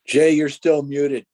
Jay, you're still muted.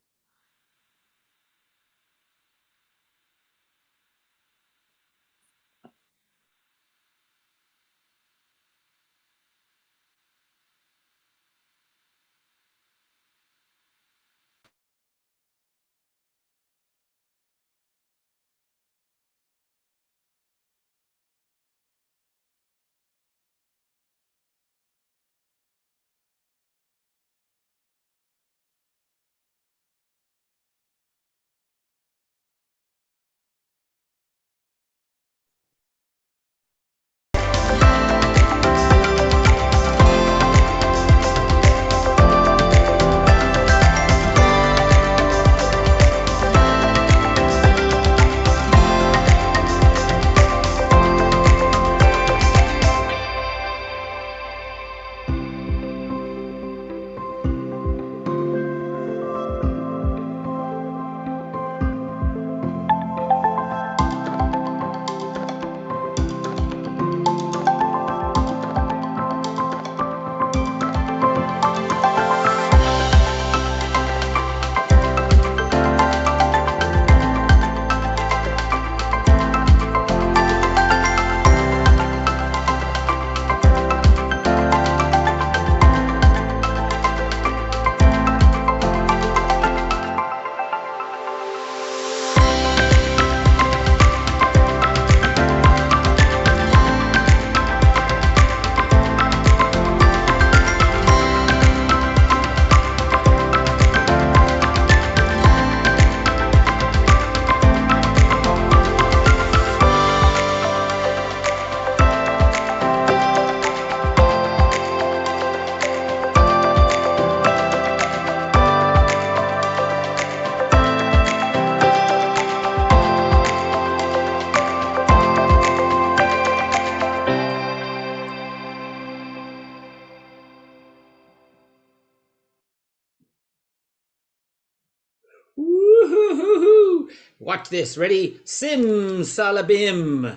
Woo-hoo-hoo-hoo. Watch this. Ready? Sim salabim.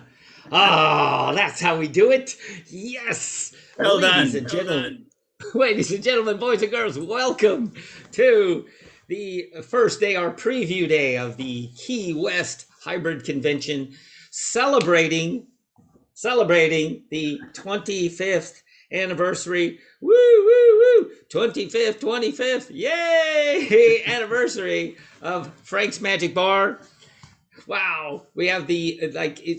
Ah, that's how we do it. Yes. Well Ladies done. and gentlemen, ladies and gentlemen, boys and girls, welcome to the first day, our preview day of the Key West Hybrid Convention, celebrating the 25th anniversary. Woo, woo, woo. 25th. Yay! Anniversary of Frank's Magic Bar. Wow. We have the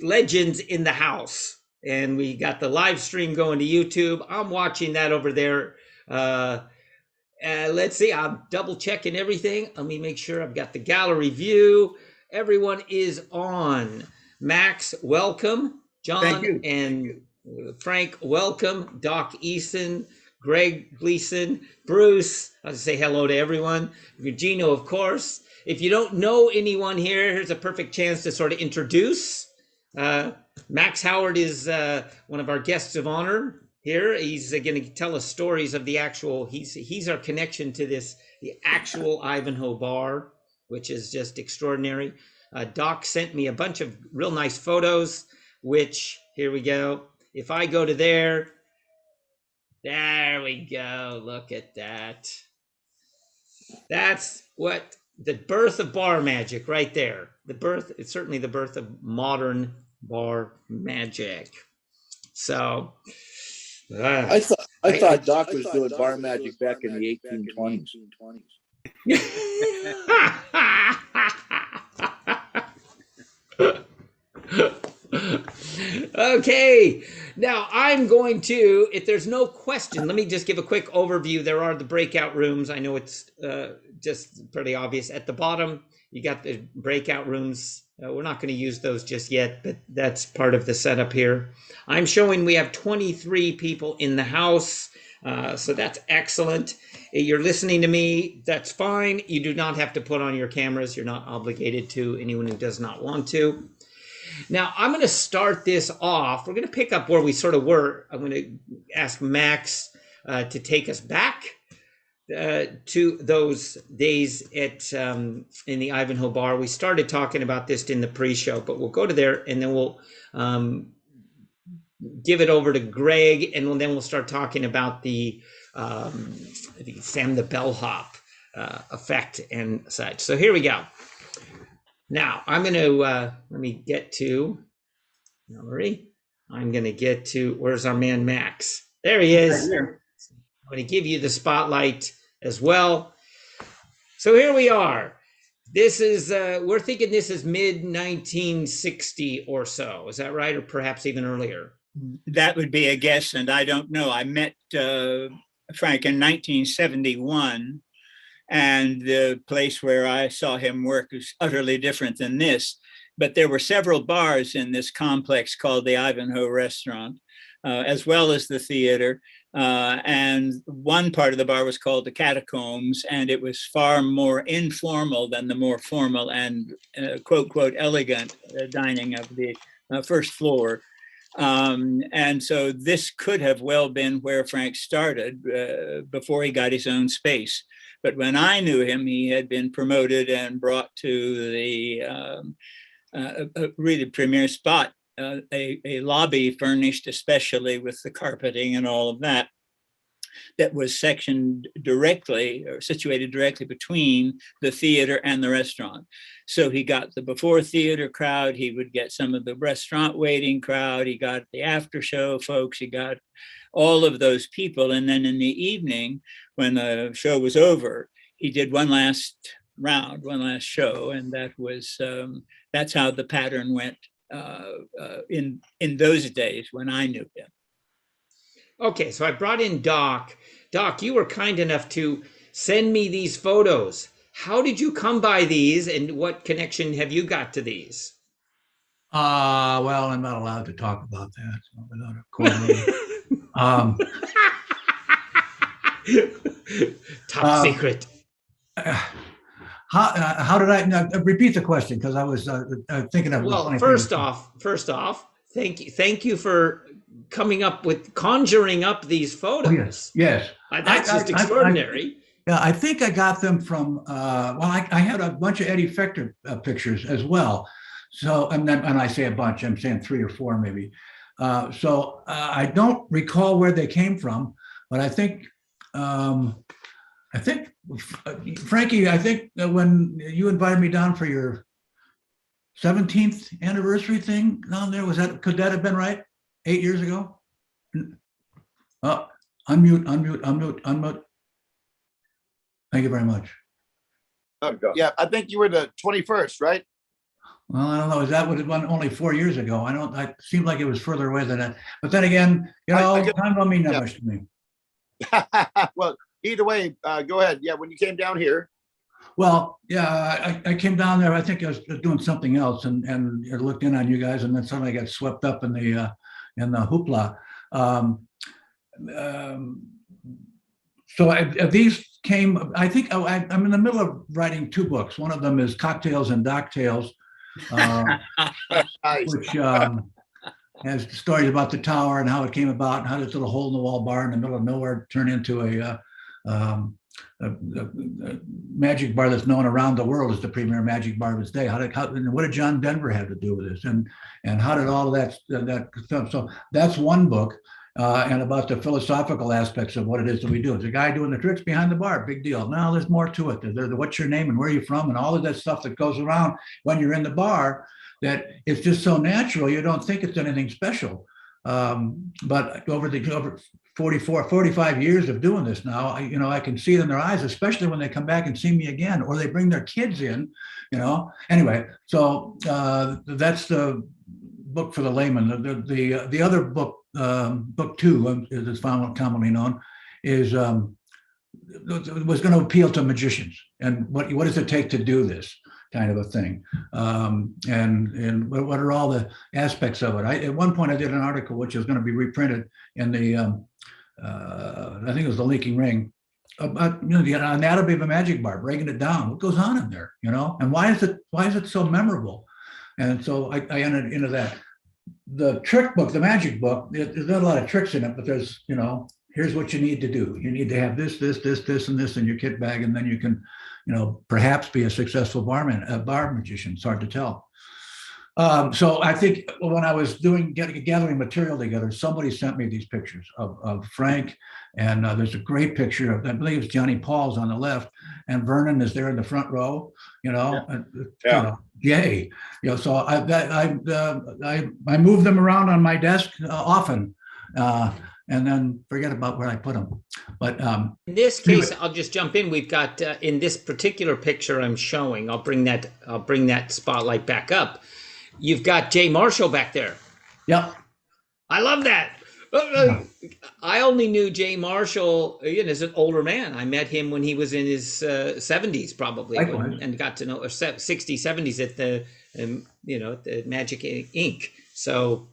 legends in the house. And we got the live stream going to YouTube. I'm watching that over there. Let's see. I'm double checking everything. Let me make sure I've got the gallery view. Everyone is on. Max, welcome. John and Frank, welcome. Doc Eason, Greg Gleason, Bruce. I'll just say hello to everyone. Regino, of course. If you don't know anyone here, here's a perfect chance to sort of introduce. Max Howard is one of our guests of honor here. He's going to tell us stories of the actual, he's our connection to the actual Ivanhoe Bar, which is just extraordinary. Doc sent me a bunch of real nice photos, which, here we go. If I go to there we go. Look at that. That's what the birth of bar magic right there. It's certainly the birth of modern bar magic. So I thought Doc was doing bar magic back in the 1820s. Okay, now I'm going to, if there's no question, let me just give a quick overview. There are the breakout rooms. I know it's just pretty obvious. At the bottom, you got the breakout rooms. We're not going to use those just yet, but that's part of the setup here. I'm showing we have 23 people in the house, so that's excellent. You're listening to me, that's fine. You do not have to put on your cameras. You're not obligated to, anyone who does not want to. Now, I'm going to start this off. We're going to pick up where we sort of were. I'm going to ask Max to take us back to those days in the Ivanhoe Bar. We started talking about this in the pre-show, but we'll go to there and then we'll give it over to Greg, and then we'll start talking about the Sam the Bellhop effect and such. So here we go. Now I'm going to let me get to Hillary. I'm going to get to, where's our man Max? There he is. Right here. I'm going to give you the spotlight as well. So here we are. This is, we're thinking this is mid 1960 or so. Is that right? Or perhaps even earlier? That would be a guess, and I don't know. I met Frank in 1971, and the place where I saw him work is utterly different than this. But there were several bars in this complex called the Ivanhoe Restaurant, as well as the theater. And one part of the bar was called the Catacombs, and it was far more informal than the more formal and quote, quote, elegant dining of the first floor. And so this could have well been where Frank started before he got his own space. But when I knew him, he had been promoted and brought to the really premier spot, a lobby furnished especially with the carpeting and all of that, that was sectioned directly or situated directly between the theater and the restaurant. So he got the before theater crowd, he would get some of the restaurant waiting crowd, he got the after show folks, he got all of those people. And then in the evening, when the show was over, he did one last round, one last show. And that was, that's how the pattern went in those days when I knew him. Okay, so I brought in Doc. Doc, you were kind enough to send me these photos. How did you come by these, and what connection have you got to these? Well, I'm not allowed to talk about that. So without a court Top secret. How did I repeat the question? Because I was thinking of. Well, first off, thank you for conjuring up these photos. Oh, yes. That's just extraordinary. I think I got them from. I had a bunch of Eddie Fector pictures as well. So, and I say a bunch. I'm saying 3 or 4 maybe. So I don't recall where they came from, but I think Frankie, I think when you invited me down for your 17th anniversary thing down there, could that have been right? 8 years ago? Oh, unmute. Thank you very much. Yeah, I think you were the 21st, right? Well, I don't know. Is that what it was only 4 years ago? It seemed like it was further away than that. But then again, time don't mean that much to me. Well, either way, go ahead. Yeah, when you came down here. Well, yeah, I came down there. I think I was doing something else, and I looked in on you guys, and then suddenly I got swept up in the hoopla. So these came. I think I'm in the middle of writing 2 books. One of them is Cocktails and Docktails, which has stories about the tower and how it came about, and how this little hole in the wall bar in the middle of nowhere turned into a magic bar that's known around the world as the premier magic bar of its day. What did John Denver have to do with this, and how did all of that stuff? So that's one book, and about the philosophical aspects of what it is that we do. It's a guy doing the tricks behind the bar, big deal. Now there's more to it. There's what's your name and where are you from, and all of that stuff that goes around when you're in the bar. That it's just so natural, you don't think it's anything special. But over 45 years of doing this now, I can see it in their eyes, especially when they come back and see me again, or they bring their kids in, Anyway, so that's the book for the layman. The other book, book 2, as it's commonly known, is was going to appeal to magicians and what does it take to do this kind of a thing, and what are all the aspects of it. At one point I did an article which was going to be reprinted in the I think it was the Leaking Ring, about the anatomy of a magic bar, breaking it down, what goes on in there, and why is it so memorable. And so I entered into that. The trick book, the magic book, there's not a lot of tricks in it, but there's here's what you need to do. You need to have this, and this in your kit bag, and then you can perhaps be a successful bar magician. It's hard to tell. So I think when I was gathering material together, somebody sent me these pictures of Frank, and there's a great picture of, I believe it's Johnny Paul's on the left, and Vernon is there in the front row, you know, Yeah. you know, Jay, you know, so I move them around on my desk often, and then forget about where I put them. But in this case, I'll just jump in. We've got in this particular picture I'm showing. I'll bring that spotlight back up. You've got Jay Marshall back there. Yep. I love that. I only knew Jay Marshall as an older man. I met him when he was in his 70s, probably, and got to know 60s, 70s at the at the Magic Inc. So.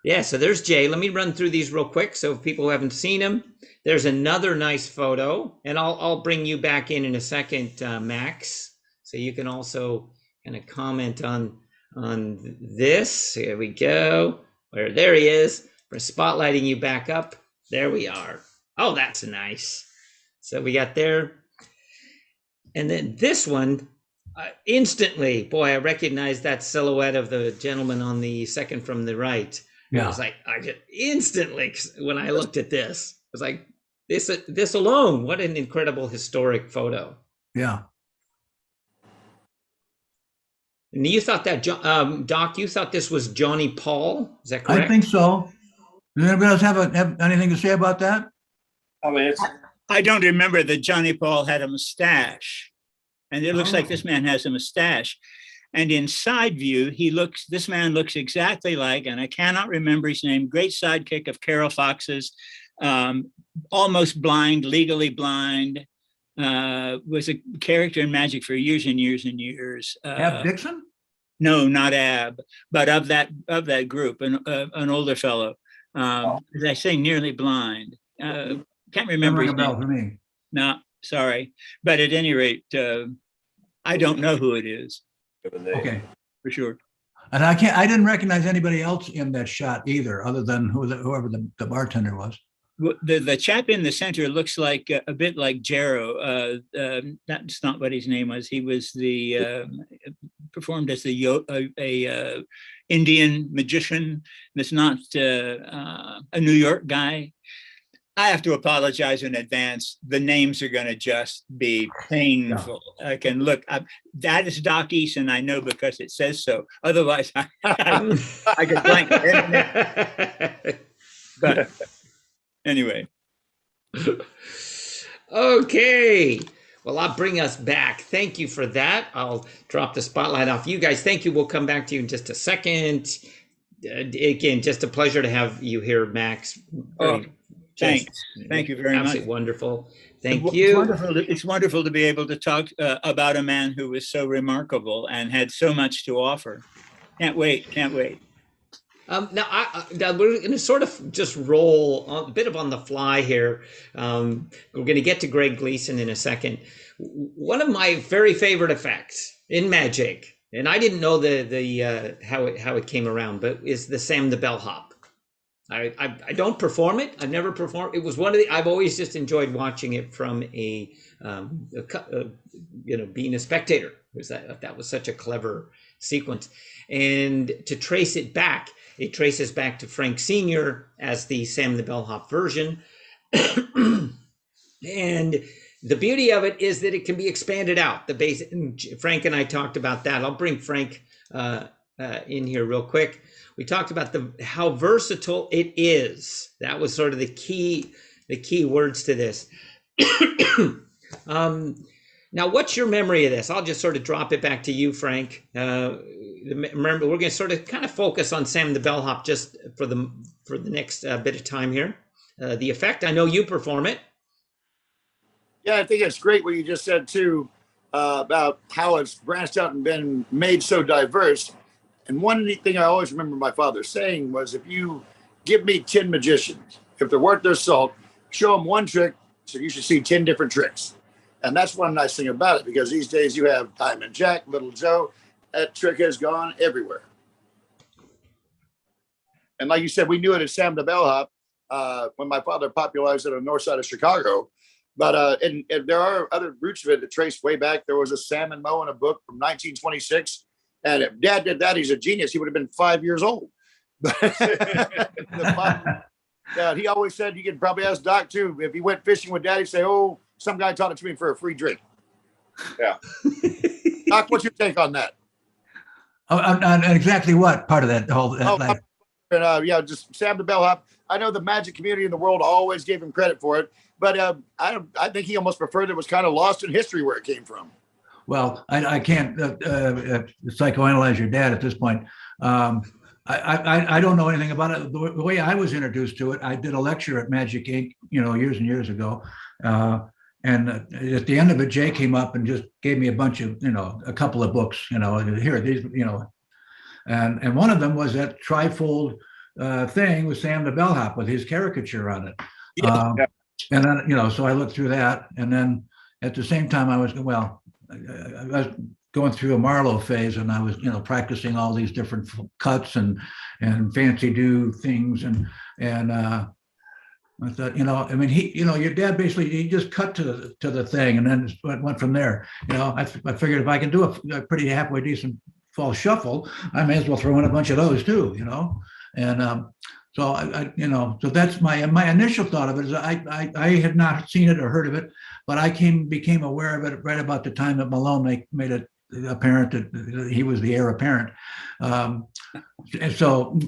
Yeah, so there's Jay. Let me run through these real quick. So if people who haven't seen him, there's another nice photo, and I'll bring you back in a second, Max, so you can also kind of comment on this. Here we go. There he is. We're spotlighting you back up. There we are. Oh, that's nice. So we got there, and then this one. Instantly, boy, I recognize that silhouette of the gentleman on the second from the right. Yeah. I was like, I just instantly, when I looked at this, I was like, this alone, what an incredible historic photo. Yeah. And you thought that, Doc, you thought this was Johnny Paul? Is that correct? I think so. Does anybody else have anything to say about that? I mean, I don't remember that Johnny Paul had a mustache. And it looks like this man has a mustache. And in side view, this man looks exactly like, and I cannot remember his name, great sidekick of Carol Fox's, almost blind, legally blind, was a character in magic for years and years and years. Ab Dixon? No, not Ab, but of that group, an older fellow. As I say, nearly blind. Can't remember his name. For me. No, sorry. But at any rate, I don't know who it is. Okay, for sure. And I didn't recognize anybody else in that shot either, other than whoever the bartender was. The chap in the center looks like a bit like Jarrow. That's not what his name was. He was performed as a Indian magician. That's not a New York guy. I have to apologize in advance. The names are going to just be painful. Yeah. I can look up. That is Doc Eason. I know because it says so. Otherwise, I could blank. But anyway. Okay. Well, I'll bring us back. Thank you for that. I'll drop the spotlight off you guys. Thank you. We'll come back to you in just a second. Again, just a pleasure to have you here, Max. Thanks. Thank you very much. Absolutely wonderful. Thank you. It's wonderful to be able to talk about a man who was so remarkable and had so much to offer. Can't wait. Now, we're going to sort of just roll a bit of on the fly here. We're going to get to Greg Gleason in a second. One of my very favorite effects in magic, and I didn't know the how it came around, but is the Sam the Bellhop. I don't perform it. I've never performed. It was one of the. I've always just enjoyed watching it from being a spectator. That was such a clever sequence, and to trace it back, it traces back to Frank Sr. as the Sam the Bellhop version, and the beauty of it is that it can be expanded out. The base. Frank and I talked about that. I'll bring Frank in here real quick. We talked about how versatile it is. That was sort of the key words to this. Now, what's your memory of this? I'll just sort of drop it back to you, Frank. Remember, we're going to sort of kind of focus on Sam the Bellhop just for the next bit of time here. The effect, I know you perform it. Yeah, I think it's great what you just said too about how it's branched out and been made so diverse. And one neat thing I always remember my father saying was, if you give me 10 magicians, if they're worth their salt, show them one trick, so you should see 10 different tricks. And that's one nice thing about it, because these days you have Diamond Jack, Little Joe, that trick has gone everywhere. And like you said, we knew it as Sam the Bellhop when my father popularized it on the north side of Chicago. But and there are other roots of it that trace way back. There was a Sam and Mo in a book from 1926. And if Dad did that, he's a genius. He would have been 5 years old. He always said, you could probably ask Doc too, if he went fishing with Dad, he'd say, oh, some guy taught it to me for a free drink. Yeah. Doc, what's your take on that? On exactly what part of that whole? Just Sam the bellhop. I know the magic community in the world always gave him credit for it, but I think he almost preferred it was kind of lost in history where it came from. Well, I can't psychoanalyze your dad at this point. I don't know anything about it. The way I was introduced to it, I did a lecture at Magic Inc., years and years ago. And at the end of it, Jay came up and just gave me a bunch of, a couple of books, here, these, and one of them was that trifold thing with Sam the bellhop with his caricature on it. Yeah. And then, so I looked through that. And then at the same time, I was going through a Marlowe phase, and I was, practicing all these different cuts and fancy do things. And I thought, your dad basically, he just cut to the thing and then went from there. I figured if I can do a pretty halfway decent fall shuffle, I may as well throw in a bunch of those too, And so so that's my initial thought of it is I had not seen it or heard of it, but I became aware of it right about the time that Malone made it apparent that he was the heir apparent. And so,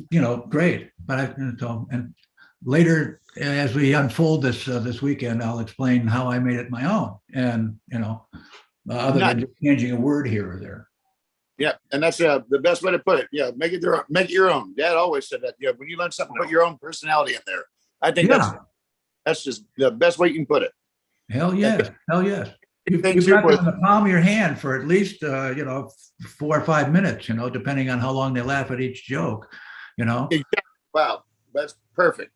great. But and later, as we unfold this weekend, I'll explain how I made it my own, and other than just changing a word here or there. Yeah, and that's the best way to put it. Yeah, make it your own. Dad always said that. Yeah, when you learn something, put your own personality in there. I think that's just the best way you can put it. Hell yes, hell yes. You've got them in the palm of your hand for at least 4 or 5 minutes. Depending on how long they laugh at each joke. Wow, that's perfect.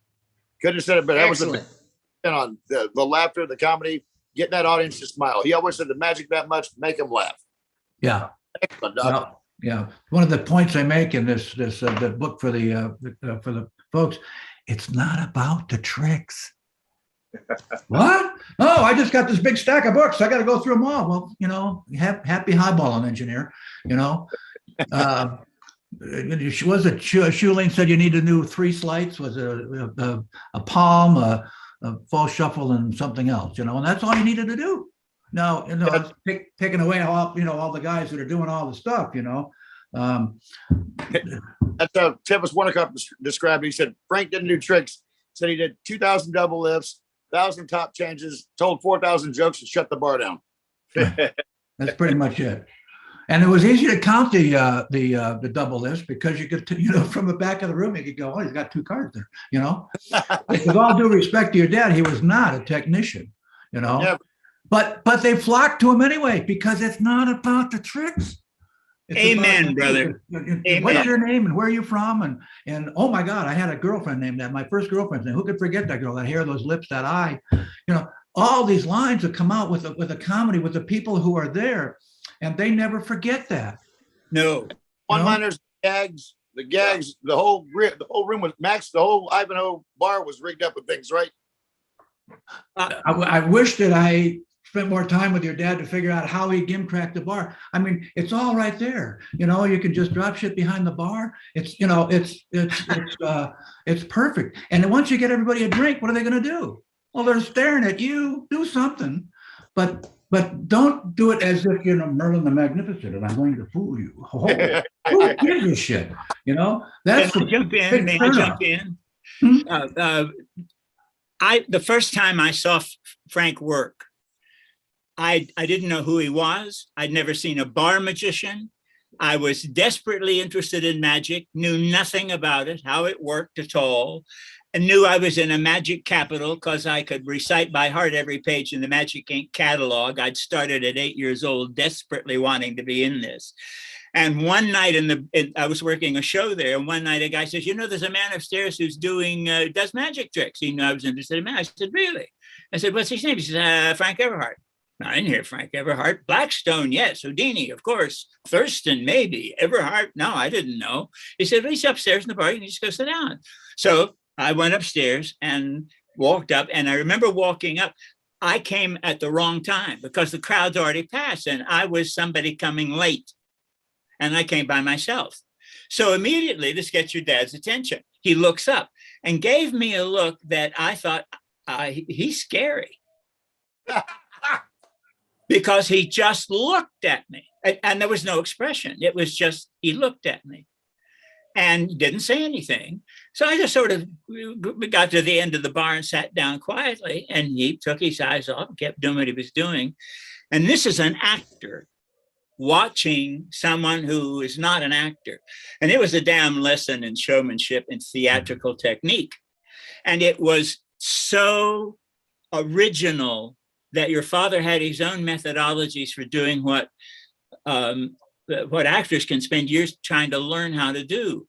Couldn't have said it better. That was on the laughter, the comedy, getting that audience to smile. He always said the magic that much, make them laugh. Yeah. Well, yeah. One of the points I make in this the book for the folks, it's not about the tricks. What? Oh, I just got this big stack of books. I got to go through them all. Well, happy highballing, engineer. Was it Schuling said you need to do 3 sleights? Was it a palm, a false shuffle, and something else? And that's all you needed to do. Now, taking away all the guys that are doing all the stuff. That's how Tevis Winnicott described it. He said Frank didn't do tricks. Said he did 2,000 double lifts, 1,000 top changes, told 4,000 jokes, and shut the bar down. That's pretty much it. And it was easy to count the double lifts because you could, from the back of the room, you could go, oh, he's got 2 cards there, With all due respect to your dad, he was not a technician, Yeah. But they flocked to him anyway because it's not about the tricks. It's Amen, brother. Amen. What's your name and where are you from? And oh my God, I had a girlfriend named that. My first girlfriend's name. Who could forget that girl? That hair, those lips, that eye. All these lines that come out with a comedy with the people who are there. And they never forget that. No. One-liners, gags, the whole room was Max. The whole Ivanhoe bar was rigged up with things, right? I wish that I spent more time with your dad to figure out how he gimcracked the bar. I mean, it's all right there. You can just drop shit behind the bar. It's it's perfect. And then once you get everybody a drink, what are they going to do? Well, they're staring at you. Do something, but don't do it as if you're Merlin the Magnificent and I'm going to fool you. Oh, who gives a shit? That's May I jump in? The first time I saw Frank work, I didn't know who he was. I'd never seen a bar magician. I was desperately interested in magic, knew nothing about it, how it worked at all, and knew I was in a magic capital because I could recite by heart every page in the Magic Inc. catalog. I'd started at 8 years old, desperately wanting to be in this. And one night I was working a show there, and one night a guy says, there's a man upstairs who's does magic tricks. He knew I was interested in magic. I said, really? I said, what's his name? He said, Frank Everhart. I didn't hear Frank Everhart. Blackstone, yes. Houdini, of course. Thurston, maybe. Everhart, no, I didn't know. He said, well, he's upstairs in the bar. You can just go sit down. So I went upstairs and walked up, and I remember walking up. I came at the wrong time because the crowd's already passed, and I was somebody coming late. And I came by myself. So immediately, this gets your dad's attention. He looks up and gave me a look that I thought, he's scary. because he just looked at me, and there was no expression. It was just, he looked at me and didn't say anything. So I just sort of got to the end of the bar and sat down quietly, and he took his eyes off and kept doing what he was doing. And this is an actor watching someone who is not an actor. And it was a damn lesson in showmanship and theatrical technique. And it was so original that your father had his own methodologies for doing what actors can spend years trying to learn how to do.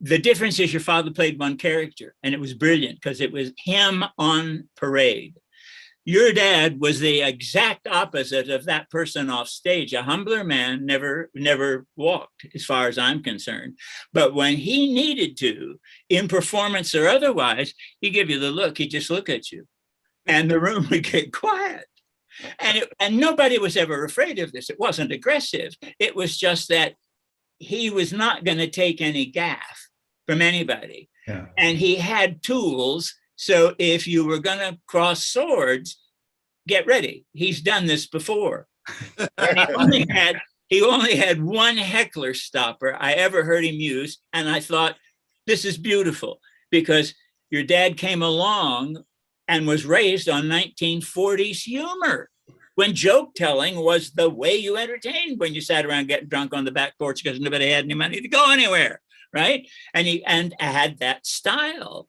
The difference is your father played one character, and it was brilliant because it was him on parade. Your dad was the exact opposite of that person off stage. A humbler man never walked, as far as I'm concerned. But when he needed to, in performance or otherwise, he'd give you the look. He'd just look at you, and the room would get quiet. And nobody was ever afraid of this. It wasn't aggressive. It was just that he was not going to take any gaff from anybody. Yeah. And he had tools. So if you were going to cross swords, get ready. He's done this before. And he only had one heckler stopper I ever heard him use. And I thought, this is beautiful, because your dad came along and was raised on 1940s humor, when joke telling was the way you entertained, when you sat around getting drunk on the back porch because nobody had any money to go anywhere, right? And he had that style.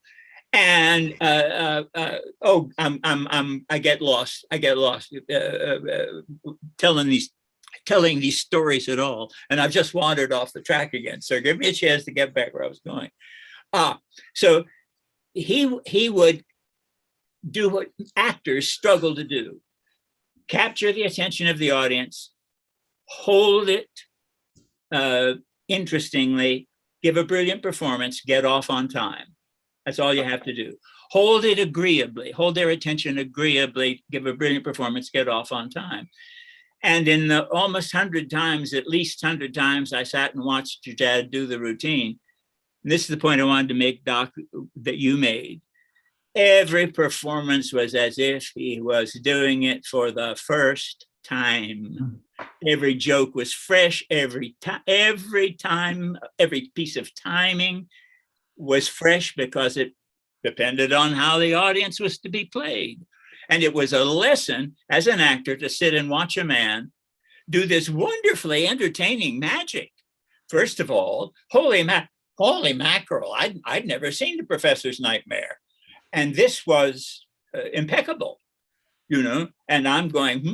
And I get lost telling these stories at all, and I've just wandered off the track again. So give me a chance to get back where I was going. So he would do what actors struggle to do: capture the attention of the audience, hold it interestingly, give a brilliant performance, get off on time. That's all you have to do. Hold it agreeably, hold their attention agreeably, give a brilliant performance, get off on time. And in the almost 100 times, at least 100 times, I sat and watched your dad do the routine. And this is the point I wanted to make, Doc, that you made. Every performance was as if he was doing it for the first time. Every joke was fresh, every time, every piece of timing was fresh, because it depended on how the audience was to be played. And it was a lesson as an actor to sit and watch a man do this wonderfully entertaining magic. First of all, holy mackerel, I'd never seen The Professor's Nightmare. And this was impeccable, and I'm going,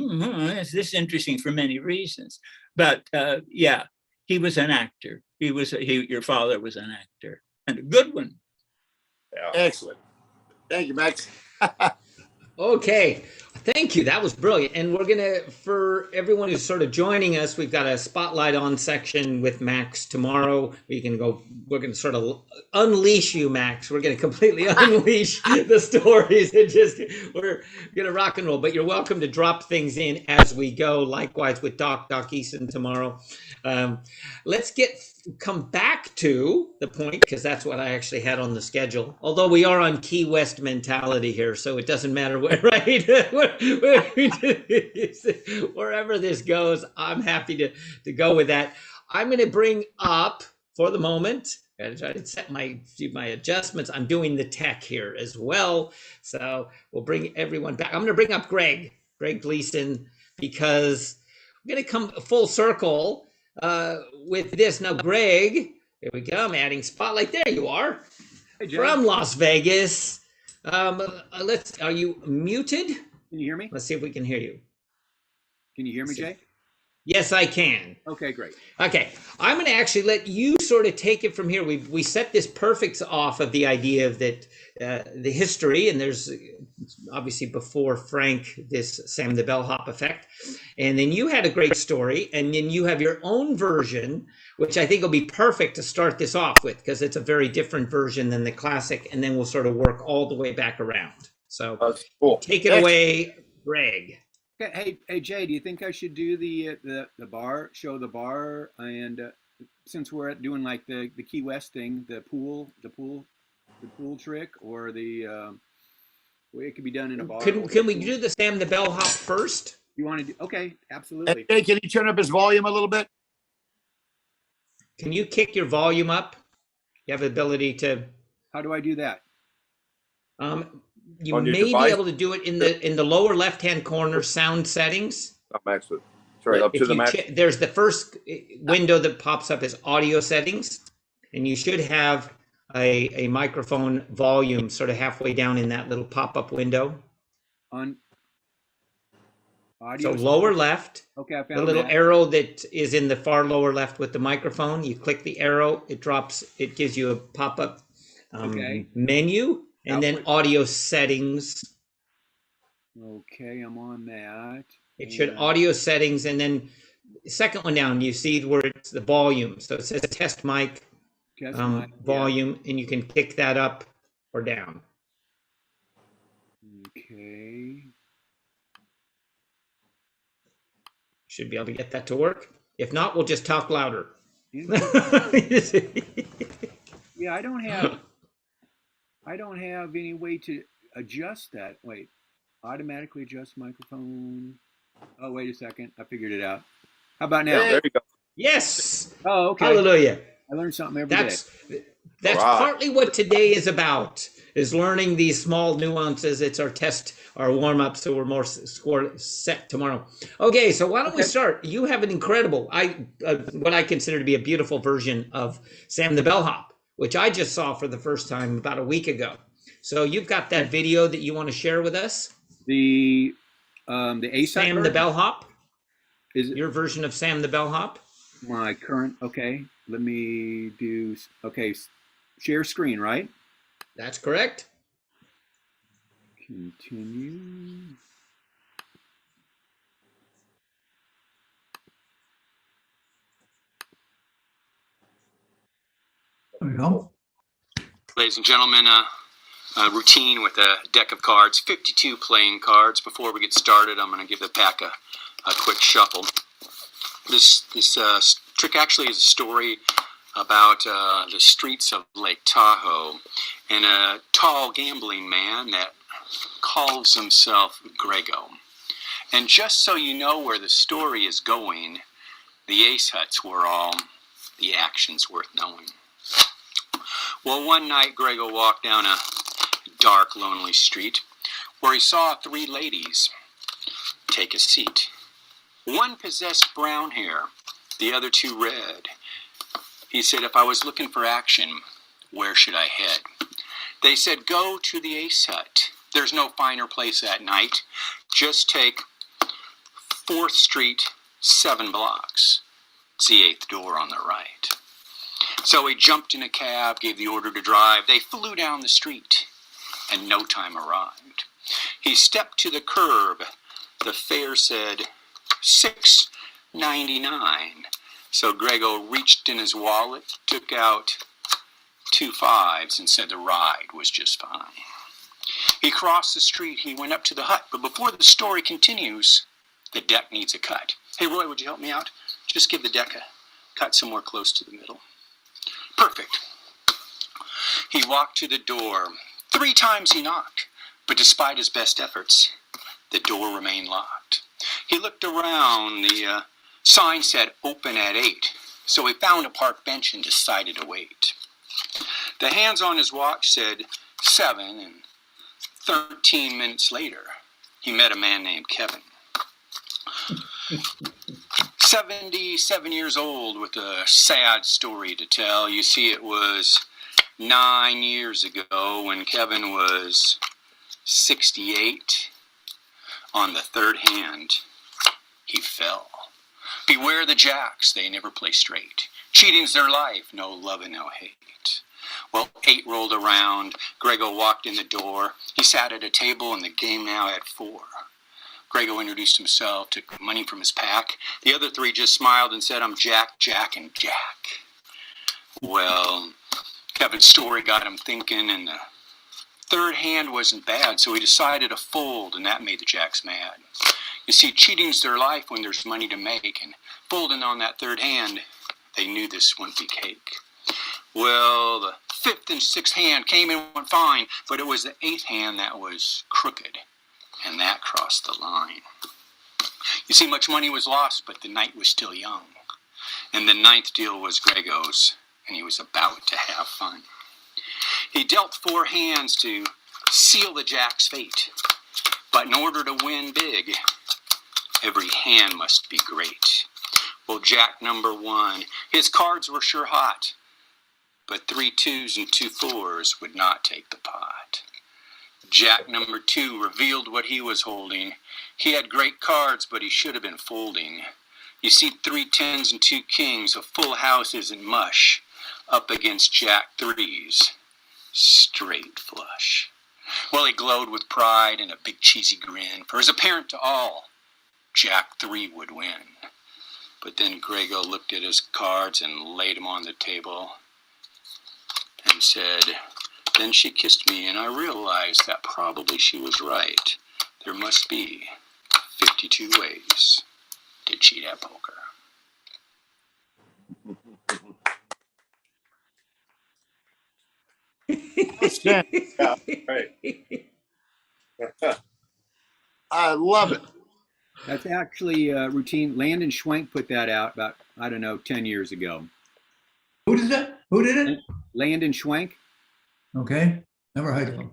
is this interesting for many reasons? But yeah, he was an actor. Your father was an actor, and a good one. Yeah. Excellent. Thank you, Max. Okay. Thank you. That was brilliant. And we're going to, for everyone who's sort of joining us, we've got a spotlight on section with Max tomorrow. We're going to sort of unleash you, Max. We're going to completely unleash the stories, and we're going to rock and roll. But you're welcome to drop things in as we go. Likewise with Doc Eason tomorrow. Let's come back to the point, because that's what I actually had on the schedule. Although we are on Key West mentality here, so it doesn't matter where, right? Wherever this goes, I'm happy to go with that. I'm going to bring up, for the moment, I try to set my adjustments. I'm doing the tech here as well, so we'll bring everyone back. I'm going to bring up Greg Gleason, because we're going to come full circle with this. Now, Greg, here we go. I'm adding spotlight. There you are. Hey, from Las Vegas. Are you muted? Can you hear me? Let's see if we can hear you. Can you hear me, Jay? Yes, I can. Okay, great. Okay, I'm going to actually let you sort of take it from here. We set this perfect off of the idea of that the history, and there's obviously before Frank this Sam the Bellhop effect, and then you had a great story, and then you have your own version, which I think will be perfect to start this off with, because it's a very different version than the classic, and then we'll sort of work all the way back around. So cool. Take it away, Greg. Hey, Jay, do you think I should do the bar, show the bar, and since we're doing like the Key West thing, the pool trick, or the way it could be done in a bar? Can we do the Sam the Bellhop first? You want to do? Okay, absolutely. Hey, can you turn up his volume a little bit? Can you kick your volume up? You have the ability to. How do I do that? You On your may device? be able to do it in the lower left-hand corner, sound settings. Sorry, But up to the max. there's the first window that pops up is audio settings, and you should have a microphone volume sort of halfway down in that little pop-up window. On audio. So lower left, Okay, I the found little that. arrow that is in the far lower left with the microphone. You click the arrow, it drops. It gives you a pop-up Okay. menu, and then audio settings. Okay, I'm on that. It should And- audio settings, and then the second one down, you see where it's the volume. So it says test mic Test mic, volume, and you can kick that up or down. Okay. Should be able to get that to work. If not, we'll just talk louder. Yeah, I don't have any way to adjust that. Wait, automatically adjust microphone. Oh, wait a second. I figured it out. How about now? There you go. Yes. Oh, okay. Hallelujah. I learned something every day. That's Wow. partly what today is about, is learning these small nuances. It's our test, our warm-up, so we're more set tomorrow. Okay, so why don't we start? You have an incredible, what I consider to be a beautiful version of Sam the Bellhop, which I just saw for the first time about a week ago. So you've got that video that you want to share with us? The A-side Sam the version? Bellhop? Is it Your version of Sam the Bellhop? my current? Okay, let me do. Okay, share screen, right? That's correct. Continue. There we go. Ladies and gentlemen, a routine with a deck of cards, 52 playing cards. Before we get started, I'm going to give the pack a quick shuffle. This trick actually is a story about the streets of Lake Tahoe and a tall gambling man that calls himself Grego. And just so you know where the story is going, the ace huts were all the actions worth knowing. Well, one night Grego walked down a dark, lonely street where he saw three ladies take a seat. One possessed brown hair, the other two red. He said, if I was looking for action, where should I head? They said, go to the Ace Hut. There's no finer place at night. Just take 4th Street, 7 blocks. It's the 8th door on the right. So he jumped in a cab, gave the order to drive. They flew down the street, and no time arrived. He stepped to the curb. The fare said $6.99. So Grego reached in his wallet, took out 2 5s, and said the ride was just fine. He crossed the street. He went up to the hut. But before the story continues, the deck needs a cut. Hey, Roy, would you help me out? Just give the deck a cut somewhere close to the middle. Perfect. He walked to the door. 3 times he knocked, but despite his best efforts, the door remained locked. He looked around. The sign said open at 8, so he found a park bench and decided to wait. The hands on his watch said 7, and 13 minutes later, he met a man named Kevin. 77 years old with a sad story to tell. You see, it was 9 years ago when Kevin was 68. On the 3rd hand, he fell. Beware the jacks, they never play straight. Cheating's their life, no love and no hate. Well, 8 rolled around. Grego walked in the door. He sat at a table and the game now had 4. Grego introduced himself, took money from his pack. The other 3 just smiled and said, I'm Jack, Jack, and Jack. Well, Kevin's story got him thinking, and the 3rd hand wasn't bad, so he decided to fold, and that made the jacks mad. You see, cheating's their life when there's money to make, and folding on that 3rd hand, they knew this wouldn't be cake. Well, the 5th and 6th hand came in went fine, but it was the 8th hand that was crooked, and that crossed the line. You see, much money was lost, but the night was still young. And the ninth deal was Grego's, and he was about to have fun. He dealt 4 hands to seal the jack's fate. But in order to win big, every hand must be great. Well, jack number 1, his cards were sure hot, but 3 2s and 2 4s would not take the pot. Jack number 2 revealed what he was holding. He had great cards, but he should have been folding. You see, 3 10s and 2 kings, a full house isn't mush, up against jack 3s, straight flush. Well, he glowed with pride and a big cheesy grin, for it was apparent to all, jack 3 would win. But then Grego looked at his cards and laid them on the table and said, then she kissed me, and I realized that probably she was right. There must be 52 ways to cheat at poker. Yeah, right. I love it. That's actually a routine. Landon Schwenk put that out about, I don't know, 10 years ago. Who did that? Who did it? Landon Schwenk Okay, never heard of him.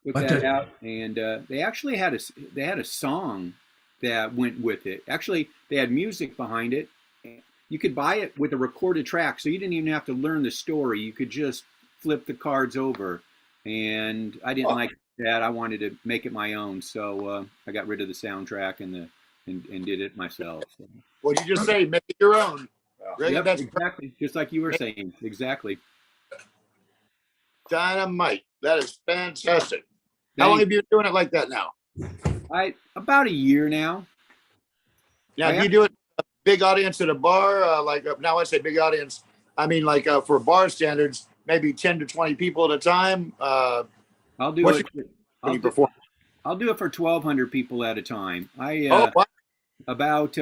put But that the- out, and they actually had a song that went with it. Actually, they had music behind it. You could buy it with a recorded track, so you didn't even have to learn the story. You could just flip the cards over, and I didn't like that. I wanted to make it my own, so I got rid of the soundtrack and did it myself. So. What'd you just say? Make it your own. Greg, Yep, that's exactly, just like you were saying. Exactly. dynamite. That is fantastic. How long have you been doing it like that now? About a year now. Now, if you do it a big audience at a bar, now I say big audience, I mean like for bar standards, maybe 10 to 20 people at a time. I'll do What's it. When you perform. I'll do it for 1,200 people at a time. Wow. About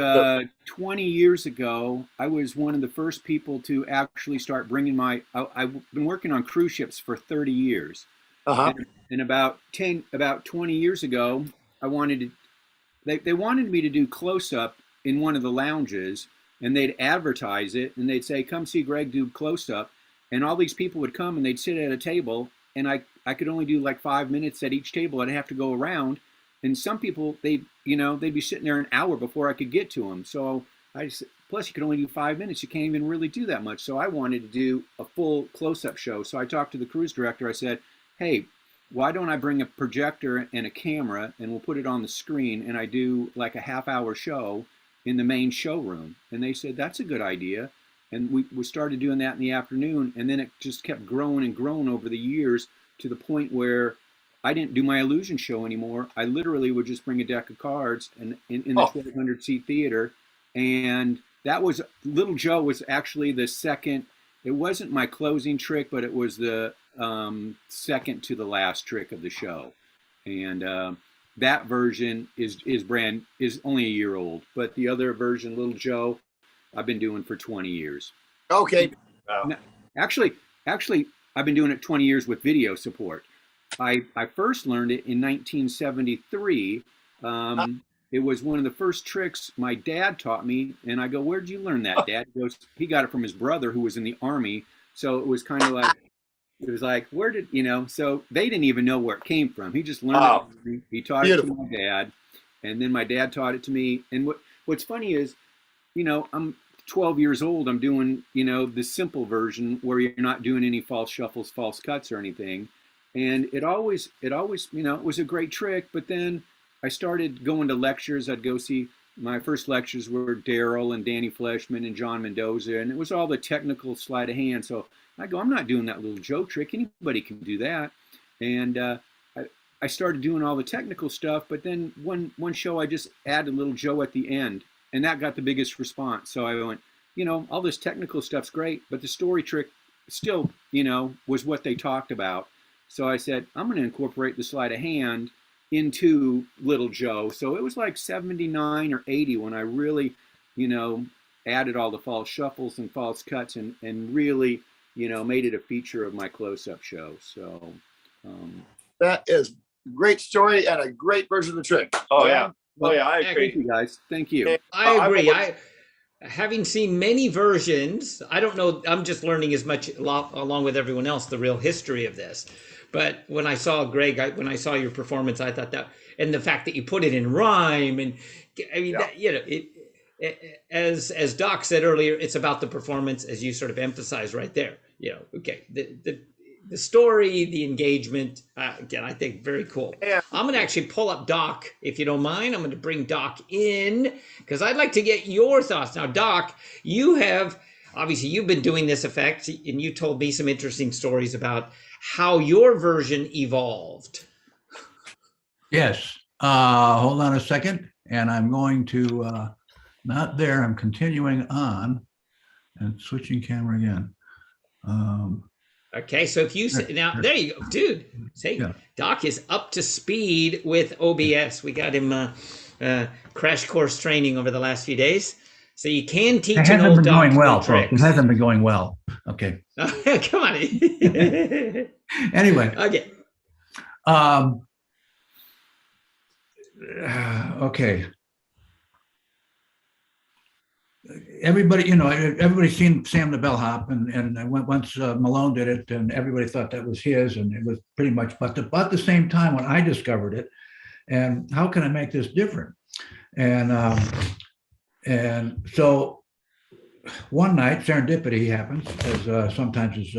20 years ago, I was one of the first people to actually start bringing I've been working on cruise ships for 30 years. Uh-huh. And about 20 years ago, they wanted me to do close-up in one of the lounges, and they'd advertise it, and they'd say, come see Greg do close-up. And all these people would come, and they'd sit at a table, and I could only do like 5 minutes at each table. I'd have to go around. And some people, they'd be sitting there an hour before I could get to them. So plus you could only do 5 minutes. You can't even really do that much. So I wanted to do a full close-up show. So I talked to the cruise director. I said, hey, why don't I bring a projector and a camera and we'll put it on the screen and I do like a half-hour show in the main showroom. And they said, that's a good idea. And we started doing that in the afternoon. And then it just kept growing and growing over the years to the point where I didn't do my illusion show anymore. I literally would just bring a deck of cards and in the 1,200 seat theater. And that was, Little Joe was actually the second, it wasn't my closing trick, but it was the second to the last trick of the show. And that version is only a year old, but the other version, Little Joe, I've been doing for 20 years. Okay. Now, actually, I've been doing it 20 years with video support. I first learned it in 1973. It was one of the first tricks my dad taught me, and I go, "Where'd you learn that, Dad?" He goes, "He got it from his brother who was in the Army." So it was kind of like, where did So they didn't even know where it came from. He just learned it. He taught it to my dad, and then my dad taught it to me. And what's funny is, I'm 12 years old. I'm doing the simple version where you're not doing any false shuffles, false cuts, or anything. And it always, it was a great trick. But then I started going to lectures. I'd go see, my first lectures were Daryl and Danny Fleshman and John Mendoza. And it was all the technical sleight of hand. So I go, I'm not doing that Little Joe trick. Anybody can do that. And I started doing all the technical stuff. But then one show, I just added Little Joe at the end. And that got the biggest response. So I went, all this technical stuff's great. But the story trick still, was what they talked about. So I said, I'm going to incorporate the sleight of hand into Little Joe. So it was like 79 or 80 when I really, added all the false shuffles and false cuts and really, made it a feature of my close-up show. So that is a great story and a great version of the trick. Oh, yeah. Oh yeah, I Thank agree. you, guys. Thank you. I agree. Having seen many versions, I don't know. I'm just learning as much along with everyone else the real history of this. But when I saw Greg, when I saw your performance, I thought that, and the fact that you put it in rhyme, and I mean, that, you know, as Doc said earlier, it's about the performance, as you sort of emphasized right there. You know, okay, the story, the engagement, again, I think very cool. Yeah. I'm going to actually pull up Doc, if you don't mind. I'm going to bring Doc in because I'd like to get your thoughts. Now, Doc, obviously you've been doing this effect, and you told me some interesting stories about how your version evolved. Yes. Hold on a second. And I'm going to, not there, I'm continuing on and switching camera again. Okay, so if you now there you go, dude. Say, yeah. Doc is up to speed with OBS. We got him crash course training over the last few days, so you can teach. It hasn't been going well, folks. It hasn't been going well. Okay. Come on. Anyway. Okay. Okay. Everybody's seen Sam the Bellhop, and once Malone did it, and everybody thought that was his, and it was pretty much, but about the same time when I discovered it, and how can I make this different? And so one night, serendipity happens, as sometimes is,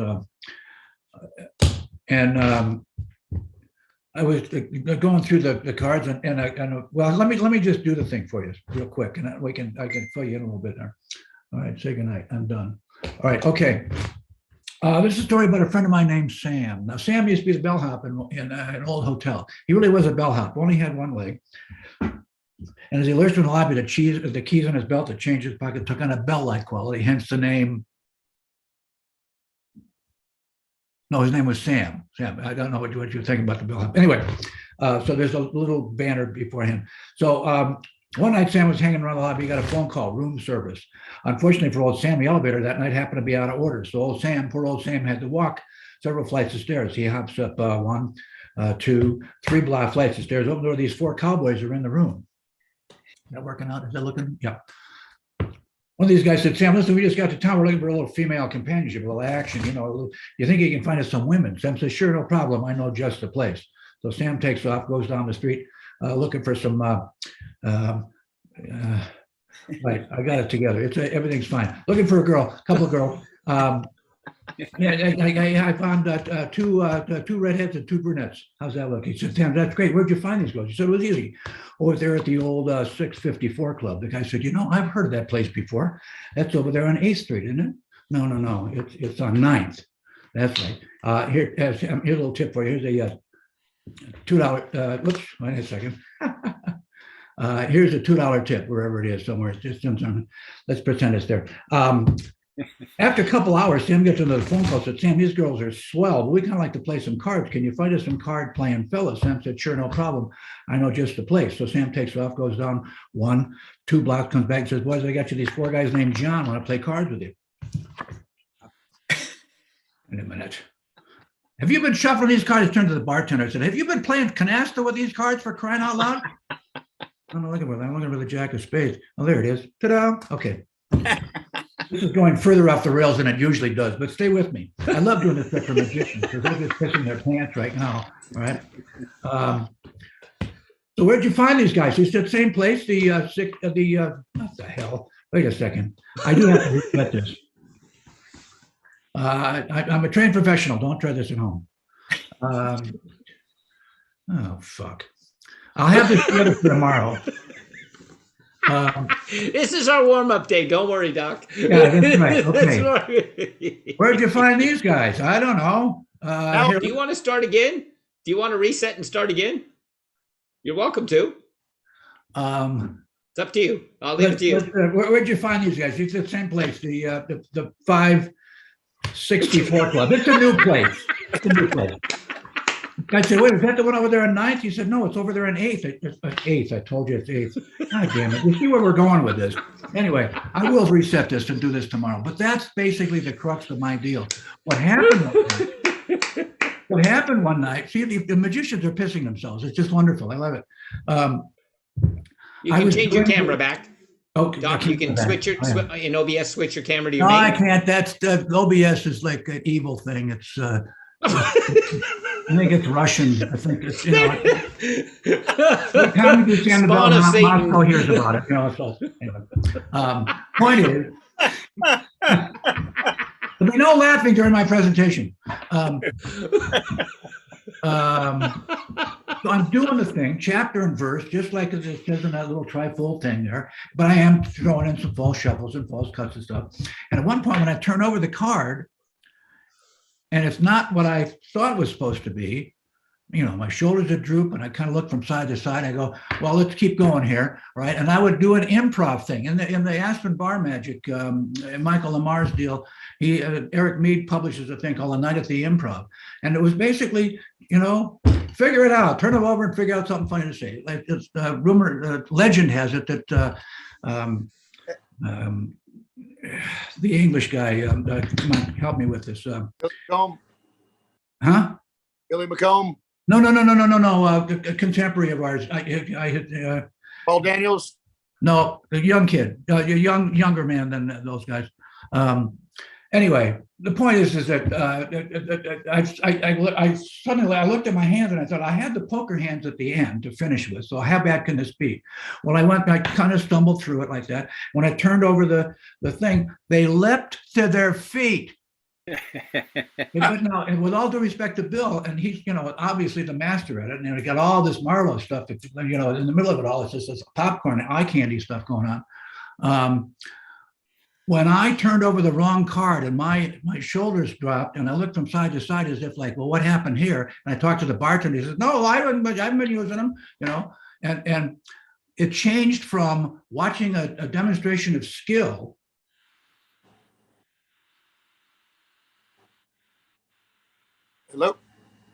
I was going through the cards, and well, let me just do the thing for you real quick, and I can fill you in a little bit there. All right, say goodnight. I'm done. All right, okay. This is a story about a friend of mine named Sam. Now, Sam used to be the bellhop in an old hotel. He really was a bellhop, only had one leg. And as he lurched in the lobby, the keys on his belt to change his pocket took on a bell-like quality, hence the name. No, his name was Sam. Sam, I don't know what you think about the bellhop. Anyway, so there's a little banner beforehand. So one night, Sam was hanging around the lobby. He got a phone call, room service. Unfortunately for old Sam, the elevator that night happened to be out of order. So poor old Sam had to walk several flights of stairs. He hops up 1, 2, 3 block flights of stairs. Open door, these 4 cowboys are in the room. Is that working out? Is that looking? Yeah. One of these guys said, Sam, listen, we just got to town. We're looking for a little female companionship, a little action, you think you can find us some women? Sam says, sure, no problem. I know just the place. So Sam takes off, goes down the street, looking for some, right, I got it together. Everything's fine. Looking for a couple of girls. I found 2 redheads and 2 brunettes. How's that look? He said, Sam, that's great. Where'd you find these girls? He said, it was easy. Over there at the old 654 Club. The guy said, I've heard of that place before. That's over there on 8th Street, isn't it? No. It's on 9th. That's right. Here's a little tip for you. Here's a $2, whoops, wait a second. Here's a $2 tip, wherever it is, somewhere. It's just let's pretend it's there. After a couple hours, Sam gets another phone call, said, Sam, these girls are swell, but we kind of like to play some cards. Can you find us some card playing fellas? Sam said, sure, no problem. I know just the place. So Sam takes off, goes down 1, 2 blocks, comes back and says, boys, I got you these 4 guys named John. Want to play cards with you? Wait a minute. Have you been shuffling these cards? Turned to the bartender. I said, have you been playing canasta with these cards, for crying out loud? I'm not looking for that. I'm looking for the Jack of Spades. Oh, there it is. Ta-da. Okay. This is going further off the rails than it usually does, but stay with me. I love doing this for magicians because they're just pissing their pants right now. All right. So where'd you find these guys? He said, same place. What the hell? Wait a second. I do have to reset this. I'm a trained professional. Don't try this at home. Oh, fuck. I'll have this together for tomorrow. This is our warm-up day. Don't worry, Doc. Yeah, that's right. Okay. Where'd you find these guys? I don't know. Do you want to start again? Do you want to reset and start again? You're welcome to. It's up to you. I'll leave it to you. Where'd you find these guys? It's the same place, the 564 Club. It's a new place. It's a new place. I said, wait, is that the one over there on 9th? He said, no, it's over there on 8th. It's 8th. I told you it's 8th. God damn it. You see where we're going with this. Anyway, I will reset this and do this tomorrow. But that's basically the crux of my deal. What happened one night, see, the magicians are pissing themselves. It's just wonderful. I love it. You can change your camera back. Okay, Doc, you can switch your, in OBS, switch your camera to your No, main. I can't. That's OBS is like an evil thing. It's I think it's Russian. I think it's, you know, the time you stand Spawn of Satan. Moscow hears about it. You know, so anyway. Point is, there'll be no laughing during my presentation. So I'm doing the thing, chapter and verse, just like it says in that little trifold thing there, but I am throwing in some false shuffles and false cuts and stuff. And at one point when I turn over the card, and it's not what I thought it was supposed to be, you know, my shoulders would droop and I kind of look from side to side. I go, well, let's keep going here, right? And I would do an improv thing. In the Aspen Bar Magic, Michael Lamar's deal, Eric Mead publishes a thing called A Night at the Improv. And it was basically, you know, figure it out, turn it over and figure out something funny to say. Like it's legend has it that the English guy, come on, help me with this. Huh? Billy McComb? No, a contemporary of ours. Paul Daniels? No, a young kid, a younger man than those guys. Anyway, the point is that I suddenly looked at my hands and I thought I had the poker hands at the end to finish with. So how bad can this be? Well, I kind of stumbled through it like that. When I turned over the thing, they leapt to their feet. No, and with all due respect to Bill, and he's, you know, obviously the master at it, and he got all this Marlowe stuff, that, you know, in the middle of it all, it's just this popcorn, eye candy stuff going on. When I turned over the wrong card and my shoulders dropped and I looked from side to side as if like, well, what happened here? And I talked to the bartender. He says, no, I haven't been using them, you know, and it changed from watching a demonstration of skill. Hello?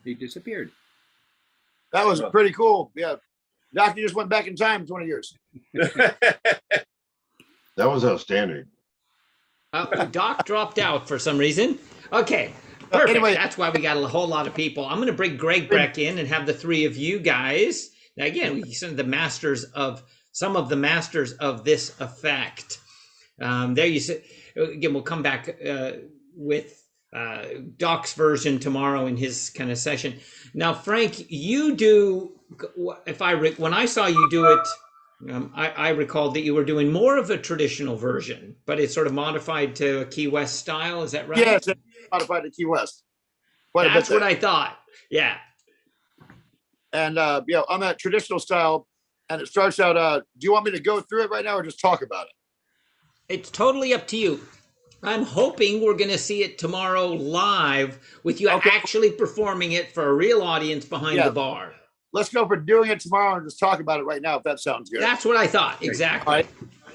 He disappeared. That was pretty cool. Yeah. Doc, you just went back in time 20 years. That was outstanding. Doc dropped out for some reason. Okay, perfect. Anyway. That's why we got a whole lot of people. I'm going to bring Greg back in and have the three of you guys. Now, again, some of the masters of this effect. There you see. Again, we'll come back with Doc's version tomorrow in his kind of session. Now, Frank, you do. When I saw you do it. I recalled that you were doing more of a traditional version, but it's sort of modified to a Key West style. Is that right? Yes, it's modified to Key West. That's what I thought. Yeah. And yeah, on that traditional style, and it starts out. Do you want me to go through it right now, or just talk about it? It's totally up to you. I'm hoping we're going to see it tomorrow live with you actually performing it for a real audience behind the bar. Let's go for doing it tomorrow and just talk about it right now, if that sounds good. That's what I thought. Exactly. All right.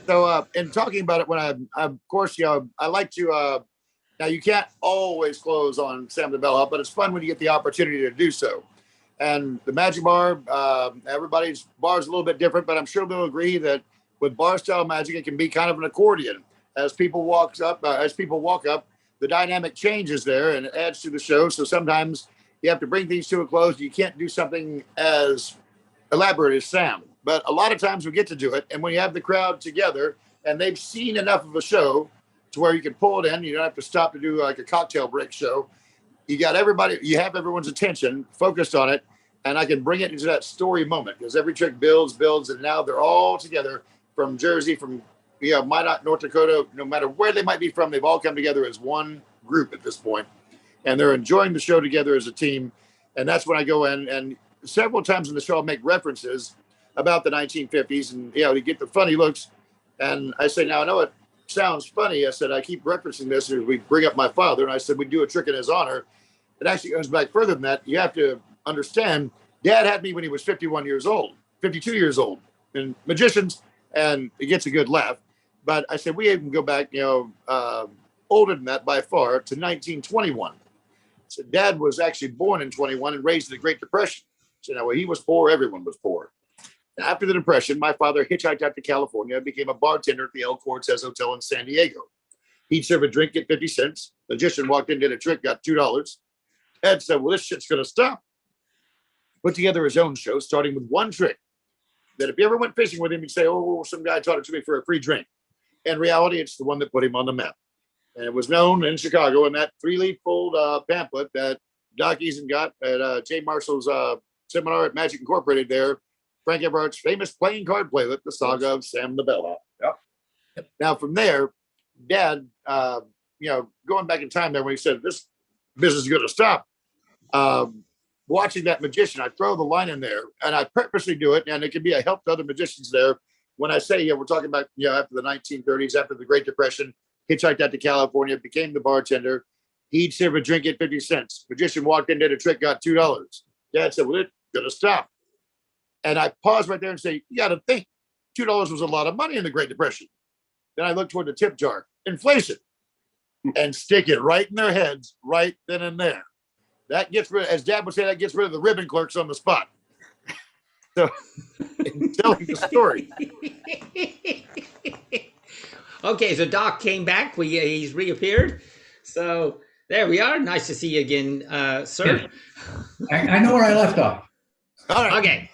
So, in talking about it, when I of course, you know, I like to, now you can't always close on Sam the Bellhop, but it's fun when you get the opportunity to do so. And the Magic Bar, everybody's bar is a little bit different, but I'm sure they'll agree that with bar style magic, it can be kind of an accordion. As people walk up, the dynamic changes there and it adds to the show. So sometimes you have to bring things to a close. You can't do something as elaborate as Sam, but a lot of times we get to do it. And when you have the crowd together and they've seen enough of a show to where you can pull it in, you don't have to stop to do like a cocktail break show. You got everybody, you have everyone's attention focused on it. And I can bring it into that story moment because every trick builds. And now they're all together from Jersey, from Minot, North Dakota, no matter where they might be from, they've all come together as one group at this point. And they're enjoying the show together as a team. And that's when I go in, and several times in the show, I'll make references about the 1950s and, you know, to get the funny looks. And I say, now I know it sounds funny. I said, I keep referencing this as we bring up my father. And I said, we do a trick in his honor. It actually goes back further than that. You have to understand, Dad had me when he was 52 years old, and magicians, and it gets a good laugh. But I said, we even go back, you know, older than that by far, to 1921. So Dad was actually born in 21 and raised in the Great Depression. So now when he was poor, everyone was poor. And after the Depression, my father hitchhiked out to California and became a bartender at the El Cortez Hotel in San Diego. He'd serve a drink, get 50 cents. Magician walked in, did a trick, got $2. Dad said, well, this shit's going to stop. Put together his own show, starting with one trick. that if you ever went fishing with him, you'd say, oh, some guy taught it to me for a free drink. In reality, it's the one that put him on the map. And it was known in Chicago in that 3-leaf fold pamphlet that Doc Gleason got at Jay Marshall's seminar at Magic Incorporated there. Frank Everhart's famous playing card playlet, The Saga of Sam the Bellhop. Yep. Now, from there, Dad, going back in time there when he said, this business is going to stop, watching that magician, I throw the line in there, and I purposely do it, and it can be a help to other magicians there. When I say, we're talking about, after the 1930s, after the Great Depression, hitchhiked out to California, became the bartender. He'd serve a drink at 50 cents. Magician walked in, did a trick, got $2. Dad said, well, it's going to stop. And I pause right there and say, you got to think, $2 was a lot of money in the Great Depression. Then I look toward the tip jar, inflation, and stick it right in their heads right then and there. That gets rid, as Dad would say, that gets rid of the ribbon clerks on the spot. So, in telling the story. Okay, so Doc came back. He's reappeared. So there we are. Nice to see you again, sir. I know where I left off. All right. Okay.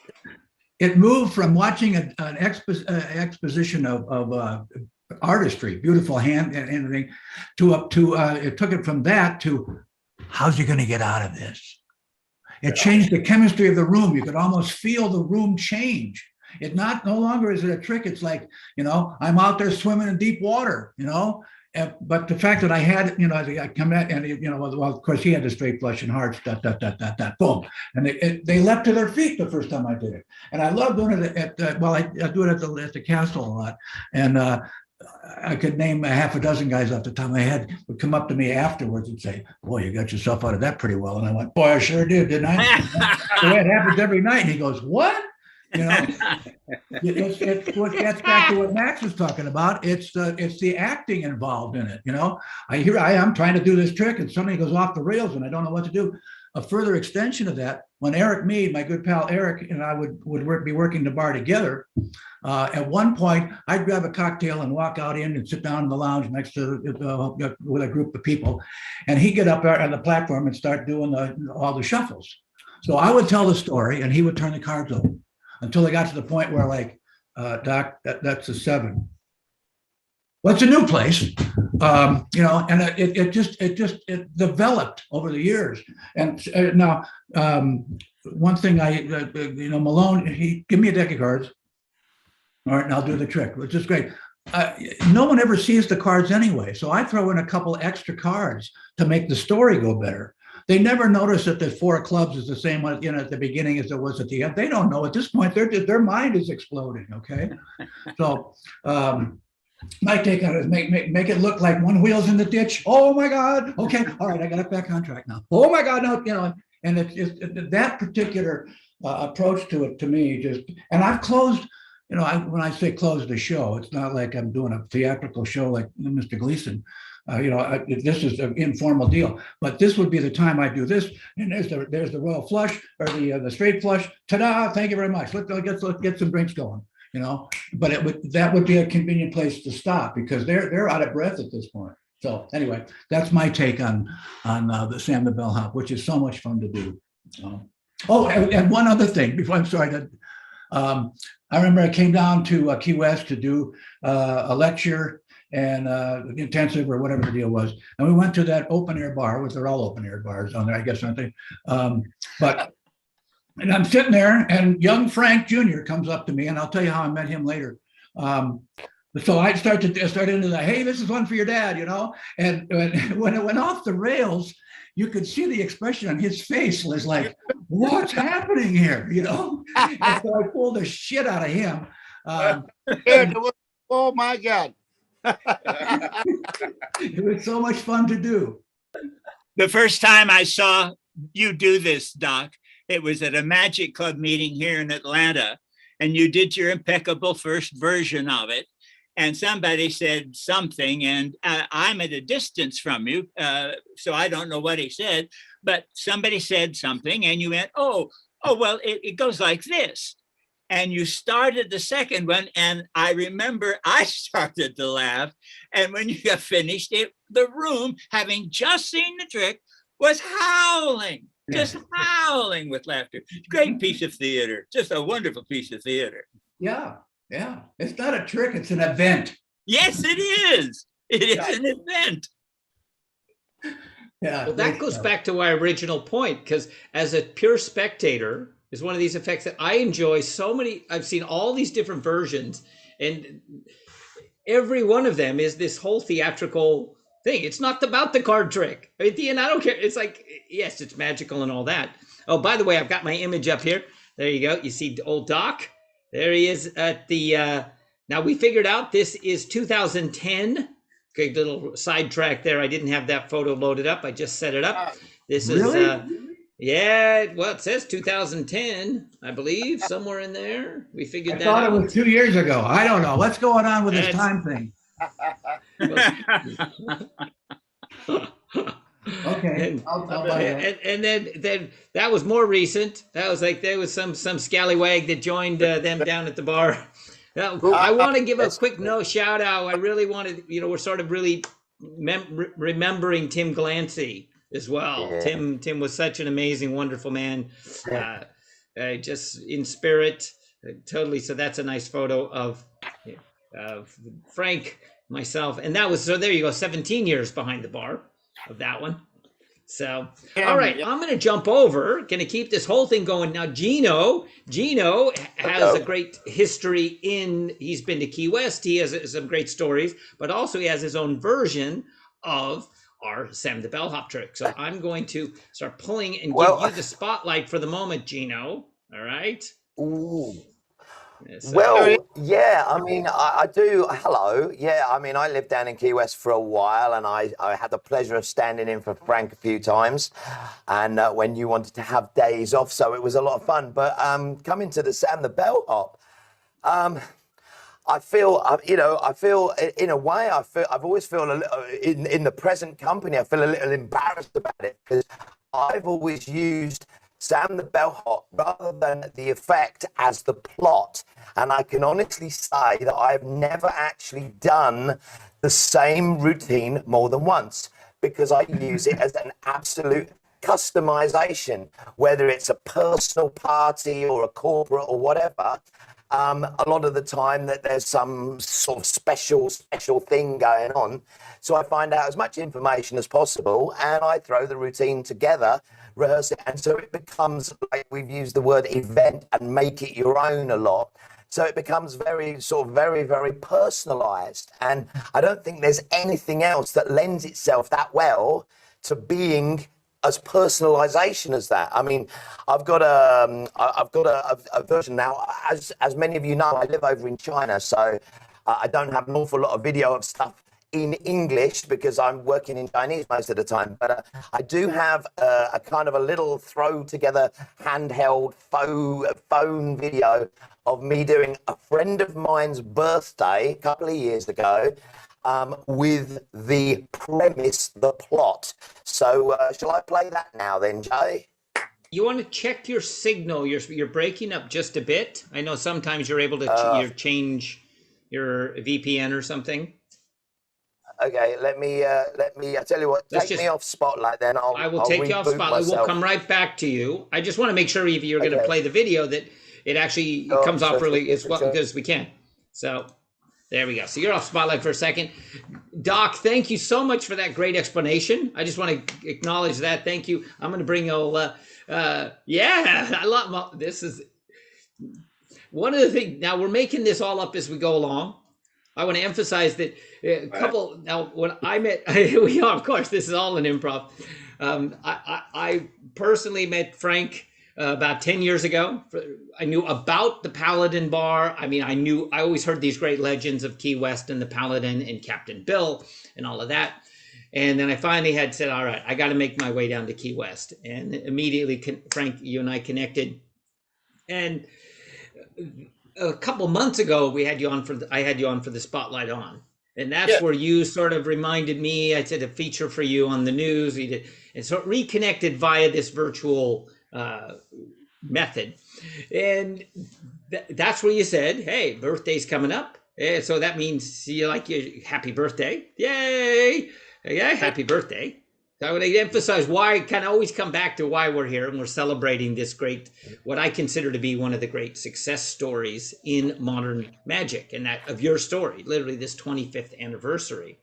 It moved from watching an exposition of artistry, beautiful hand and everything, it took it from that to how's he going to get out of this? It changed the chemistry of the room. You could almost feel the room change. No longer is it a trick. It's like, I'm out there swimming in deep water, but the fact that I had, I come at, and, well, of course he had the straight flush and hearts, boom. And they leapt to their feet the first time I did it. And I love doing it I do it at the castle a lot. And I could name a half a dozen guys off the top of my head would come up to me afterwards and say, boy, you got yourself out of that pretty well. And I went, boy, I sure did, didn't I? So it happens every night. And he goes, what? It gets back to what Max was talking about. It's the acting involved in it. Here I am trying to do this trick and somebody goes off the rails and I don't know what to do. A further extension of that, when Eric Mead, my good pal Eric, and I would be working the bar together, at one point I'd grab a cocktail and walk out in and sit down in the lounge next to with a group of people, and he'd get up there on the platform and start doing all the shuffles. So I would tell the story and he would turn the cards over until they got to the point where, like, Doc, that's a 7. What's a new place? And it just developed over the years. And now, one thing Malone, he give me a deck of cards. All right, and I'll do the trick, which is great. No one ever sees the cards anyway, so I throw in a couple extra cards to make the story go better. They never notice that the 4 of clubs is the same one, at the beginning as it was at the end. They don't know at this point. Their mind is exploding. Okay, so my take on it is make it look like one wheel's in the ditch. Oh my God. Okay, all right, I got it back on track now. Oh my God, no, and it's that particular approach to it to me just. And I've closed. When I say close the show, it's not like I'm doing a theatrical show like Mr. Gleason. This is an informal deal, but this would be the time I do this. And there's the royal flush or the straight flush. Ta-da! Thank you very much. Let's get some drinks going. But that would be a convenient place to stop because they're out of breath at this point. So anyway, that's my take on the Sam the Bellhop, which is so much fun to do. And one other thing before I'm sorry. I remember I came down to Key West to do a lecture and intensive or whatever the deal was. And we went to that open air bar, which they're all open air bars on there, I guess, aren't they? And I'm sitting there and young Frank Jr. comes up to me, and I'll tell you how I met him later. So I start into the, hey, this is one for your dad, And when it went off the rails, you could see the expression on his face was like, what's happening here, And so I pulled the shit out of him. Oh my God. It was so much fun to do. The first time I saw you do this, Doc, it was at a Magic Club meeting here in Atlanta, and you did your impeccable first version of it. And somebody said something, and I'm at a distance from you, so I don't know what he said, but somebody said something, and you went, oh, well, it goes like this. And you started the second one, and I remember I started to laugh, and when you got finished, the room, having just seen the trick, was howling, just howling with laughter. Great piece of theater, just a wonderful piece of theater. Yeah. It's not a trick. It's an event. Yes, it is. It is an event. Yeah. Well, that goes back to my original point, because as a pure spectator, is one of these effects that I enjoy so many. I've seen all these different versions, and every one of them is this whole theatrical thing. It's not about the card trick. I mean, at the end, I don't care. It's like, yes, it's magical and all that. Oh, by the way, I've got my image up here. There you go. You see old Doc. There he is at the, now we figured out this is 2010. Okay, little sidetrack there. I didn't have that photo loaded up. I just set it up. This Really? is, yeah, well, it says 2010, I believe, somewhere in there. We figured I that thought out. it was 2 years ago. I don't know. What's going on with this That's- time thing? Okay. I'll buy that. And then that was more recent. That was like there was some scallywag that joined them down at the bar. Now, I want to give a quick shout out. I really wanted, we're sort of really remembering Tim Glancy as well. Yeah. Tim was such an amazing, wonderful man. Just in spirit, totally. So that's a nice photo of Frank, myself, and that was, so there you go, 17 years behind the bar of that one. So, all right, I'm going to jump over, going to keep this whole thing going. Now, Gino has a great history he's been to Key West. He has some great stories, but also he has his own version of our Sam the Bellhop trick. So I'm going to start pulling and give you the spotlight for the moment, Gino. All right? Ooh. So, well, yeah, I mean, I do. Hello. Yeah, I mean, I lived down in Key West for a while, and I had the pleasure of standing in for Frank a few times, and when you wanted to have days off, so it was a lot of fun. But coming to the Sam the Bellhop, I feel in a way, I've always felt a little, in the present company, I feel a little embarrassed about it, because I've always used Sam the Bellhop rather than the effect as the plot. And I can honestly say that I've never actually done the same routine more than once, because I use it as an absolute customization, whether it's a personal party or a corporate or whatever. A lot of the time that there's some sort of special thing going on. So I find out as much information as possible and I throw the routine together, rehearse it. And so it becomes, like we've used the word event, and make it your own a lot. So it becomes very personalized. And I don't think there's anything else that lends itself that well to being as personalization as that. I mean, I've got a version now. As many of you know, I live over in China, so I don't have an awful lot of video of stuff in English because I'm working in Chinese most of the time. But I do have a kind of a little throw together handheld phone video of me doing a friend of mine's birthday a couple of years ago. With the premise, the plot. So shall I play that now then, Jay? You want to check your signal. You're breaking up just a bit. I know sometimes you're able to change your VPN or something. Okay, let me. I tell you what. Take me off Spotlight, then I will take you off Spotlight. Myself. We'll come right back to you. I just want to make sure if you're going to play the video that it actually comes off really as well as we can. So. There we go. So you're off Spotlight for a second. Doc, thank you so much for that great explanation. I just want to acknowledge that. Thank you. I'm going to bring I love this. Is one of the things. Now we're making this all up as we go along. I want to emphasize that when I met, of course, this is all an improv. I personally met Frank about 10 years ago. I knew about the Paladin Bar. I mean, I always heard these great legends of Key West and the Paladin and Captain Bill and all of that. And then I finally had said, all right, I got to make my way down to Key West. And immediately, Frank, you and I connected. And a couple months ago, I had you on for the Spotlight On. And that's where you sort of reminded me. I did a feature for you on the news. We did, and so it reconnected via this virtual method. And that's where you said, hey, birthday's coming up. Yeah, so that means you like your happy birthday. Yay. Yeah, happy birthday. I would emphasize why, kind of always come back to why we're here, and we're celebrating this great, what I consider to be one of the great success stories in modern magic, and that of your story, literally this 25th anniversary.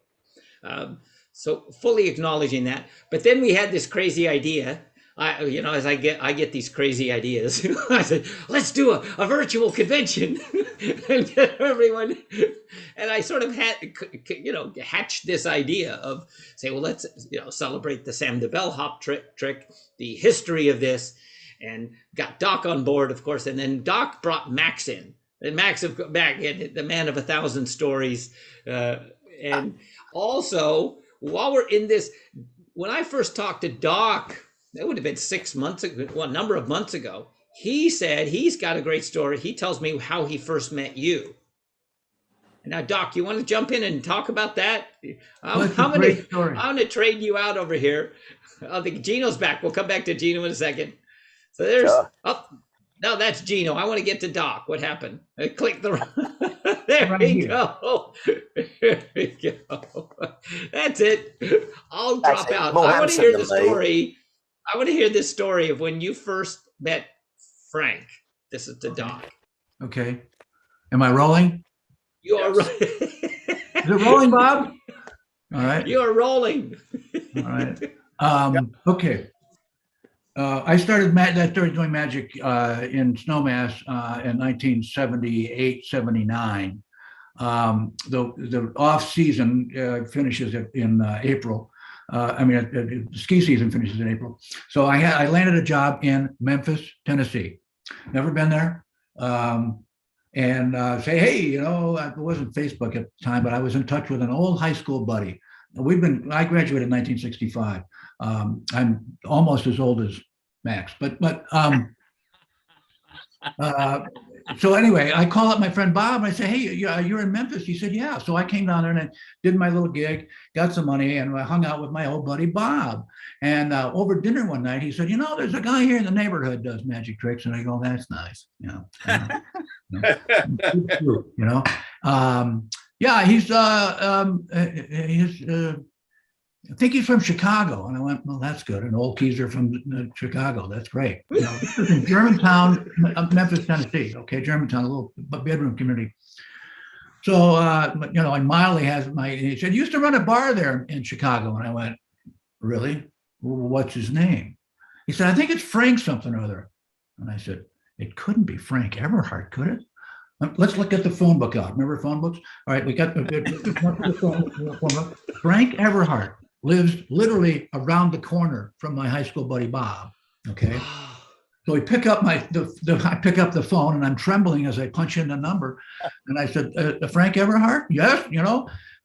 So fully acknowledging that. But then we had this crazy idea. As I get these crazy ideas, I said, let's do a virtual convention and get everyone. And I sort of had, hatched this idea of say, well, let's, celebrate the Sam the Bellhop trick, the history of this, and got Doc on board, of course. And then Doc brought Max in, and Max back, the man of 1,000 stories. And also, while we're in this, when I first talked to Doc, that would have been 6 months ago, well, a number of months ago. He said he's got a great story. He tells me how he first met you. Now, Doc, you want to jump in and talk about that? I'm going to trade you out over here. I think Gino's back. We'll come back to Gino in a second. So there's, no, that's Gino. I want to get to Doc. What happened? I clicked the, there we go. There we go. That's it. I'll drop out. I want to hear the story. I want to hear this story of when you first met Frank. This is the Doc. Okay. Am I rolling? You are rolling. Is it rolling, Bob? All right. You are rolling. All right. Okay. I started doing magic in Snowmass in 1978, 79. The off season finishes in April. The ski season finishes in April. So I landed a job in Memphis, Tennessee. Never been there. Say, hey, it wasn't Facebook at the time, but I was in touch with an old high school buddy. I graduated in 1965. I'm almost as old as Max, so anyway, I call up my friend Bob and I say, hey, you're in Memphis? He said, yeah. So I came down there and I did my little gig, got some money, and I hung out with my old buddy Bob. And over dinner one night, he said, there's a guy here in the neighborhood does magic tricks. And I go, that's nice. I think he's from Chicago. And I went, well, that's good. An old geezer from Chicago. That's great. This is in Germantown, Memphis, Tennessee. Okay, Germantown, a little bedroom community. So, and Miley he said, used to run a bar there in Chicago. And I went, really? Well, what's his name? He said, I think it's Frank something or other. And I said, it couldn't be Frank Everhart, could it? Let's look at the phone book out. Remember phone books? All right, we got the phone book. Frank Everhart lives literally around the corner from my high school buddy Bob. Okay, so we pick up I pick up the phone and I'm trembling as I punch in the number, and I said, Frank Everhart? Yes,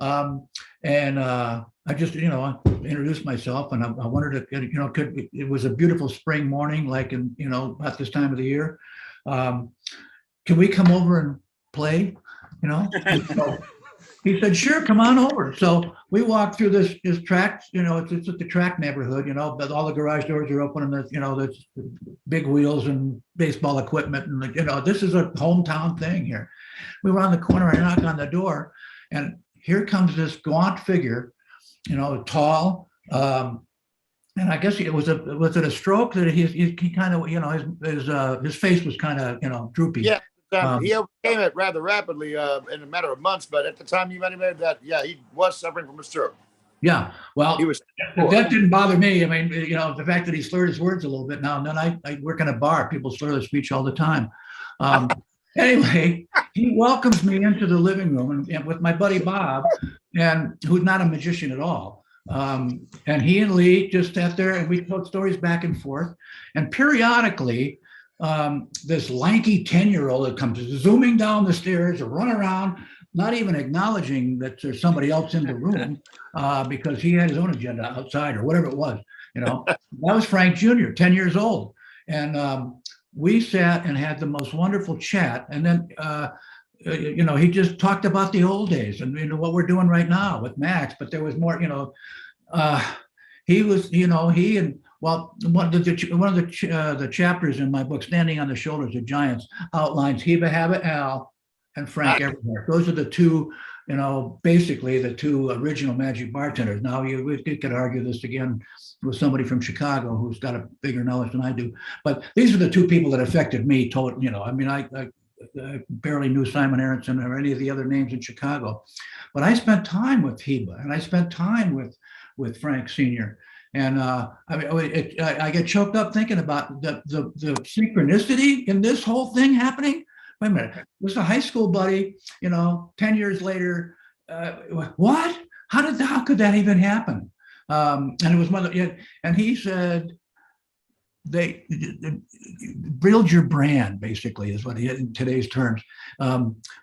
I just introduced myself, and I wanted to it was a beautiful spring morning, like in about this time of the year. Can we come over and play? So he said, sure, come on over. So we walked through this track, it's the track neighborhood, but all the garage doors are open, and there's big wheels and baseball equipment. And, this is a hometown thing here. We were on the corner, I knocked on the door, and here comes this gaunt figure, tall. And I guess was it a stroke that he kind of, his face was kind of, droopy. Yeah. He overcame it rather rapidly in a matter of months, but at the time you met him, he was suffering from a stroke. Yeah, well, that didn't bother me. I mean, the fact that he slurred his words a little bit now and then. I work in a bar; people slur their speech all the time. Anyway, he welcomes me into the living room and with my buddy Bob, and who's not a magician at all. And he and Lee just sat there, and we told stories back and forth, and periodically. This lanky 10-year-old that comes zooming down the stairs, run around, not even acknowledging that there's somebody else in the room because he had his own agenda outside or whatever it was. That was Frank Jr., 10 years old. And we sat and had the most wonderful chat. And then, he just talked about the old days and what we're doing right now with Max. But there was more, he was, he and well, one of the chapters in my book, Standing on the Shoulders of Giants, outlines Heba Habba Al and Frank Everhart. Those are the two basically the two original magic bartenders. Now we could argue this again with somebody from Chicago who's got a bigger knowledge than I do, but these are the two people that affected me. I barely knew Simon Aronson or any of the other names in Chicago, but I spent time with Heba and I spent time with Frank Sr. And I get choked up thinking about the synchronicity in this whole thing happening. Wait a minute, it was a high school buddy, 10 years later. What? How could that even happen? And it was and he said, they build your brand, basically, is what he in today's terms.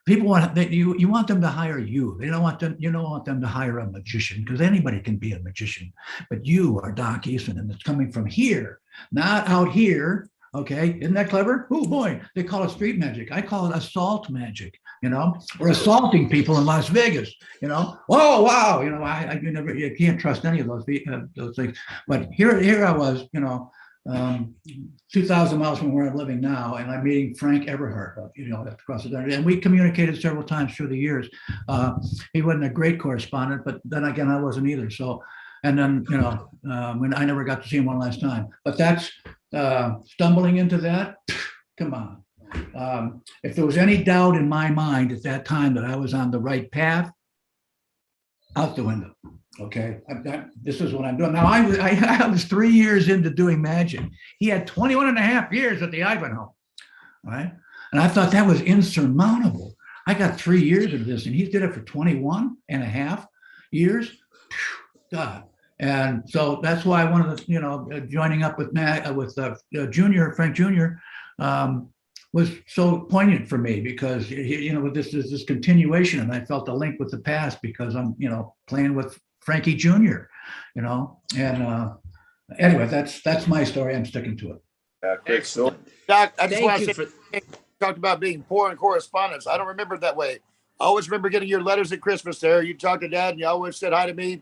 People you want them to hire you. You don't want them to hire a magician, because anybody can be a magician. But you are Doc Gleason, and it's coming from here, not out here. Okay, isn't that clever? Oh boy, they call it street magic. I call it assault magic. We're assaulting people in Las Vegas. Oh wow, you can't trust any of those things. But here I was, 2,000 miles from where I'm living now, and I'm meeting Frank Everhart, across the country. And we communicated several times through the years. He wasn't a great correspondent, but then again, I wasn't either. So, and then, when I never got to see him one last time. But that's stumbling into that. Come on. If there was any doubt in my mind at that time that I was on the right path, out the window. Okay, this is what I'm doing. Now, I was 3 years into doing magic. He had 21 and a half years at the Ivanhoe, right? And I thought that was insurmountable. I got 3 years of this, and he did it for 21 and a half years. God. And so that's why one of the, joining up with Frank Jr., was so poignant for me, because this is this continuation, and I felt a link with the past because I'm playing with Frankie Jr. And anyway, that's my story. I'm sticking to it. Excellent. Doc, I just want to say, you talked about being poor in correspondence. I don't remember it that way. I always remember getting your letters at Christmas there. You talked to Dad and you always said hi to me.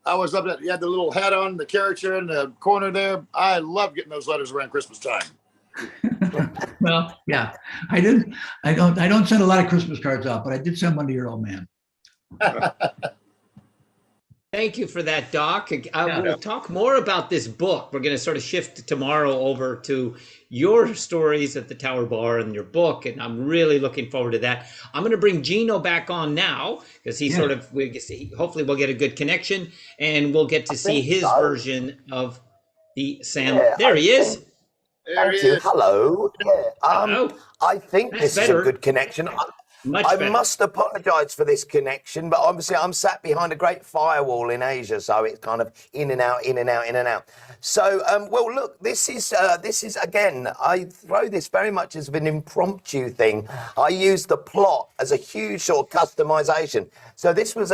I always loved that. You had the little hat on, the caricature in the corner there. I love getting those letters around Christmas time. Well, yeah, I don't send a lot of Christmas cards out, but I did send one to your old man. Thank you for that, Doc. We'll talk more about this book. We're going to sort of shift tomorrow over to your stories at the Tower Bar and your book, and I'm really looking forward to that. I'm going to bring Gino back on now, because hopefully we'll get a good connection, and we'll get to see his version of the Sam. Yeah, there he is. Thank you. Hello. Yeah. Hello. I think this is a good connection. I must apologize for this connection, but obviously I'm sat behind a great firewall in Asia, so it's kind of in and out, in and out, in and out. So, well, look, this is again, I throw this very much as an impromptu thing. I use the plot as a huge sort of customization. So this was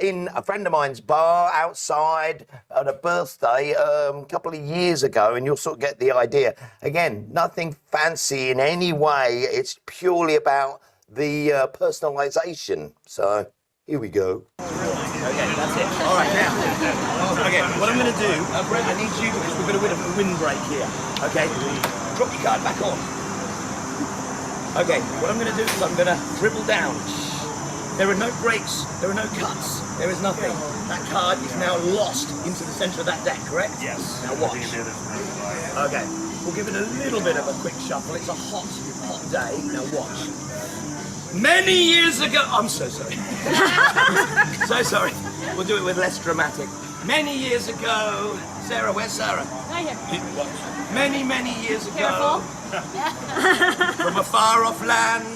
in a friend of mine's bar outside at a birthday a couple of years ago, and you'll sort of get the idea. Again, nothing fancy in any way. It's purely about the personalization. So here we go. Okay, that's it. All right, now. Okay, what I'm going to do, I need you, because we've got a bit of a windbreak here. Okay, drop your card back on. Okay, what I'm going to do is I'm going to dribble down. There are no breaks, there are no cuts, there is nothing. That card is now lost into the center of that deck, correct? Yes. Now watch. Okay, we'll give it a little bit of a quick shuffle. It's a hot day. Now watch. Many years ago, I'm so sorry. So sorry. We'll do it with less dramatic. Many years ago, Sarah, where's Sarah? Right here. Many, many years ago, from a far off land,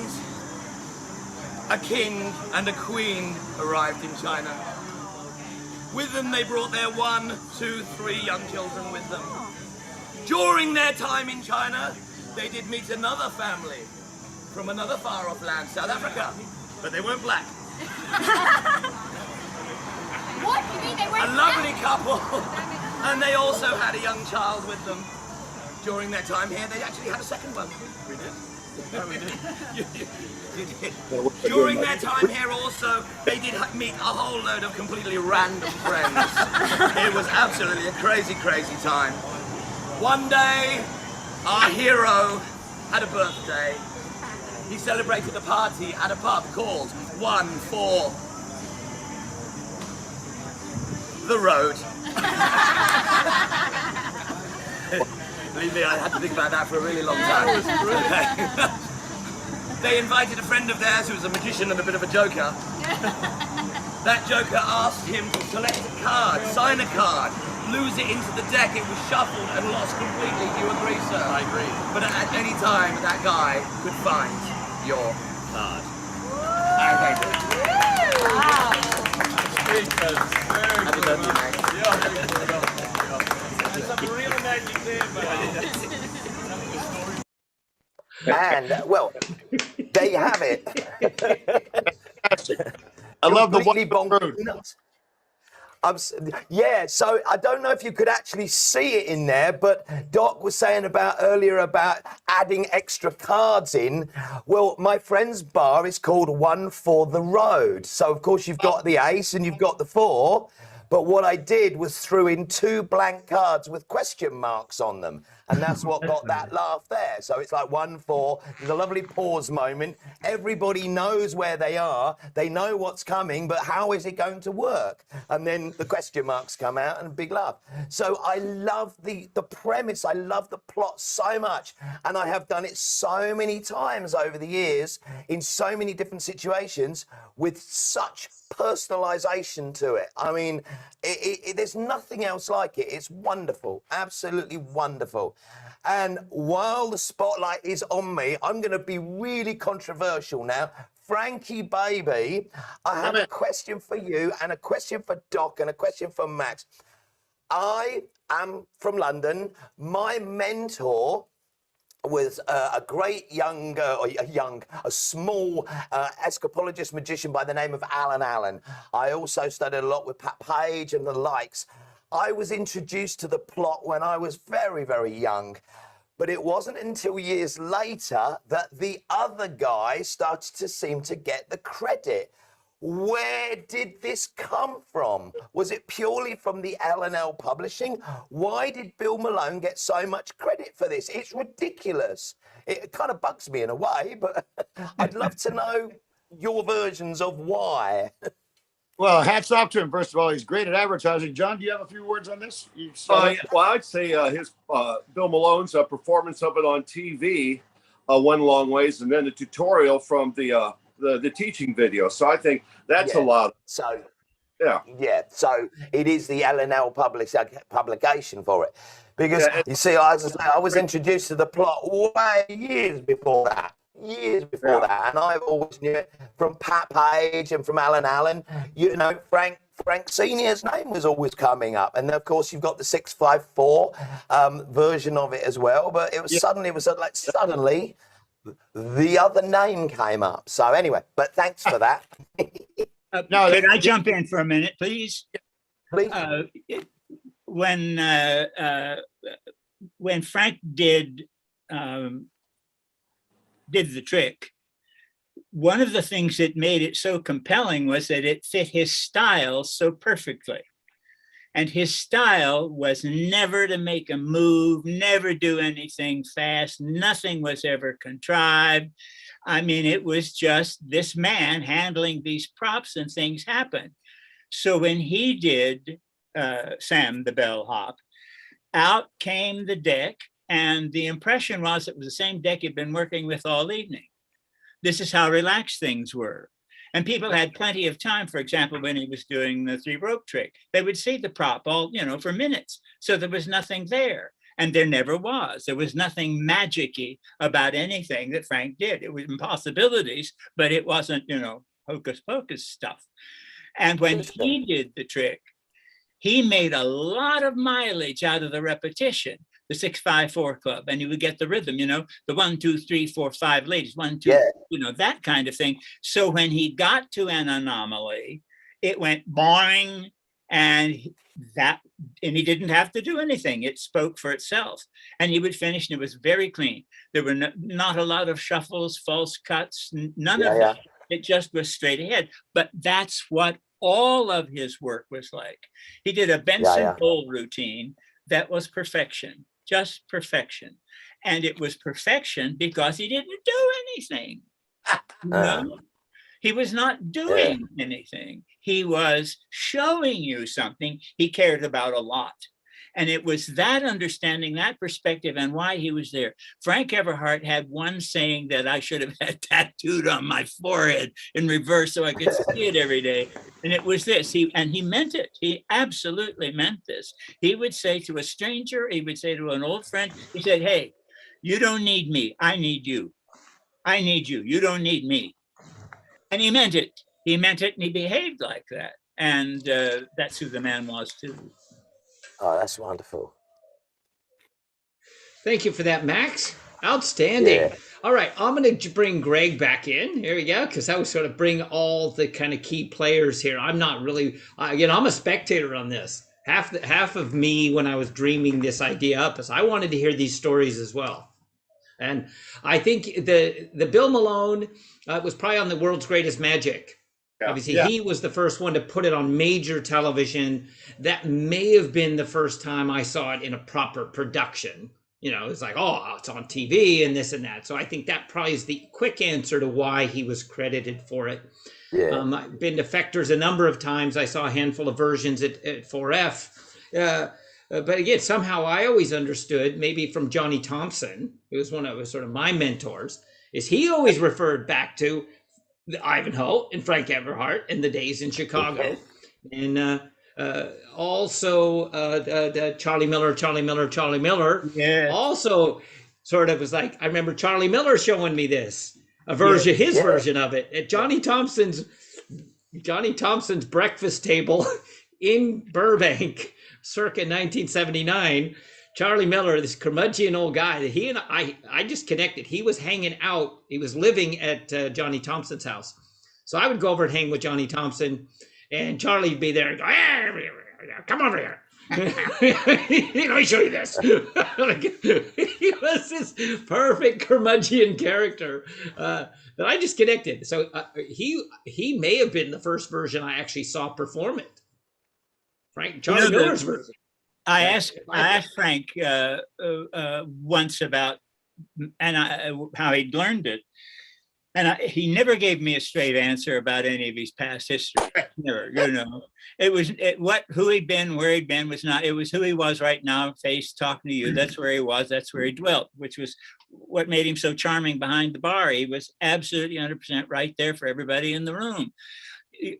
a king and a queen arrived in China. With them, they brought their 1, 2, 3 young children with them. During their time in China, they did meet another family from another far-off land, South Africa, but they weren't black. What? You mean they weren't A lovely couple, and they also had a young child with them. During their time here, they actually had a second one. We did? No, we did. You did. During their time here also, they did meet a whole load of completely random friends. It was absolutely a crazy, crazy time. One day, our hero had a birthday. He celebrated a party at a pub called 1, 4, the road. Believe me, I had to think about that for a really long time. Okay. They invited a friend of theirs who was a magician and a bit of a joker. That joker asked him to select a card, sign a card, lose it into the deck. It was shuffled and lost completely. Do you agree, sir? I agree. But at any time, that guy could find your card. Thank you. Wow. Happy birthday, mate. That's some real magic there, man. And well, there you have it. I love the Completely one bonkers nuts. Yeah, so I don't know if you could actually see it in there, but Doc was saying earlier about adding extra cards in. Well, my friend's bar is called One for the Road. So, of course, you've got the ace and you've got the 4. But what I did was threw in 2 blank cards with question marks on them. And that's what got that laugh there. So it's like 1, 4. There's a lovely pause moment. Everybody knows where they are. They know what's coming, but how is it going to work? And then the question marks come out and a big laugh. So I love the premise. I love the plot so much. And I have done it so many times over the years in so many different situations with such personalization to it. I mean, there's nothing else like it. It's wonderful, absolutely wonderful. And while the spotlight is on me, I'm going to be really controversial now. Frankie, baby, I have a question for you and a question for Doc and a question for Max. I am from London. My mentor was a great a small escapologist magician by the name of Alan Allen. I also studied a lot with Pat Page and the likes. I was introduced to the plot when I was very, very young, but it wasn't until years later that the other guy started to seem to get the credit. Where did this come from? Was it purely from the L&L publishing? Why did Bill Malone get so much credit for this? It's ridiculous. It kind of bugs me in a way, but I'd love to know your versions of why. Well, hats off to him. First of all, he's great at advertising. John, do you have a few words on this? Well, I'd say his Bill Malone's performance of it on TV went a long ways, and then the tutorial from the teaching video. So I think that's a lot. So so it is the L&L publication for it, because you see, I was introduced to the plot way years before that. And I've always knew it from Pat Page and from Alan Allen. You know, Frank Senior's name was always coming up, and of course you've got the 654 version of it as well. But it was suddenly the other name came up. So anyway, but thanks for that. Could I jump in for a minute, please? Please. When Frank did the trick, one of the things that made it so compelling was that it fit his style so perfectly. And his style was never to make a move, never do anything fast. Nothing was ever contrived. I mean, it was just this man handling these props and things happen. So when he did Sam the Bellhop, out came the deck, and the impression was it was the same deck he'd been working with all evening. This is how relaxed things were. And people had plenty of time. For example, when he was doing the 3-rope trick, they would see the prop all, for minutes. So there was nothing there. And there never was. There was nothing magic-y about anything that Frank did. It was impossibilities, but it wasn't, hocus pocus stuff. And when he did the trick, he made a lot of mileage out of the repetition, the 6-5-4 club, and you would get the rhythm, the 1, 2, 3, 4, 5 ladies, 1, 2, that kind of thing. So when he got to an anomaly, it went boing, and he didn't have to do anything. It spoke for itself, and he would finish, and it was very clean. There were not a lot of shuffles, false cuts, none of that. It just was straight ahead. But that's what all of his work was like. He did a Benson Bowl routine that was perfection, just perfection. And it was perfection because he didn't do anything. He was not doing anything. he was showing you something he cared about a lot. And it was that understanding, that perspective, and why he was there. Frank Everhart had one saying that I should have had tattooed on my forehead in reverse so I could see it every day. And it was this, he meant it. He absolutely meant this. He would say to a stranger, he would say to an old friend, he said, hey, you don't need me, I need you. I need you, you don't need me. And he meant it. He meant it, and he behaved like that. And that's who the man was too. Oh, that's wonderful. Thank you for that, Max. Outstanding. Yeah. All right, I'm going to bring Greg back in. Here we go, because I was sort of bring all the kind of key players here. I'm not really, I'm a spectator on this. Half of me when I was dreaming this idea up is I wanted to hear these stories as well. And I think the Bill Malone was probably on The World's Greatest Magic. Obviously, he was the first one to put it on major television. That may have been the first time I saw it in a proper production. It's like, oh, it's on TV and this and that. So I think that probably is the quick answer to why he was credited for it. Yeah. I've been to Fector's a number of times. I saw a handful of versions at 4F. But again, somehow I always understood, maybe from Johnny Thompson, who was one of sort of my mentors, is he always referred back to Ivanhoe and Frank Everhart and the days in Chicago. And also Charlie Miller. Yeah. Also sort of was like, I remember Charlie Miller showing me this, his version of it at Johnny Thompson's breakfast table in Burbank, circa 1979. Charlie Miller, this curmudgeon old guy, that he and I just connected. He was hanging out. He was living at Johnny Thompson's house. So I would go over and hang with Johnny Thompson, and Charlie would be there and go, hey, come over here. Let me show you this. He was this perfect curmudgeon character that I just connected. So he may have been the first version I actually saw perform it. Charlie Miller's version. I asked Frank once about how he'd learned it, and he never gave me a straight answer about any of his past history. Never, it was who he'd been, where he'd been was not. It was who he was right now, face talking to you. That's where he was. That's where he dwelt, which was what made him so charming behind the bar. He was absolutely 100% right there for everybody in the room.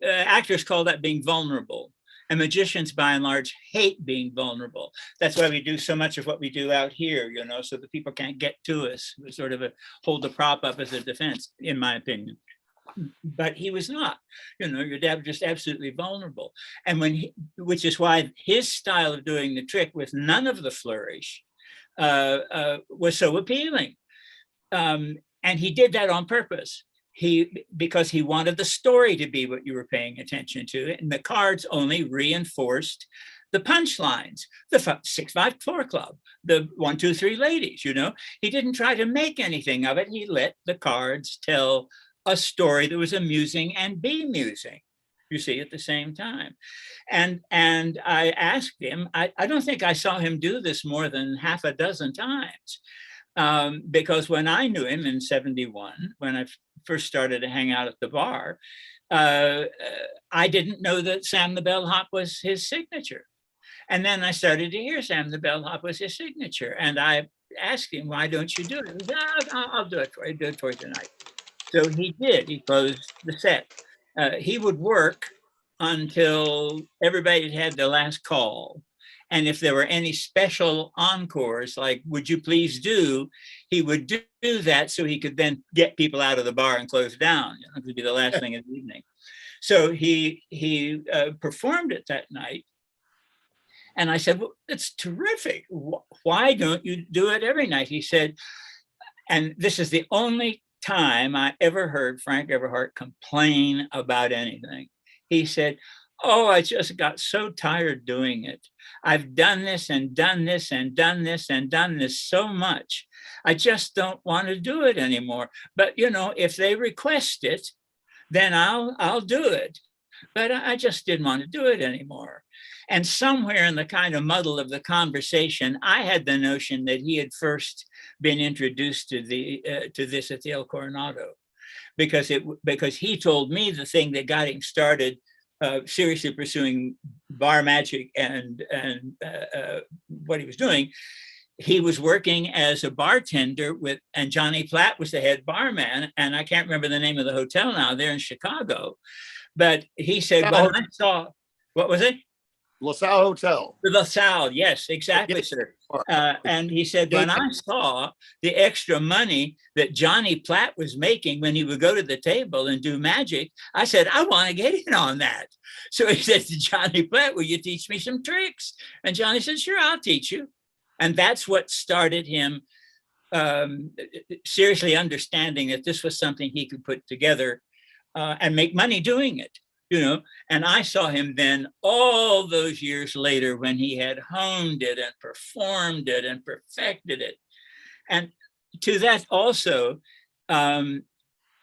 Actors call that being vulnerable. And magicians, by and large, hate being vulnerable. That's why we do so much of what we do out here, so that people can't get to us. We sort of hold the prop up as a defense, in my opinion. But he was not. Your dad was just absolutely vulnerable. And which is why his style of doing the trick with none of the flourish was so appealing. And he did that on purpose. Because he wanted the story to be what you were paying attention to, and the cards only reinforced the punchlines, the 654 Club, the 1, 2, 3 ladies. He didn't try to make anything of it. He let the cards tell a story that was amusing and bemusing, you see, at the same time. And I asked him. I don't think I saw him do this more than half a dozen times. Because when I knew him in 71, when I first started to hang out at the bar, I didn't know that Sam the Bellhop was his signature. And then I started to hear Sam the Bellhop was his signature. And I asked him, why don't you do it? He said, I'll do it for you. Do it for you tonight. So he did. He closed the set. He would work until everybody had had their last call. And if there were any special encores, like, would you please do, he would do that so he could then get people out of the bar and close down. It would be the last thing of the evening. So he performed it that night. And I said, well, it's terrific. Why don't you do it every night? He said, and this is the only time I ever heard Frank Everhart complain about anything. He said, oh, I just got so tired doing it. I've done this and done this and done this and done this so much. I just don't want to do it anymore. But, if they request it, then I'll do it. But I just didn't want to do it anymore. And somewhere in the kind of muddle of the conversation, I had the notion that he had first been introduced to this at the El Coronado, because he told me the thing that got him started seriously pursuing bar magic and what he was doing, he was working as a bartender and Johnny Platt was the head barman, and I can't remember the name of the hotel now. They're in Chicago, but he said, when I saw, what was it? LaSalle Hotel. The LaSalle, yes, exactly, sir. And he said, when I saw the extra money that Johnny Platt was making when he would go to the table and do magic, I said, I want to get in on that. So he said to Johnny Platt, will you teach me some tricks? And Johnny said, sure, I'll teach you. And that's what started him seriously understanding that this was something he could put together and make money doing it. You know, and I saw him then all those years later when he had honed it and performed it and perfected it. And to that also,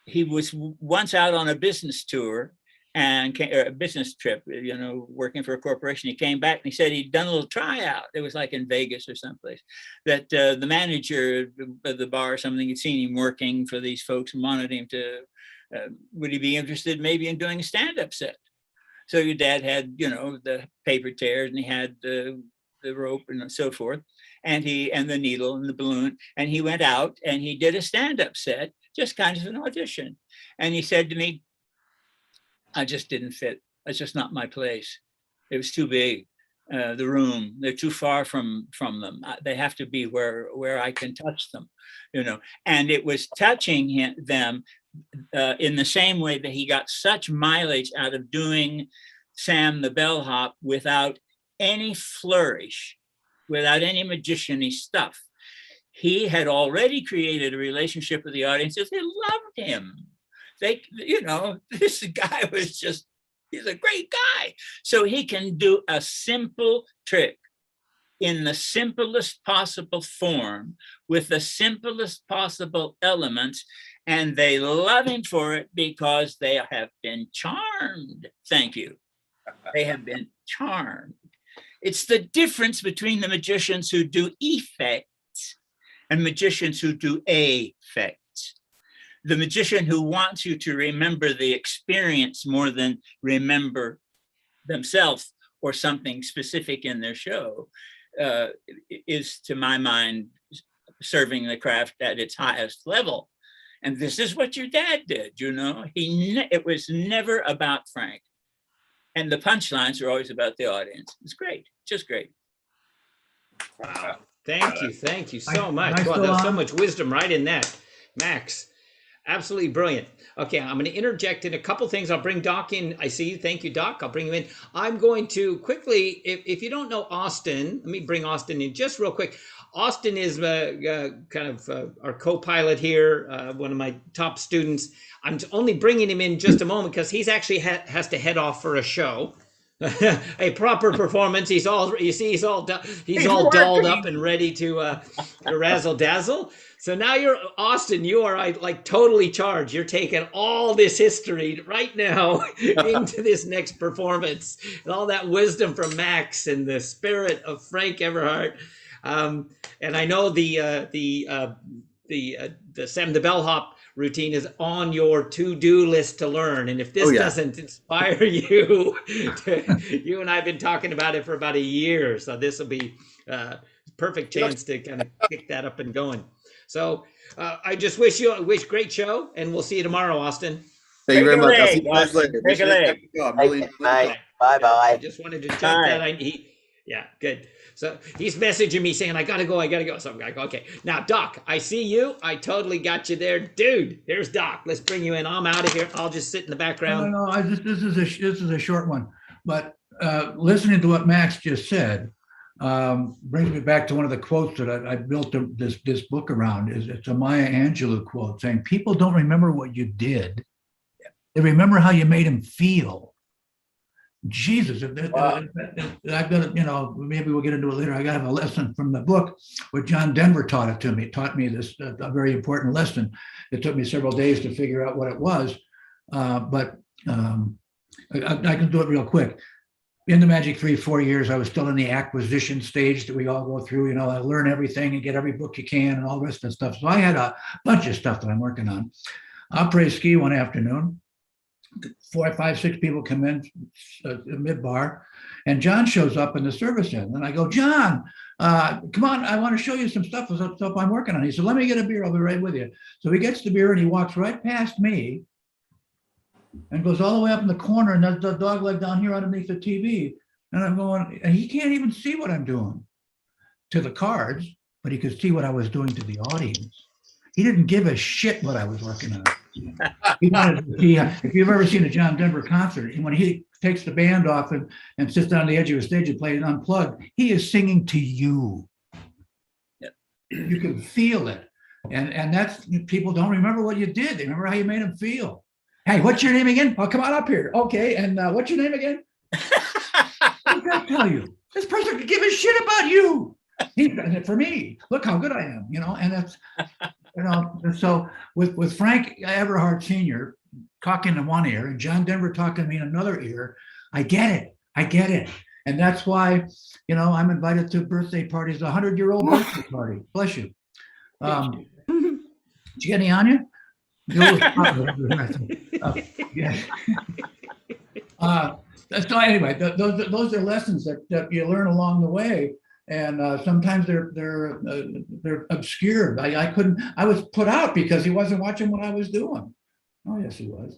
he was once out on a business tour and a business trip, you know, working for a corporation. He came back and he said he'd done a little tryout. It was like in Vegas or someplace, that the manager of the bar or something had seen him working for these folks and wanted him to, would he be interested maybe in doing a stand-up set? So your dad had, you know, the paper tears and he had the rope and so forth, and the needle and the balloon, and he went out and he did a stand-up set, just kind of an audition. And he said to me, I just didn't fit. It's just not my place. It was too big. The room, they're too far from them. They have to be where I can touch them, you know. And it was touching them in the same way that he got such mileage out of doing Sam the Bellhop without any flourish, without any magician-y stuff. He had already created a relationship with the audiences. They loved him. They, you know, this guy was just, he's a great guy. So he can do a simple trick in the simplest possible form with the simplest possible elements, and they love him for it because they have been charmed. Thank you. They have been charmed. It's the difference between the magicians who do effects and magicians who do effects. The magician who wants you to remember the experience more than remember themselves or something specific in their show is, to my mind, serving the craft at its highest level. And this is what your dad did, you know. It was never about Frank. And the punchlines are always about the audience. It's great, just great. Wow. Thank you so much. Wow, there's so much wisdom right in that, Max. Absolutely brilliant. Okay, I'm going to interject in a couple things. I'll bring Doc in. I see you. Thank you, Doc. I'll bring you in. I'm going to quickly, if you don't know Austin, let me bring Austin in just real quick. Austin is kind of our co-pilot here, one of my top students. I'm only bringing him in just a moment because he's actually has to head off for a show. A proper performance. He's all dolled up and ready to razzle dazzle. So now Austin, you are like totally charged. You're taking all this history right now into this next performance, and all that wisdom from Max and the spirit of Frank Everhart. And I know the Sam the Bellhop routine is on your to-do list to learn. And if this doesn't inspire you, you and I have been talking about it for about a year. So this will be a perfect chance to kind of kick that up and going. So I just wish you a great show, and we'll see you tomorrow, Austin. Thank you very much. I'll see you guys later. Take a leg. Bye-bye. I just wanted to check that. Yeah, good. So he's messaging me saying, I gotta go. So I go, okay. Now, Doc, I see you. I totally got you there. Dude, there's Doc. Let's bring you in. I'm out of here. I'll just sit in the background. No, this is a short one. But listening to what Max just said brings me back to one of the quotes that I built this book around. It's a Maya Angelou quote saying, people don't remember what you did. They remember how you made them feel. Jesus, I've got to, maybe we'll get into it later. I got to have a lesson from the book where John Denver taught me this, a very important lesson. It took me several days to figure out what it was, but I can do it real quick. In the Magic 4 years, I was still in the acquisition stage that we all go through. I learn everything and get every book you can and all the rest of that stuff. So I had a bunch of stuff that I'm working on. Après ski one afternoon, 4, 5, 6 people come in mid bar, and John shows up in the service end, and I go, John, come on, I want to show you some stuff I'm working on. He said, let me get a beer. I'll be right with you. So he gets the beer and he walks right past me and goes all the way up in the corner, and there's the dog leg down here underneath the TV. And I'm going, and he can't even see what I'm doing to the cards, but he could see what I was doing to the audience. He didn't give a shit what I was working on. He wanted to see, if you've ever seen a John Denver concert, when he takes the band off and sits down on the edge of a stage and plays it unplugged, he is singing to you. Yep. You can feel it. And that's, people don't remember what you did. They remember how you made them feel. Hey, what's your name again? Oh, come on up here. Okay, and what's your name again? What did I tell you? This person could give a shit about you. For me, look how good I am, and that's, so with Frank Everhart Sr. talking in one ear and John Denver talking to me in another ear, I get it. And that's why, I'm invited to birthday parties, a 100-year-old birthday party. Bless you. Did you get any on you? Yeah. So anyway, those are lessons that you learn along the way. And sometimes they're obscured. I was put out because he wasn't watching what I was doing. Oh, yes, he was.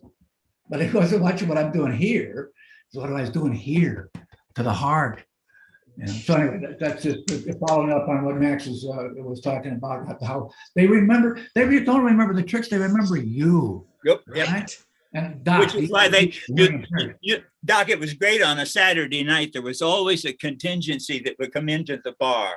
But he wasn't watching what I'm doing here. It's what I was doing here, to the heart. And so anyway, that's just following up on what Max was talking about how they remember. They don't remember the tricks. They remember you. Yep. Right? And Doc, which is why Doc, it was great on a Saturday night. There was always a contingency that would come into the bar,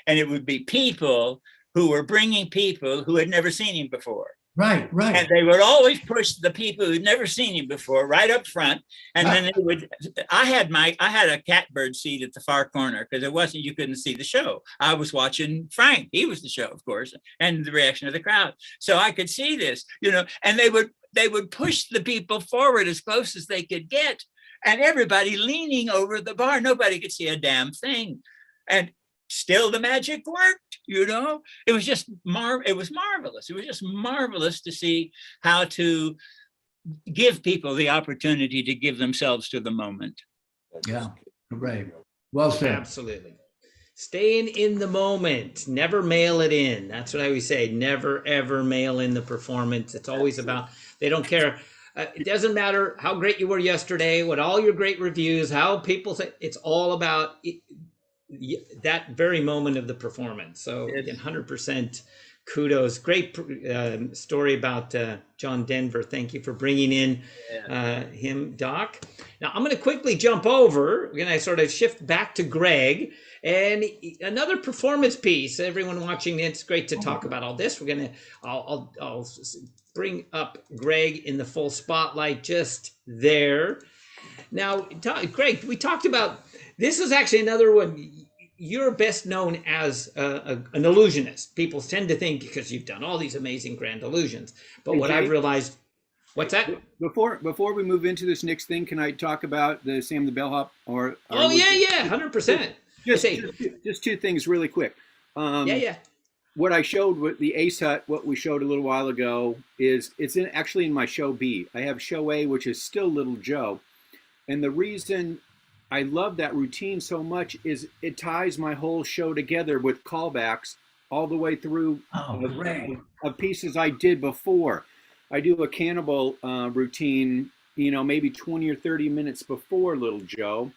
and it would be people who were bringing people who had never seen him before. Right. And they would always push the people who'd never seen him before right up front. And then they would, I had a catbird seat at the far corner because you couldn't see the show. I was watching Frank. He was the show, of course, and the reaction of the crowd. So I could see this, and they would push the people forward as close as they could get, and everybody leaning over the bar. Nobody could see a damn thing. And still the magic worked, It was just it was marvelous. It was just marvelous to see how to give people the opportunity to give themselves to the moment. Yeah, right. Well said. Absolutely. Staying in the moment, never mail it in. That's what I always say. Never, ever mail in the performance. It's always about, they don't care. It doesn't matter how great you were yesterday, what all your great reviews, how people say, it's all about that very moment of the performance. So again, 100% kudos. Great story about John Denver. Thank you for bringing in him, Doc. Now I'm going to quickly jump over. We're going to sort of shift back to Greg and another performance piece. Everyone watching, it's great to talk about all this. I'll bring up Greg in the full spotlight just there. Now, Greg, we talked about, this is actually another one. You're best known as an illusionist. People tend to think, because you've done all these amazing grand illusions. But what I've realized, what's that? Before we move into this next thing, can I talk about the Sam the Bellhop? Or oh yeah, 100%. Just two things really quick. What I showed with the Ace Hut, what we showed a little while ago, it's actually in my show B. I have show A, which is still Little Joe. And the reason I love that routine so much is it ties my whole show together with callbacks all the way through of pieces I did before. I do a cannibal routine, maybe 20 or 30 minutes before Little Joe.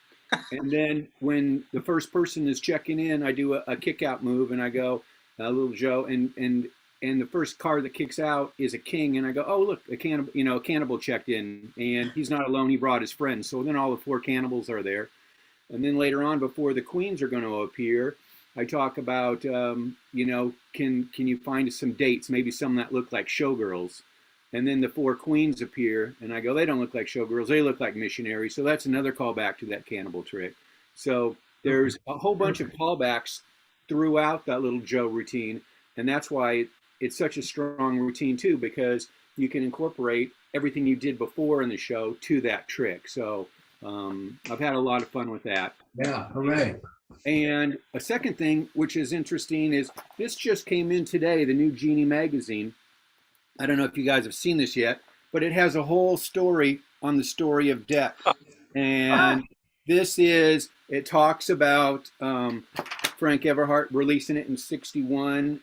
And then when the first person is checking in, I do a kick out move and I go, Little Joe, and the first card that kicks out is a king, and I go, oh look, a cannibal checked in, and he's not alone, he brought his friends. So then all the 4 cannibals are there. And then later on, before the queens are going to appear, I talk about, can you find some dates, maybe some that look like showgirls? And then the 4 queens appear, and I go, they don't look like showgirls, they look like missionaries. So that's another callback to that cannibal trick. So there's a whole bunch of callbacks throughout that Little Joe routine, and that's why it's such a strong routine too, because you can incorporate everything you did before in the show to that trick. So I've had a lot of fun with that. Yeah, hooray. And a second thing, which is interesting, is this just came in today, the new Genie magazine. I don't know if you guys have seen this yet, but it has a whole story on the story of deck, and it talks about Frank Everhart releasing it in '61.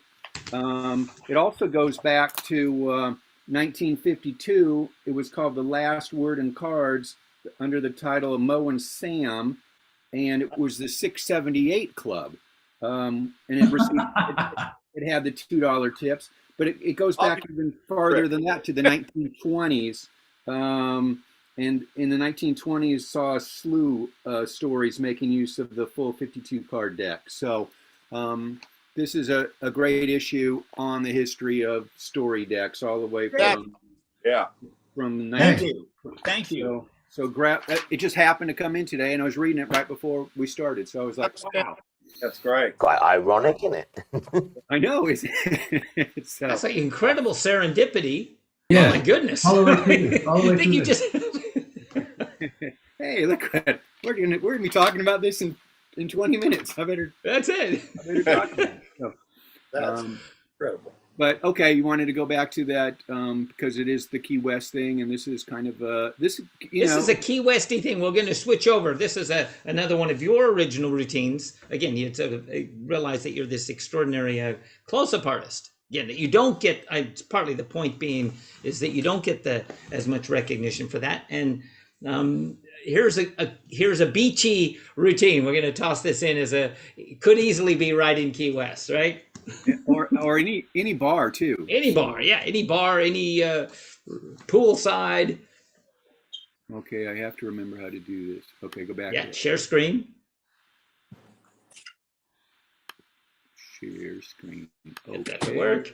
It also goes back to 1952. It was called The Last Word in Cards under the title of Mo and Sam, and it was the 678 Club. And it received, it had the $2 tips, but it goes back even farther than that to the 1920s. And in the 1920s saw a slew of stories making use of the full 52 card deck. So this is a great issue on the history of story decks all the way from from the 19. Thank you. So grab it. Just happened to come in today, and I was reading it right before we started. So I was like, wow. That's great. Quite ironic, isn't it? I know. That's like incredible serendipity. Yeah. Oh my goodness. All the way through. All the way think you through. just Hey, look, we're gonna be talking about this in 20 minutes. That's it. I better talk about it. So, That's incredible. But okay, you wanted to go back to that because it is the Key West thing, and this is kind of this is a Key Westy thing. We're going to switch over. This is another one of your original routines. Again, you sort of realize that you're this extraordinary close-up artist. Again, that you don't get. Partly the point being is that you don't get as much recognition for that. And here's a beachy routine. We're going to toss this in as could easily be right in Key West, right? or any bar too. Any bar, yeah, any bar, any poolside. Okay, I have to remember how to do this. Okay, go back. Yeah, share screen. Share screen. Okay. That work.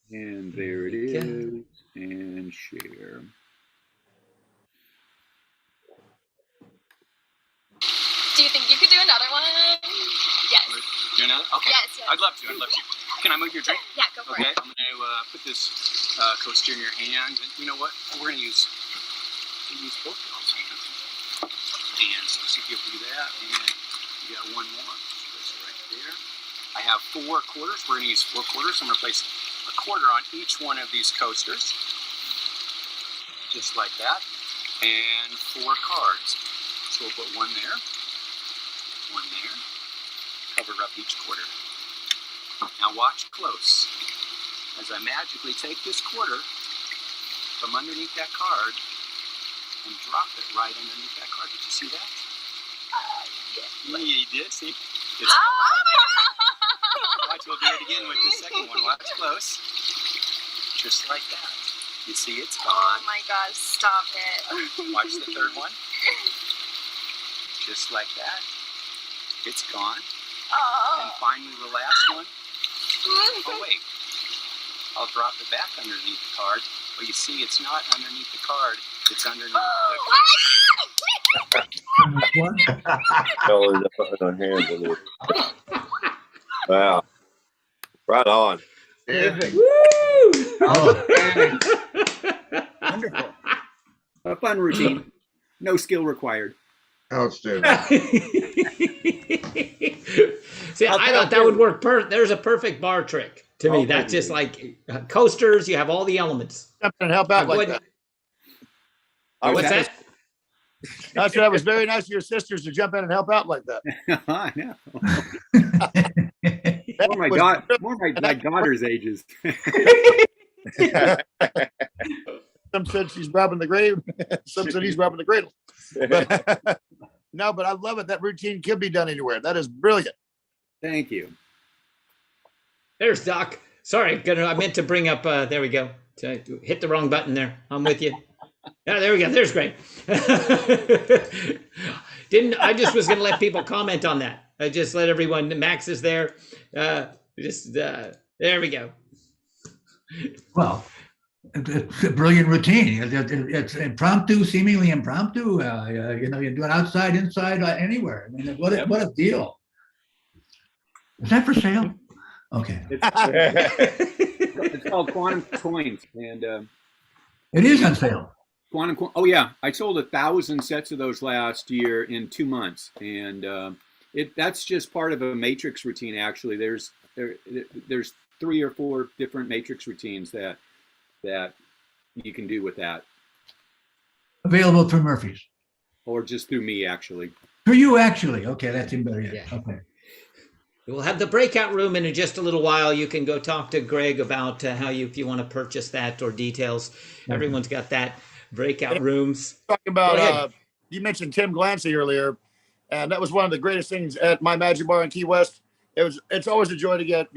And there it is. And share. Do you think you could do another one? Yes. Do another? Okay. Yes. I'd love to. Can I move your drink? Yeah, go for it. Okay. I'm going to put this coaster in your hand. And you know what? We're going to use both of those hands. And so see if you'll do that. And you got one more. Place it right there. I have 4 quarters. We're going to use 4 quarters. I'm going to place a quarter on each one of these coasters. Just like that. And 4 cards. So we'll put one there. One there. Cover up each quarter. Now watch close as I magically take this quarter from underneath that card and drop it right underneath that card. Did you see that? Yeah, you did. See? It's watch, we'll do it again with the second one. Watch close. Just like that. You see it's gone. Oh my God, stop it. Watch the third one. Just like that. It's gone. Oh. And finally the last one. Oh wait. I'll drop it back underneath the card. Well, you see it's not underneath the card. It's underneath the card. Wow. Right on. Wonderful. A fun routine. No skill required. Outstanding. See, I thought that would work. There's a perfect bar trick to me. That's just like coasters. You have all the elements. And help out like that. What's that? That's that was very nice of your sisters to jump in and help out like that. I know. More my daughter's ages. Some said she's robbing the grave. Some said he's robbing the cradle. But, no, but I love it. That routine can be done anywhere. That is brilliant. Thank you. There's Doc. Sorry, I meant to bring up. There we go. Hit the wrong button there. I'm with you. Yeah, there we go. There's great. I just was going to let people comment on that. I just let everyone. Max is there. There we go. Well, it's a brilliant routine. It's impromptu, seemingly impromptu. You do it outside, inside, anywhere. I mean, what a deal. Is that for sale? Okay. It's called Quantum Coins, and it is on sale. Quantum. Oh yeah, I sold 1,000 sets of those last year in 2 months, and that's just part of a matrix routine. Actually, there's 3 or 4 different matrix routines that you can do with that. Available through Murphy's. Or just through me, actually. Through you, actually. Okay, that's even better yet. Yeah. Okay. We'll have the breakout room in just a little while. You can go talk to Greg about how if you want to purchase that or details. Everyone's got that. Breakout rooms. Talking about, you mentioned Tim Glancy earlier, and that was one of the greatest things at my Magic Bar in Key West. It's always a joy to get,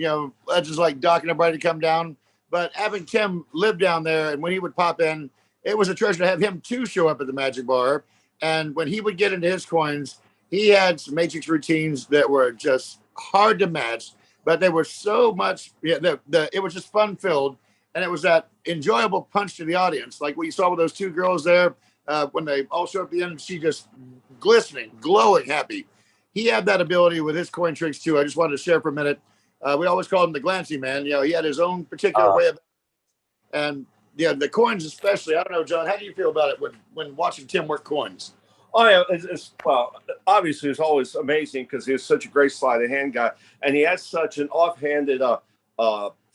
legends like Doc and everybody to come down. But having Tim live down there, and when he would pop in, it was a treasure to have him too show up at the Magic Bar. And when he would get into his coins, he had some matrix routines that were just hard to match, but they were so much, it was just fun filled. And it was that enjoyable punch to the audience. Like what you saw with those two girls there, when they all showed up at the end, she just glistening, glowing, happy. He had that ability with his coin tricks too. I just wanted to share for a minute. We always called him the Glancy man. He had his own particular way of, and the coins especially. I don't know, John, how do you feel about it when watching Tim work coins? Oh yeah, well, obviously it's always amazing because he was such a great sleight of hand guy, and he has such an offhanded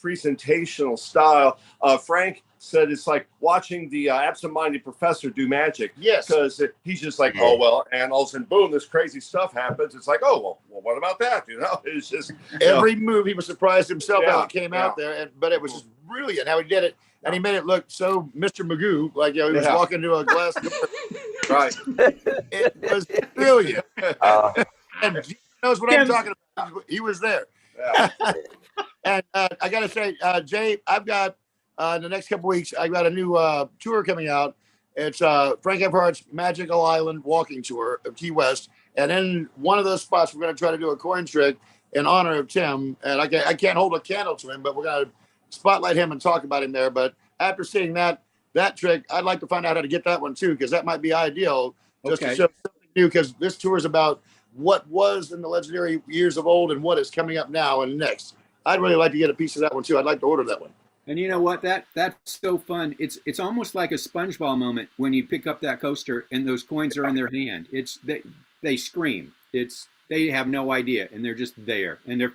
presentational style. Frank said it's like watching the absent-minded professor do magic. Yes, because he's just like, oh well, and all of a sudden, boom, this crazy stuff happens. It's like, oh well, what about that? It's just every move he was surprised himself how it came out there, but it was just brilliant how he did it, and he made it look so Mr. Magoo, like he was walking into a glass door. Right, it was brilliant, and he knows what I'm talking about. He was there. Yeah. And I gotta say, Jay, I've got in the next couple weeks, I've got a new tour coming out. It's Frank Everhart's Magical Island Walking Tour of Key West, and in one of those spots, we're going to try to do a coin trick in honor of Tim. And I can't hold a candle to him, but we're going to spotlight him and talk about him there. But after seeing that trick, I'd like to find out how to get that one too, because that might be ideal just to show something new. Because this tour is about what was in the legendary years of old and what is coming up now and next. I'd really like to get a piece of that one too. I'd like to order that one. And you know what? That's so fun. It's almost like a SpongeBob moment when you pick up that coaster and those coins are in their hand. It's they scream. They have no idea and they're just there. And they're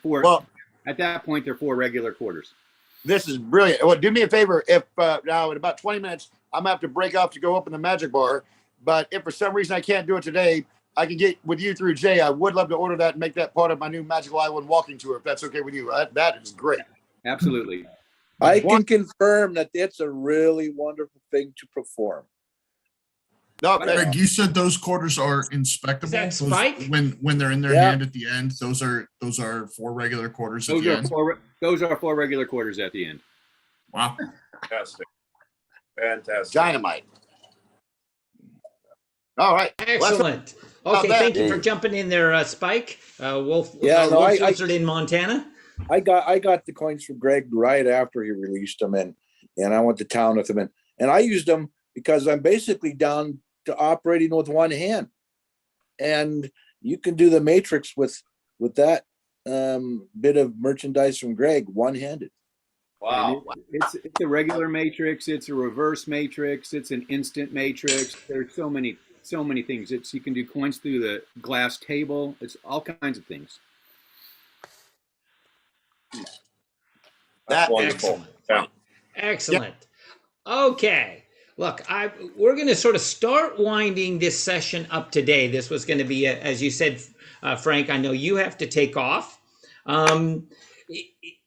at that point they're 4 regular quarters. This is brilliant. Well, do me a favor. If now in about 20 minutes I'm gonna have to break off to go open the Magic Bar. But if for some reason I can't do it today, I can get with you through Jay. I would love to order that and make that part of my new Magical Island walking tour, if that's okay with you. That is great. Absolutely. I can confirm that it's a really wonderful thing to perform. No, Greg, you said those quarters are inspectable. Is that Spike? When they're in their hand at the end, those are 4 regular quarters at the end. Those are 4 regular quarters at the end. Wow. Fantastic. Dynamite. All right. Excellent. Okay, thank you for jumping in there, Spike. Wolf Wizard in Montana. I got the coins from Greg right after he released them, and I went to town with them, and I used them because I'm basically down to operating with one hand, and you can do the matrix with that bit of merchandise from Greg one-handed. Wow. It's a regular matrix, it's a reverse matrix, it's an instant matrix. There's so many things. You can do coins through the glass table. It's all kinds of things. That's wonderful. Excellent. Okay. Look, we're going to sort of start winding this session up today. This was going to be, as you said, Frank, I know you have to take off.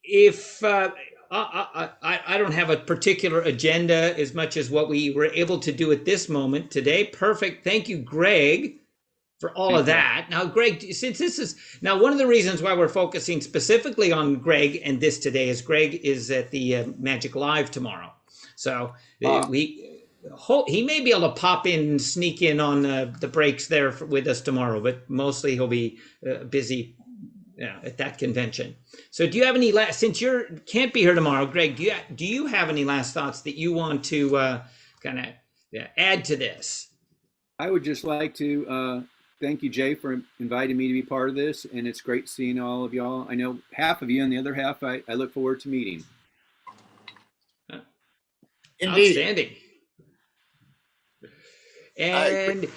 If I don't have a particular agenda as much as what we were able to do at this moment today. Perfect. Thank you, Greg, for all of that. Now, Greg, since this is now one of the reasons why we're focusing specifically on Greg and this today is Greg is at the Magic Live tomorrow. So he may be able to pop in and sneak in on the breaks there with us tomorrow, but mostly he'll be busy at that convention. So do you have any since you can't be here tomorrow, Greg, do you have any last thoughts that you want to kind of add to this? I would just like to thank you, Jay, for inviting me to be part of this, and it's great seeing all of y'all. I know half of you, and the other half I look forward to meeting. Indeed. Outstanding. And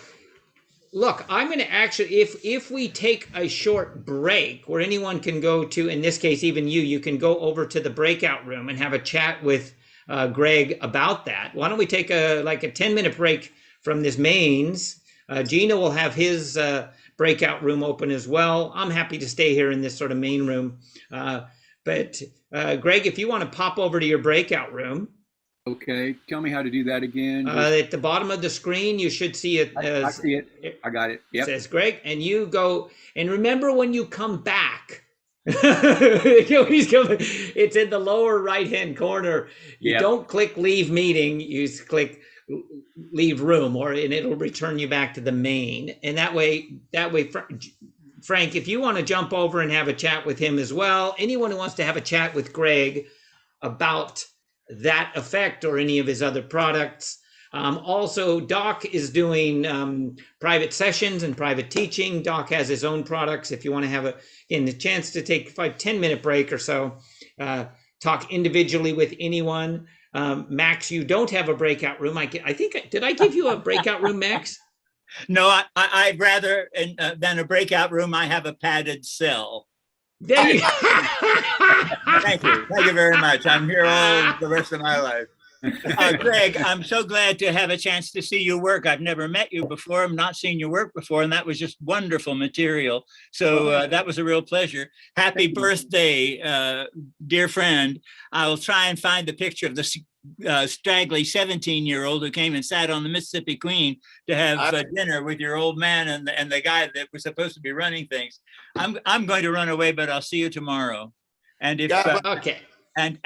look, I'm going to actually, if we take a short break where anyone can go to, in this case, even you can go over to the breakout room and have a chat with Greg about that. Why don't we take a 10-minute break for that? And then we'll from this mains. Gina will have his breakout room open as well. I'm happy to stay here in this sort of main room. But Greg, if you want to pop over to your breakout room. Okay, tell me how to do that again. At the bottom of the screen, you should see it. I see it. I got it. Yep. Says Greg, and you go. And remember when you come back, it's in the lower right-hand corner. You don't click leave meeting. You click leave room, and it'll return you back to the main. And that way, Frank, if you want to jump over and have a chat with him as well, anyone who wants to have a chat with Greg about that effect or any of his other products. Also, Doc is doing private sessions and private teaching. Doc has his own products. If you want to have the chance to take a 5-10 minute break or so, talk individually with anyone. Max, you don't have a breakout room. Did I give you a breakout room, Max? No, I'd rather than a breakout room, I have a padded cell. There you go. Thank you very much. I'm here all the rest of my life. Greg, I'm so glad to have a chance to see you work. I've never met you before. I've not seen you work before, and that was just wonderful material. So that was a real pleasure. Happy birthday, dear friend. I'll try and find the picture of the straggly 17-year-old who came and sat on the Mississippi Queen to have dinner with your old man and the guy that was supposed to be running things. I'm going to run away, but I'll see you tomorrow. And if okay, and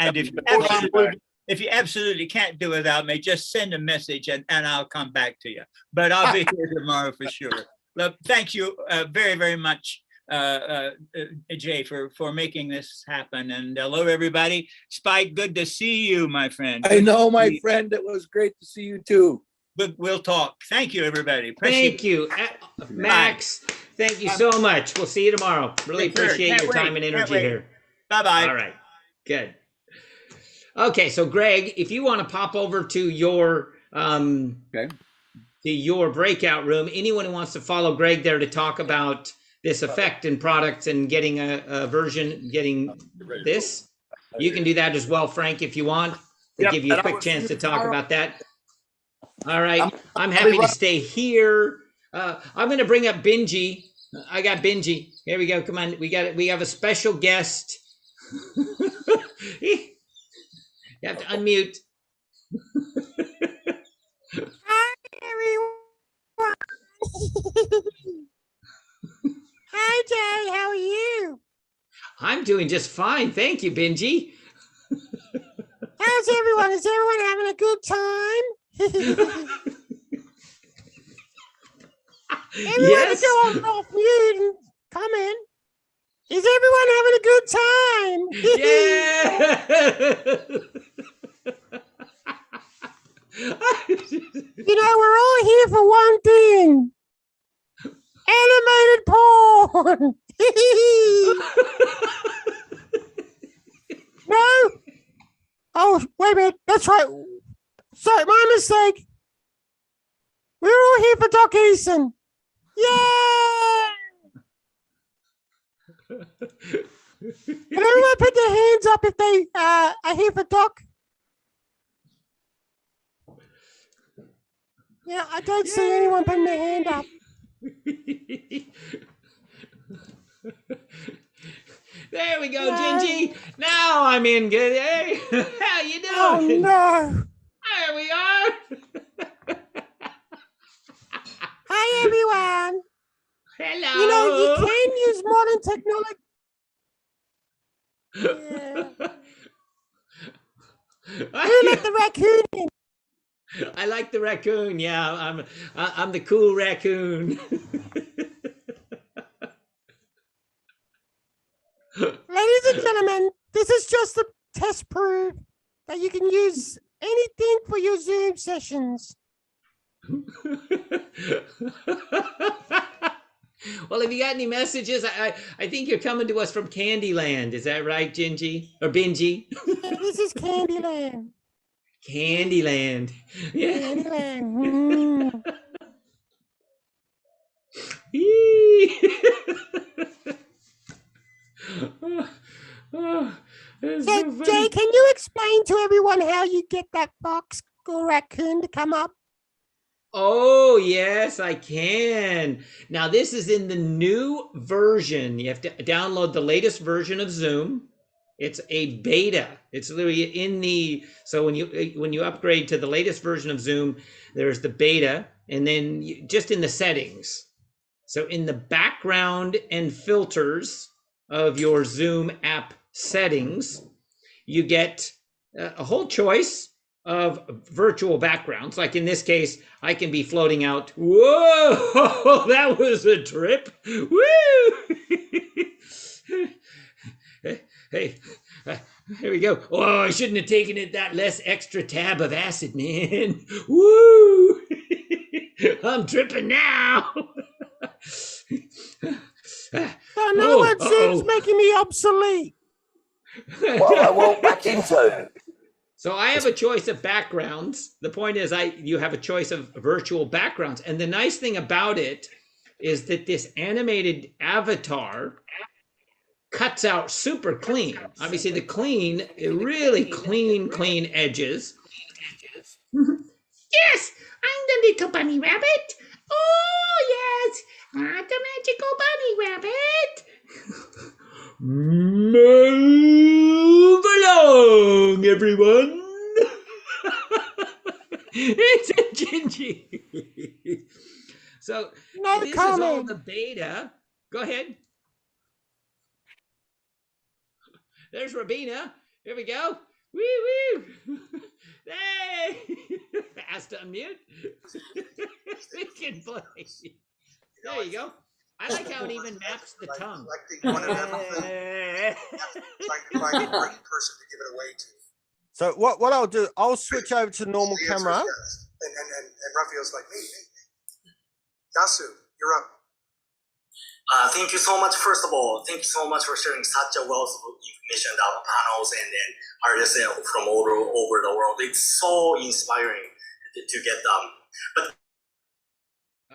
if you absolutely can't do without me, just send a message and I'll come back to you. But I'll be here tomorrow for sure. Look, thank you very, very much, Jay, for making this happen. And hello, everybody. Spike, good to see you, my friend. I know, my friend. It was great to see you too. But we'll talk. Thank you, everybody. Thank you, Max. Thank you so much. We'll see you tomorrow. Really appreciate your time and energy here. Bye-bye. All right. Good. Okay, so Greg, if you want to pop over to your to your breakout room, anyone who wants to follow Greg there to talk about this effect and products and getting a version, getting this, you can do that as well, Frank, if you want. To give you a quick chance to talk about that. All right, I'm happy to stay here. I'm going to bring up Benji. I got Benji. Here we go. Come on, we got it. We have a special guest. You have to unmute. Hi, everyone. Hi, Jay. How are you? I'm doing just fine. Thank you, Benji. How's everyone? Is everyone having a good time? Everyone go on off mute and come in. Is everyone having a good time? Yeah. You know, we're all here for one thing. Animated porn. No? Oh, wait a minute. That's right. Sorry, my mistake. We're all here for Doc Gleason. Yay! Can everyone put their hands up if they are here for Doc? Yeah, I don't see anyone putting their hand up. There we go, Gingy. Now I'm in good. Hey, how you doing? Oh, no. There we are. Hi, everyone. Hello. You know, you can use modern technology. Yeah. Who let the raccoon in? I like the raccoon. Yeah, I'm the cool raccoon. Ladies and gentlemen, this is just a test proof that you can use anything for your Zoom sessions. Well, have you got any messages? I think you're coming to us from Candyland. Is that right, Gingy? Or Benji? Yeah, this is Candyland. Candyland. Yeah. Candyland. So, Jay, can you explain to everyone how you get that fox or raccoon to come up? Oh, yes, I can. Now, this is in the new version. You have to download the latest version of Zoom. It's a beta. It's literally in the, so when you upgrade to the latest version of Zoom, there's the beta, and then just in the settings. So in the background and filters of your Zoom app settings, you get a whole choice of virtual backgrounds. Like in this case, I can be floating out. Whoa, that was a trip. Woo! Hey, here we go. Oh, I shouldn't have taken it that less extra tab of acid, man. Woo! I'm tripping now. So now that Zoom's making me obsolete. What I walk back into. So I have a choice of backgrounds. The point is you have a choice of virtual backgrounds. And the nice thing about it is that this animated avatar cuts out super clean. Obviously the really clean edges. Yes, I'm the little bunny rabbit. Oh, yes, I'm the magical bunny rabbit. Move along, everyone. It's a Gingy. So this is all the beta. Go ahead. There's Rabina. Here we go. Woo woo. Hey. Has to unmute. We can play. There you go. I like how it even maps the tongue. So what I'll do, I'll switch over to normal camera. And Raphael's like, hey, Yasu, you're up. Thank you so much. First of all, thank you so much for sharing such a wealth of information about panels and then artists from all over the world. It's so inspiring to get them. But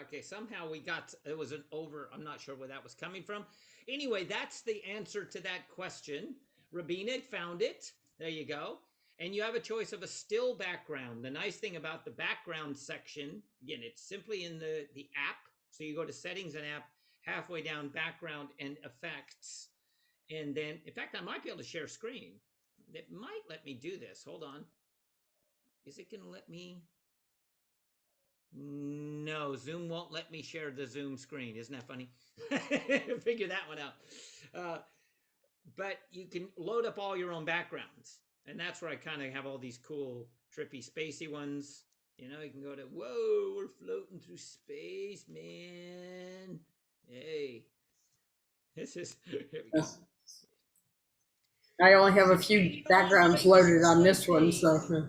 okay, somehow it was an over. I'm not sure where that was coming from. Anyway, that's the answer to that question. Rabina found it. There you go. And you have a choice of a still background. The nice thing about the background section, again, it's simply in the app. So you go to settings and app, halfway down background and effects. And then, in fact, I might be able to share screen. It might let me do this. Hold on. Is it going to let me? No, Zoom won't let me share the Zoom screen. Isn't that funny? Figure that one out. But you can load up all your own backgrounds. And that's where I kind of have all these cool, trippy, spacey ones. You know, you can go to, whoa, we're floating through space, man. Hey, this is, here we go. I only have a few backgrounds loaded on this one, so.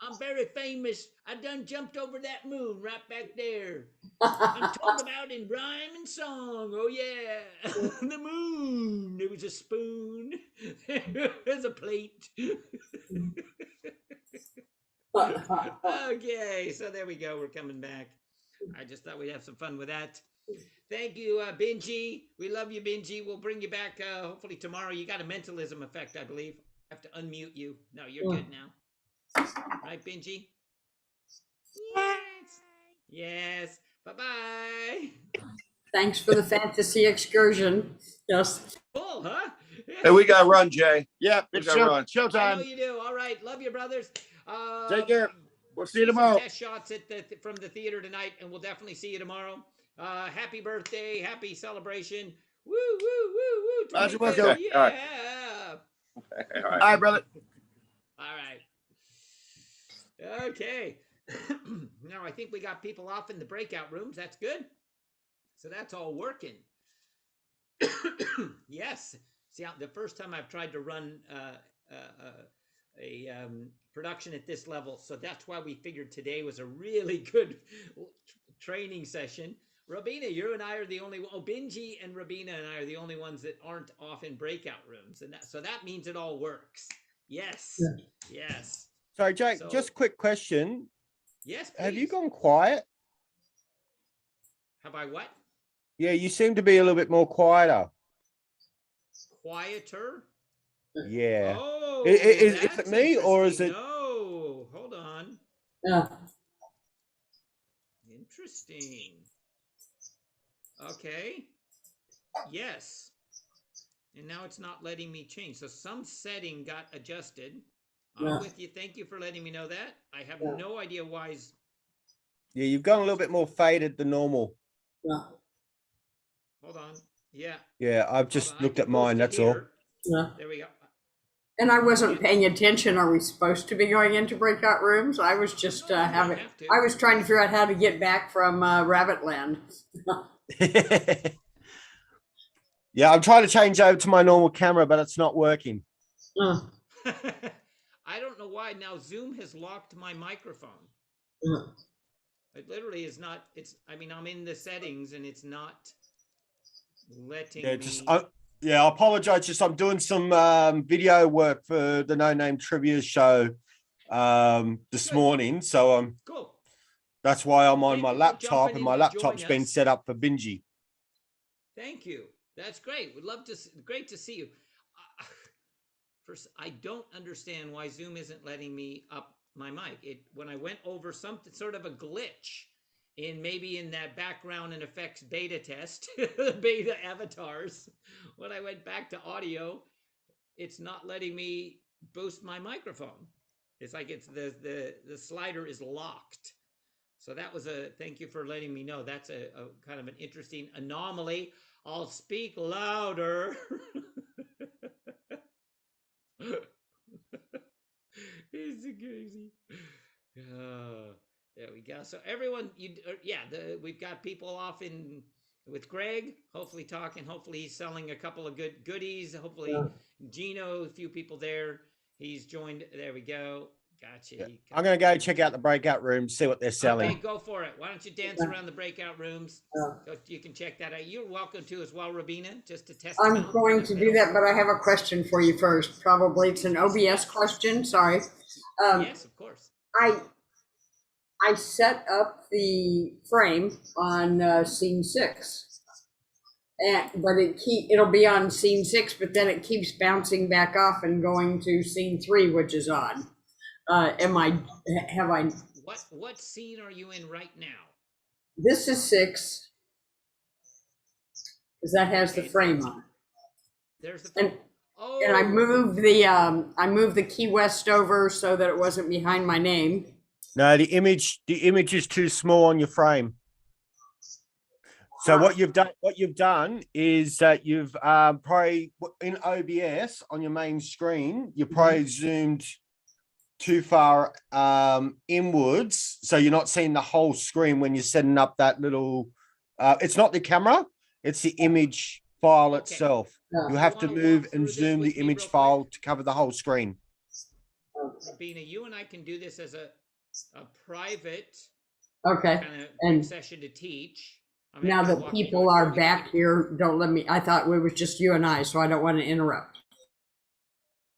I'm very famous. I done jumped over that moon right back there. I'm told about in rhyme and song. Oh yeah, the moon. There was a spoon. There's a plate. Okay, so there we go. We're coming back. I just thought we'd have some fun with that. Thank you, Benji. We love you, Benji. We'll bring you back hopefully tomorrow. You got a mentalism effect, I believe. I have to unmute you. No, you're good now. Right, Benji? Yes. Yes. Bye-bye. Thanks for the fantasy excursion. Yes. Cool, huh? Hey, we got to run, Jay. Yeah, We it's got to run. showtime. I know you do. All right. Love you, brothers. Take care. We'll see you some tomorrow. Test shots at from the theater tonight, and we'll definitely see you tomorrow. Happy birthday. Happy celebration. Woo, woo, woo, woo. Roger, 25th. welcome. Yeah. All right. All right, brother. All right. Okay. Now I think we got people off in the breakout rooms. That's good. So that's all working. Yes. See, the first time I've tried to run a production at this level, so that's why we figured today was a really good training session. Rabina, you and I are the only Benji and Rabina and I are the only ones that aren't off in breakout rooms, and so that means it all works. Yes. Yeah. Yes. Sorry, Jake, So- just quick question. Yes, Have you please. gone quiet? Have I what? Yeah, you seem to be a little bit more quieter. Quieter? Yeah. Oh, Is it that's me or is interesting. it? No, hold on. Yeah. Interesting. Okay. Yes. And now it's not letting me change. So some setting got adjusted. I'm with you. Thank you for letting me know that. I have no idea why. Yeah, you've gone a little bit more faded than normal. Yeah. Hold on. Yeah. Yeah, I've just looked at mine, that's all. Yeah. There we go. And I wasn't paying attention. Are we supposed to be going into breakout rooms? I was just I was trying to figure out how to get back from Rabbit Land. Yeah, I'm trying to change over to my normal camera, but it's not working. I don't know why. Now Zoom has locked my microphone. It literally is not. I mean, I'm in the settings and it's not letting me. I apologize. Just I'm doing some video work for the No Name Trivia show this morning, so cool. That's why I'm on my laptop, and my laptop's been set up for Bingy. Thank you. That's great. We'd love to. Great to see you. First, I don't understand why Zoom isn't letting me up my mic. When I went over something, sort of a glitch in that background and effects beta test, beta avatars. When I went back to audio, it's not letting me boost my microphone. It's like the slider is locked. So that was thank you for letting me know. That's a kind of an interesting anomaly. I'll speak louder. It's crazy. There we go. So everyone, we've got people off with Greg, hopefully talking. Hopefully he's selling a couple of good goodies. Hopefully Gino, a few people there. He's joined. There we go. Gotcha. Yeah. I'm going to go check out the breakout rooms, see what they're selling. Okay, go for it. Why don't you dance around the breakout rooms? So you can check that out. You're welcome to as well, Rabina, just to test. I'm going to do that, but I have a question for you first. Probably it's an OBS question. Sorry. Yes, of course. I set up the frame on scene 6, but it'll be on scene 6, but then it keeps bouncing back off and going to scene 3, which is odd. What scene are you in right now? This is 6, because that has the frame on it. There's the and I moved the Key West over so that it wasn't behind my name. No, the image is too small on your frame. So what you've done is that you've probably in OBS on your main screen, you probably zoomed too far inwards, so you're not seeing the whole screen when you're setting up that little. It's not the camera; it's the image file itself. You have to move and zoom the image file to cover the whole screen. Rabina, you and I can do this as a private kind of session to teach. Now that people are back here, don't let me. I thought it was just you and I, so I don't want to interrupt.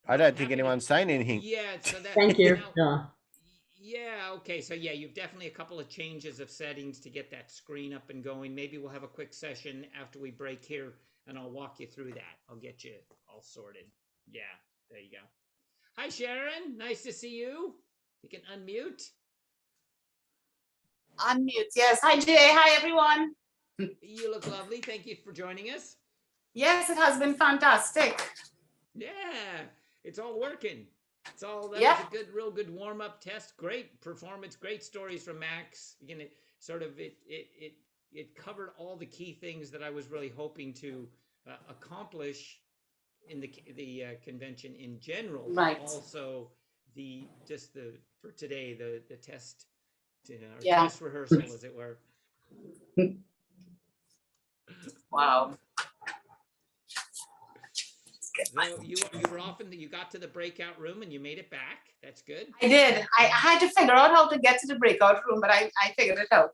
I don't think anyone's saying anything. Yeah, so that. Thank you. Yeah. Okay. So yeah, you've definitely a couple of changes of settings to get that screen up and going. Maybe we'll have a quick session after we break here, and I'll walk you through that. I'll get you all sorted. Yeah. There you go. Hi, Sharon. Nice to see you. You can unmute. Unmute. Yes. Hi, Jay. Hi, everyone. You look lovely. Thank you for joining us. Yes, it has been fantastic. Yeah, it's all working. That was a real good warm-up test. Great performance. Great stories from Max. Again, it covered all the key things that I was really hoping to accomplish in the convention in general. Right. Also, for today the test. Test rehearsal, as it were. Wow. So you were off you got to the breakout room and you made it back. That's good. I did. I had to figure out how to get to the breakout room, but I figured it out.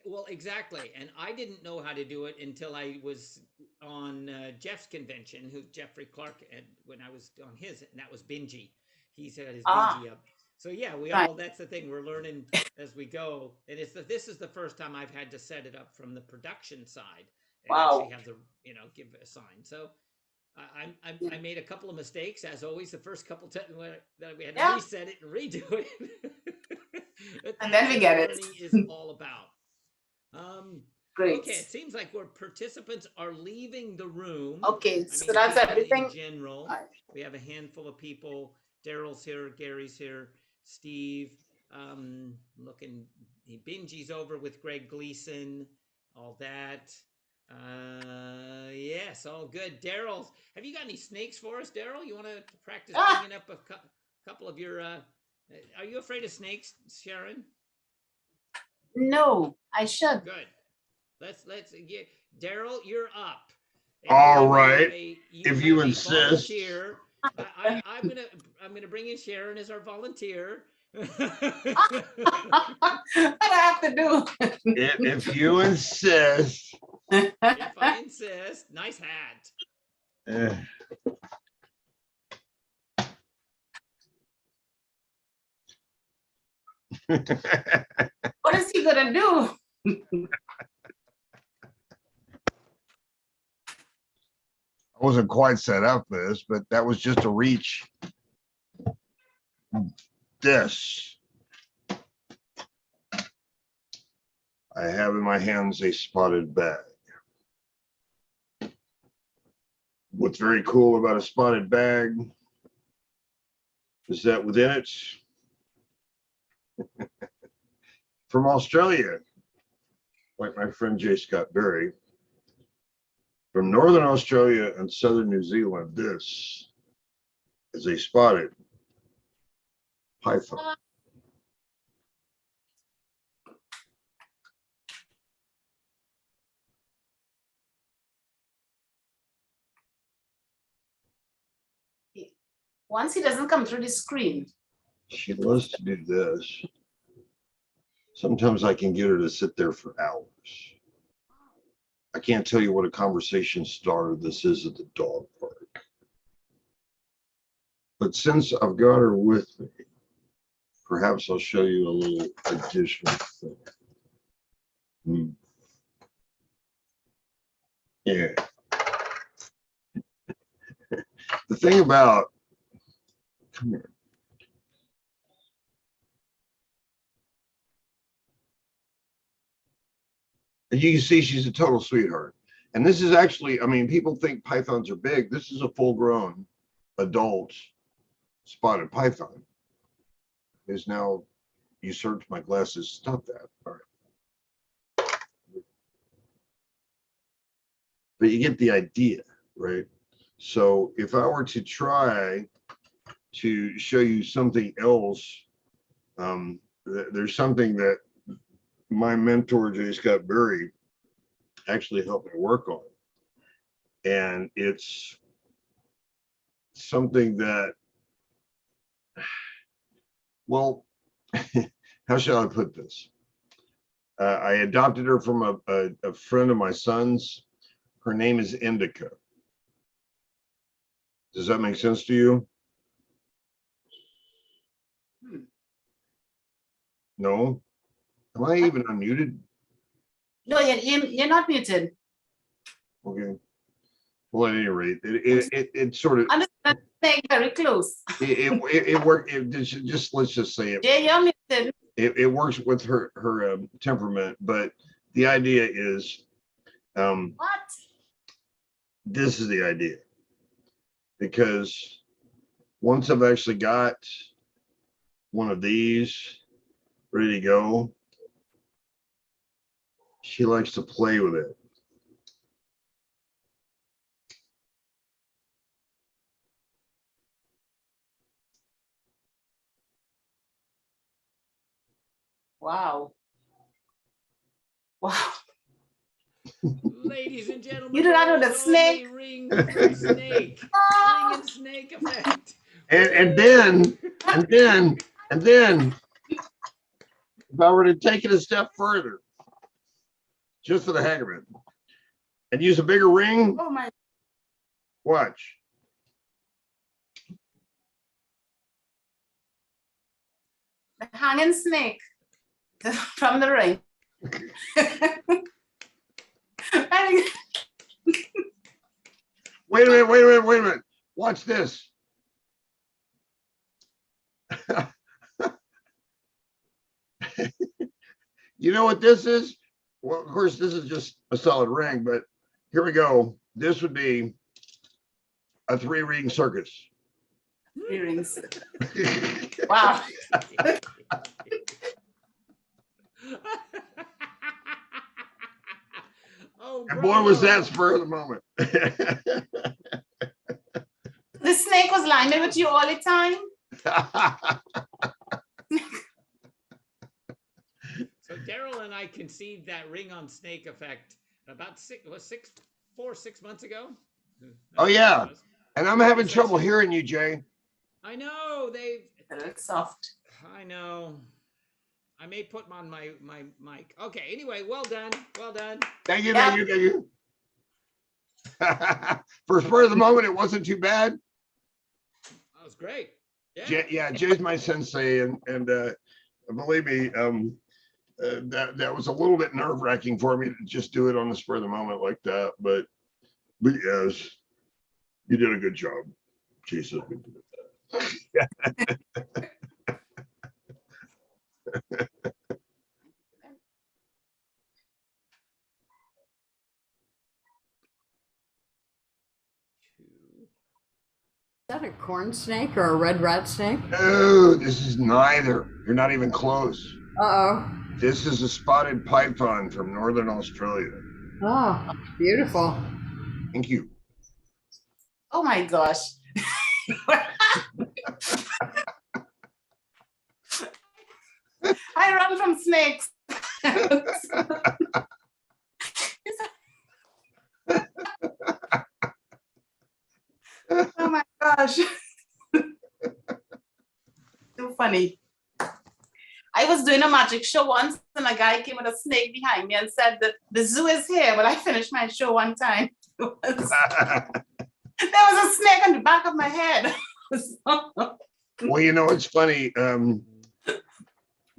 Well, exactly. And I didn't know how to do it until I was on Jeff's convention, Jeffrey Clark, when I was on his, and that was Bingy. He said his Bingy up. So yeah, that's the thing. We're learning as we go. And this is the first time I've had to set it up from the production side. And actually have to, give a sign. So I made a couple of mistakes, as always, the first couple times that we had to reset it and redo it. And then we get it. Is all about. Great. Okay, it seems like our participants are leaving the room. Okay, I so mean, that's people everything. in general. We have a handful of people. Daryl's here, Gary's here, Steve. Looking, Benji's over with Greg Gleason, all that. Yes, all good. Daryl's, have you got any snakes for us, Daryl? You want to practice bringing up a couple of your, are you afraid of snakes, Sharon? No, I should. Good. Let's get Daryl, you're up. All right. If you insist. Volunteer. I'm gonna bring in Sharon as our volunteer. What I have to do? If you insist. If I insist. Nice hat. What is he gonna do? I wasn't quite set up for this, but that was just a reach. This. I have in my hands a spotted bag. What's very cool about a spotted bag is that within it, from Australia, like my friend J. Scott Berry, from Northern Australia and Southern New Zealand, this is a spotted python. Once he doesn't come through the screen. She loves to do this. Sometimes I can get her to sit there for hours. I can't tell you what a conversation starter this is at the dog park. But since I've got her with me, perhaps I'll show you a little additional thing. Yeah. The thing about, come here. And you can see she's a total sweetheart. And this is actually, I mean, people think pythons are big. This is a full-grown adult spotted python. Is now usurped my glasses. Stop that. All right. But you get the idea, right? So if I were to try to show you something else, there's something that my mentor, J. Scott Berry, actually helped me work on. And it's something that, well, how shall I put this? I adopted her from a friend of my son's. Her name is Indica. Does that make sense to you? No? Am I even unmuted? No, you're not muted. Okay. Well, at any rate, it sort of. I'm just staying very close. It worked. Just let's just say it. Yeah, you're muted. It works with her temperament, but the idea is. What? This is the idea, because once I've actually got one of these ready to go, she likes to play with it. Wow. Wow. Ladies and gentlemen, You do not know the snake. Ring snake. Ring and snake effect. And then, if I were to take it a step further, just for the heck of it, and use a bigger ring, Oh my. watch. The hanging snake from the ring. Wait a minute. Watch this. You know what this is? Well, of course, this is just a solid ring, but here we go. This would be a 3-ring circus. 3 rings. Wow. Oh, and boy, was that spur of the moment. The snake was lying with you all the time? So Daryl and I conceived that ring on snake effect about 6 months ago. Oh, yeah. And I'm having trouble hearing you, Jay. I know It looks soft. I know. I may put on my mic. Okay. Anyway, well done. Well done. Thank you. Thank you. Thank you. For spur of the moment, it wasn't too bad. That was great. Yeah. Yeah, Jay's my sensei, and believe me, that was a little bit nerve-wracking for me to just do it on the spur of the moment like that. But yes, you did a good job. Jesus. Is that a corn snake or a red rat snake? No, this is neither. You're not even close. Uh-oh. This is a spotted python from northern Australia. Oh, beautiful. Thank you. Oh my gosh. I run from snakes. Oh my gosh. So funny. I was doing a magic show once and a guy came with a snake behind me and said that the zoo is here, but I finished my show one time. There was a snake on the back of my head. Well, you know, it's funny.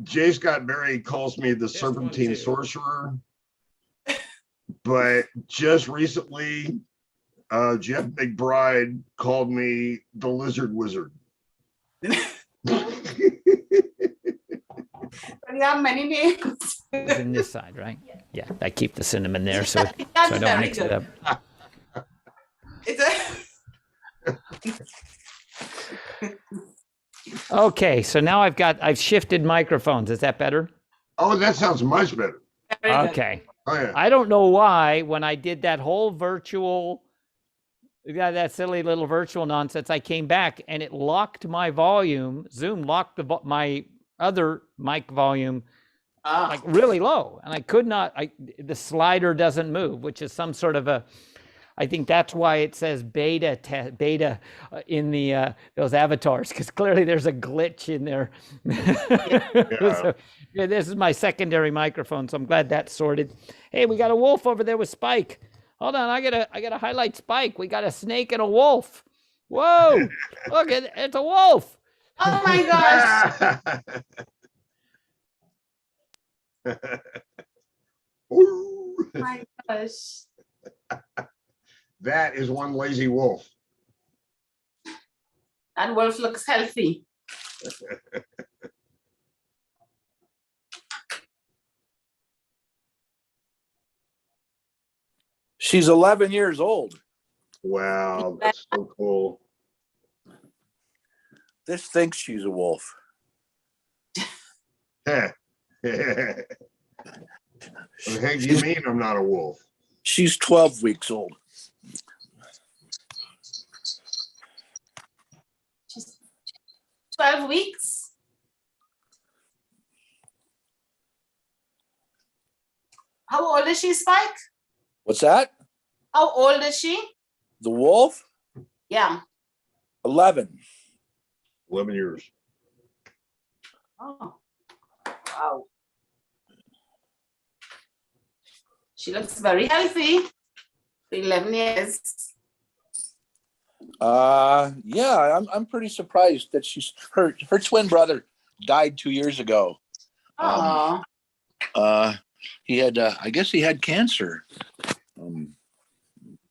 Jay Scott Berry calls me the Serpentine Sorcerer. But just recently, Jeff McBride called me the Lizard Wizard. You have many names. It's in this side, right? Yeah, I keep the cinnamon there so I don't mix it up. Okay, so now I've shifted microphones. Is that better? Oh, that sounds much better. Okay. Oh, yeah. I don't know why when I did that whole virtual, that silly little virtual nonsense, I came back and it locked my volume. Zoom locked my other mic volume like really low, and I could not. The slider doesn't move, which is some sort of a. I think that's why it says beta in the those avatars, because clearly there's a glitch in there. So, yeah, this is my secondary microphone, so I'm glad that's sorted. Hey, we got a wolf over there with Spike. Hold on, I gotta highlight Spike. We got a snake and a wolf. Whoa! Look, it's a wolf. Oh my gosh! Oh my gosh! That is one lazy wolf. That wolf looks healthy. She's 11 years old. Wow, that's so cool. This thinks she's a wolf. What the heck do you mean I'm not a wolf? She's 12 weeks old. She's 12 weeks. How old is she, Spike? What's that? How old is she? The wolf? Yeah. 11. 11 years. Oh, wow. She looks very healthy. 11 years. Yeah, I'm pretty surprised that her twin brother died 2 years ago. He had I guess he had cancer. Oh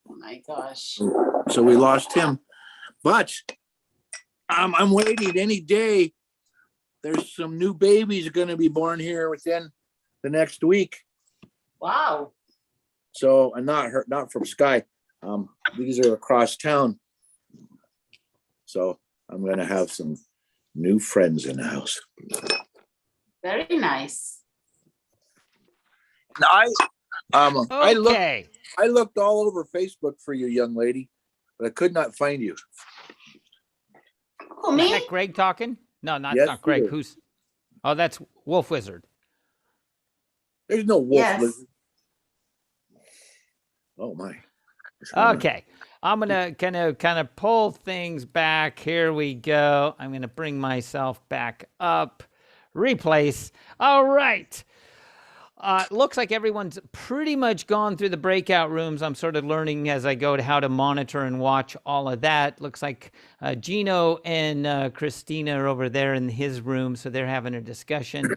my gosh. So we lost him. But I'm waiting any day. There's some new babies going to be born here within the next week. Wow. So, and not from Sky. These are across town. So I'm going to have some new friends in the house. Very nice. And I Okay. I looked all over Facebook for you, young lady, but I could not find you. Who, Is me? that Greg talking? No, not Yes, not Greg. you. Who's? Oh, that's Wolf Wizard. There's no wolf. Yes. Lizard. Oh my. Okay. I'm gonna kind of pull things back. Here we go. I'm gonna bring myself back up. Replace. All right. Looks like everyone's pretty much gone through the breakout rooms. I'm sort of learning as I go to how to monitor and watch all of that. Looks like Gino and Christina are over there in his room, so they're having a discussion.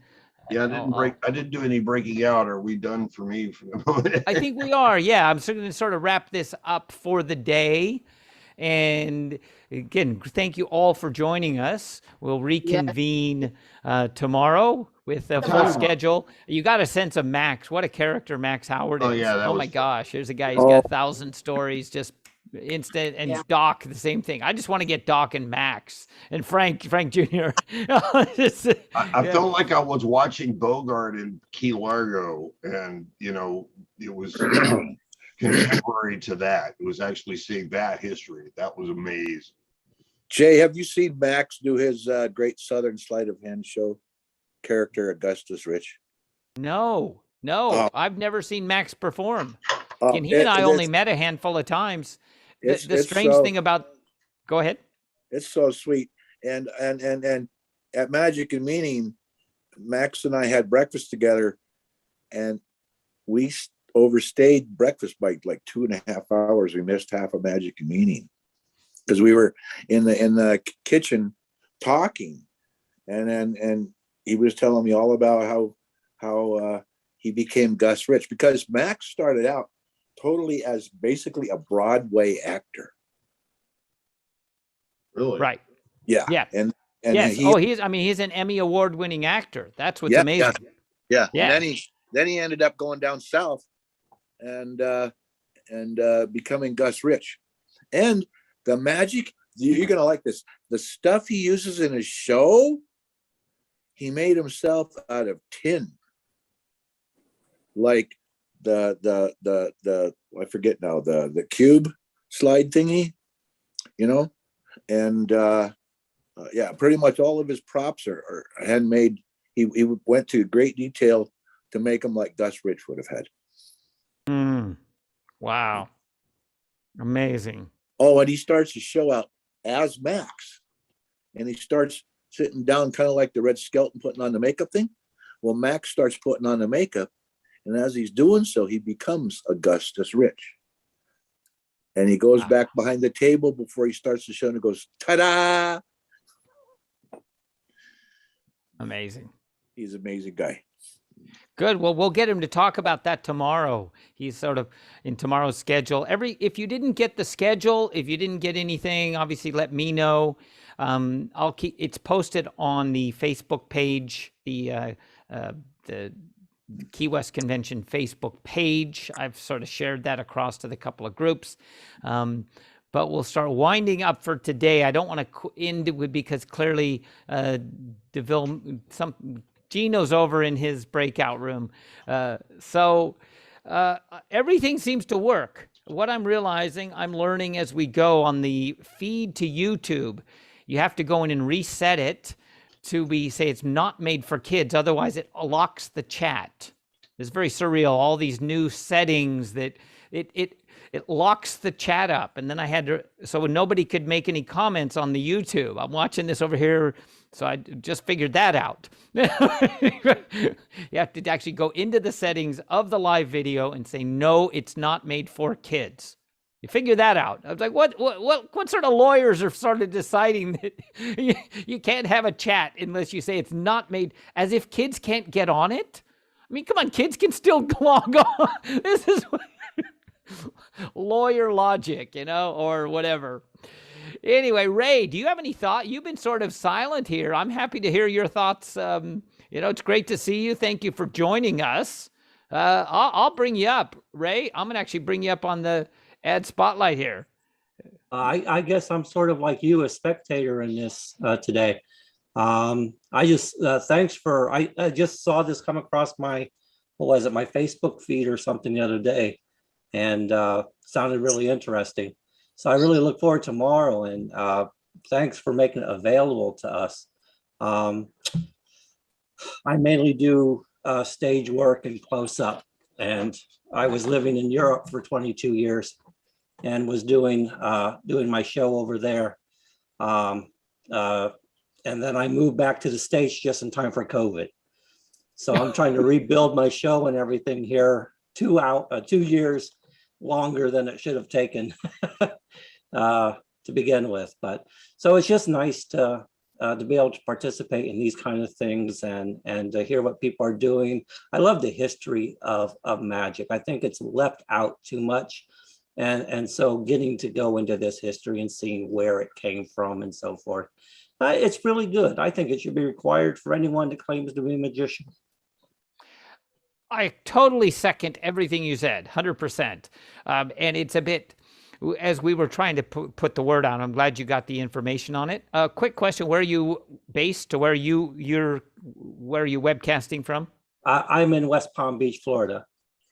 Yeah, I didn't do any breaking out. Are we done for me for the moment? I think we are. Yeah, I'm going to sort of wrap this up for the day. And again, thank you all for joining us. We'll reconvene tomorrow with a full schedule. You got a sense of Max. What a character Max Howard is. Oh, yeah, that Oh my was gosh. Here's a guy who's got 1,000 stories, just instant. And Doc, the same thing. I just want to get Doc and Max and Frank Jr. I felt like I was watching Bogart in Key Largo, and it was contemporary to that. It was actually seeing that history. That was amazing. Jay, have you seen Max do his Great Southern Sleight of Hand show character, Augustus Rich? No, I've never seen Max perform. And he and I only met a handful of times. The strange thing about, go ahead. It's so sweet. And at Magic and Meaning, Max and I had breakfast together, and we overstayed breakfast by like 2.5 hours. We missed half of Magic and Meaning because we were in the kitchen talking, and he was telling me all about how he became Gus Rich, because Max started out totally as basically a Broadway actor. Really? Right. Yeah. Yeah. And yes. He's an Emmy award-winning actor. That's what's amazing. Yeah. Yeah. And then he ended up going down south and becoming Gus Rich. And the magic, you're gonna like this. The stuff he uses in his show, he made himself out of tin. Like the I forget now, the cube slide thingy, and pretty much all of his props are handmade. He went to great detail to make them like Gus Rich would have had. Wow. Amazing. Oh, and he starts to show out as Max, and he starts sitting down kind of like the Red Skeleton putting on the makeup thing. Well, Max starts putting on the makeup, and as he's doing so, he becomes Augustus Rich. And he goes back behind the table before he starts the show and goes, ta-da! Amazing. He's an amazing guy. Good. Well, we'll get him to talk about that tomorrow. He's sort of in tomorrow's schedule. If you didn't get the schedule, if you didn't get anything, obviously let me know. It's posted on the Facebook page, the Key West Convention Facebook page. I've sort of shared that across to the couple of groups. But we'll start winding up for today. I don't want to end it because clearly Gino's over in his breakout room. So everything seems to work. What I'm realizing, I'm learning as we go on the feed to YouTube. You have to go in and reset it to say it's not made for kids. Otherwise, it locks the chat. It's very surreal. All these new settings that it locks the chat up. And then I had to, so nobody could make any comments on the YouTube. I'm watching this over here. So I just figured that out. You have to actually go into the settings of the live video and say, no, it's not made for kids. You figure that out. I was like, what sort of lawyers are sort of deciding that you can't have a chat unless you say it's not made, as if kids can't get on it? I mean, come on, kids can still log on. This is lawyer logic, or whatever. Anyway, Ray, do you have any thought? You've been sort of silent here. I'm happy to hear your thoughts It's great to see you. Thank you for joining us. I'll bring you up, Ray. I'm gonna actually bring you up on the ad spotlight here. I guess I'm sort of like you, a spectator in this today. I just thanks for. I just saw this come across my, what was it, my Facebook feed or something the other day, and sounded really interesting. So I really look forward to tomorrow, and thanks for making it available to us. I mainly do stage work and close up, and I was living in Europe for 22 years and was doing my show over there. And then I moved back to the States just in time for COVID. So I'm trying to rebuild my show and everything here 2 years longer than it should have taken to begin with. But so it's just nice to be able to participate in these kind of things and to hear what people are doing. I love the history of magic. I think it's left out too much. And so getting to go into this history and seeing where it came from and so forth, it's really good. I think it should be required for anyone that claims to be a magician. I totally second everything you said, 100%. And it's a bit, as we were trying to put the word out, I'm glad you got the information on it. Quick question: where are you based? To where are you webcasting from? I'm in West Palm Beach, Florida.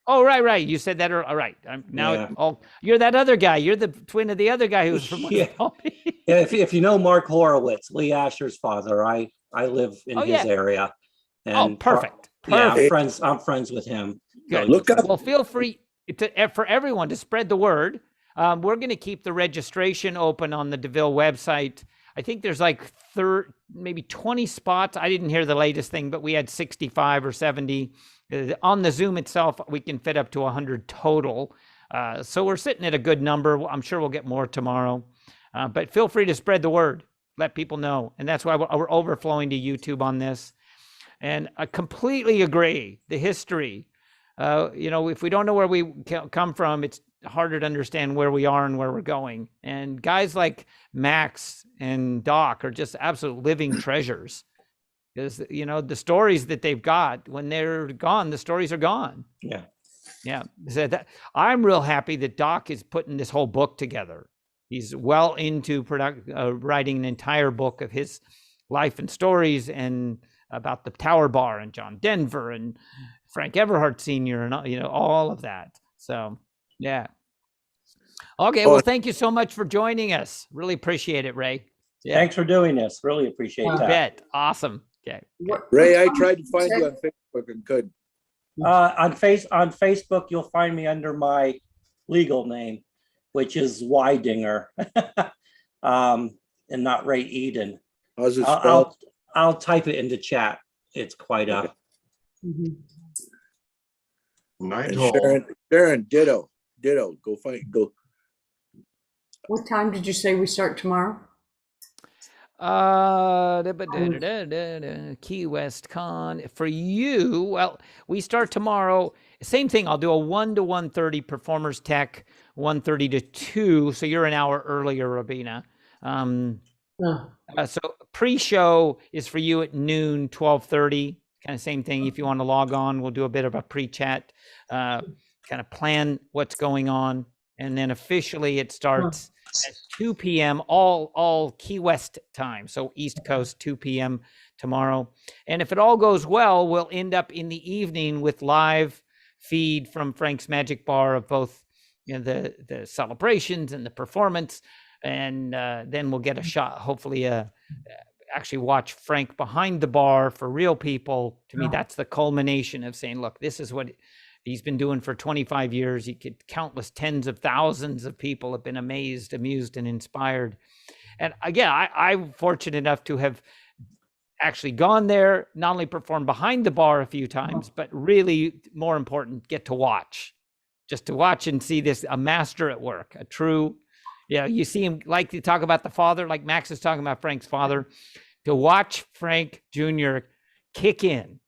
Oh, right. You said that. All right. You're that other guy. You're the twin of the other guy who was from West Palm Beach. Yeah, if you know Mark Horowitz, Lee Asher's father, I live in his area. And perfect. Yeah, I'm friends with him. Good. Look up. Well, feel free for everyone to spread the word. We're going to keep the registration open on the DeVille website. I think there's like maybe 20 spots. I didn't hear the latest thing, but we had 65 or 70. On the Zoom itself, we can fit up to 100 total. So we're sitting at a good number. I'm sure we'll get more tomorrow. But feel free to spread the word. Let people know. And that's why we're overflowing to YouTube on this. And I completely agree. The history, if we don't know where we come from, it's harder to understand where we are and where we're going. And guys like Max and Doc are just absolute living treasures. Because, the stories that they've got, when they're gone, the stories are gone. Yeah. So I'm real happy that Doc is putting this whole book together. He's well into writing an entire book of his life and stories, and about the Tower Bar and John Denver and Frank Everhart Sr. and all of that. So yeah. Okay. Well, thank you so much for joining us. Really appreciate it, Ray. Yeah. Thanks for doing this. Really appreciate that. Bet. Awesome. Okay. Ray, I tried to find you on Facebook and couldn't. On Facebook, you'll find me under my legal name, which is Weidinger, and not Ray Eden. How's it spelled? I'll type it into chat. It's quite up. Sharon, ditto. Go. What time did you say we start tomorrow? Key West Con for you. Well, we start tomorrow. Same thing. I'll do a 1 to 1:30 performers tech, 1:30 to 2. So you're an hour earlier, Rabina. So pre-show is for you at noon, 12:30. Kind of same thing. If you want to log on, we'll do a bit of a pre-chat, kind of plan what's going on, and then officially it starts at 2 p.m. all Key West time. So East Coast, 2 p.m. tomorrow. And if it all goes well, we'll end up in the evening with live feed from Frank's Magic Bar of both the celebrations and the performance. And then we'll get a shot, hopefully actually watch Frank behind the bar for real people. To me, that's the culmination of saying, look, this is what he's been doing for 25 years. Countless tens of thousands of people have been amazed, amused, and inspired. And again, I'm fortunate enough to have actually gone there, not only performed behind the bar a few times, but really more important, get to watch. Just to watch and see a master at work, a true, you see him, like to talk about the father, like Max is talking about Frank's father, to watch Frank Jr. kick in.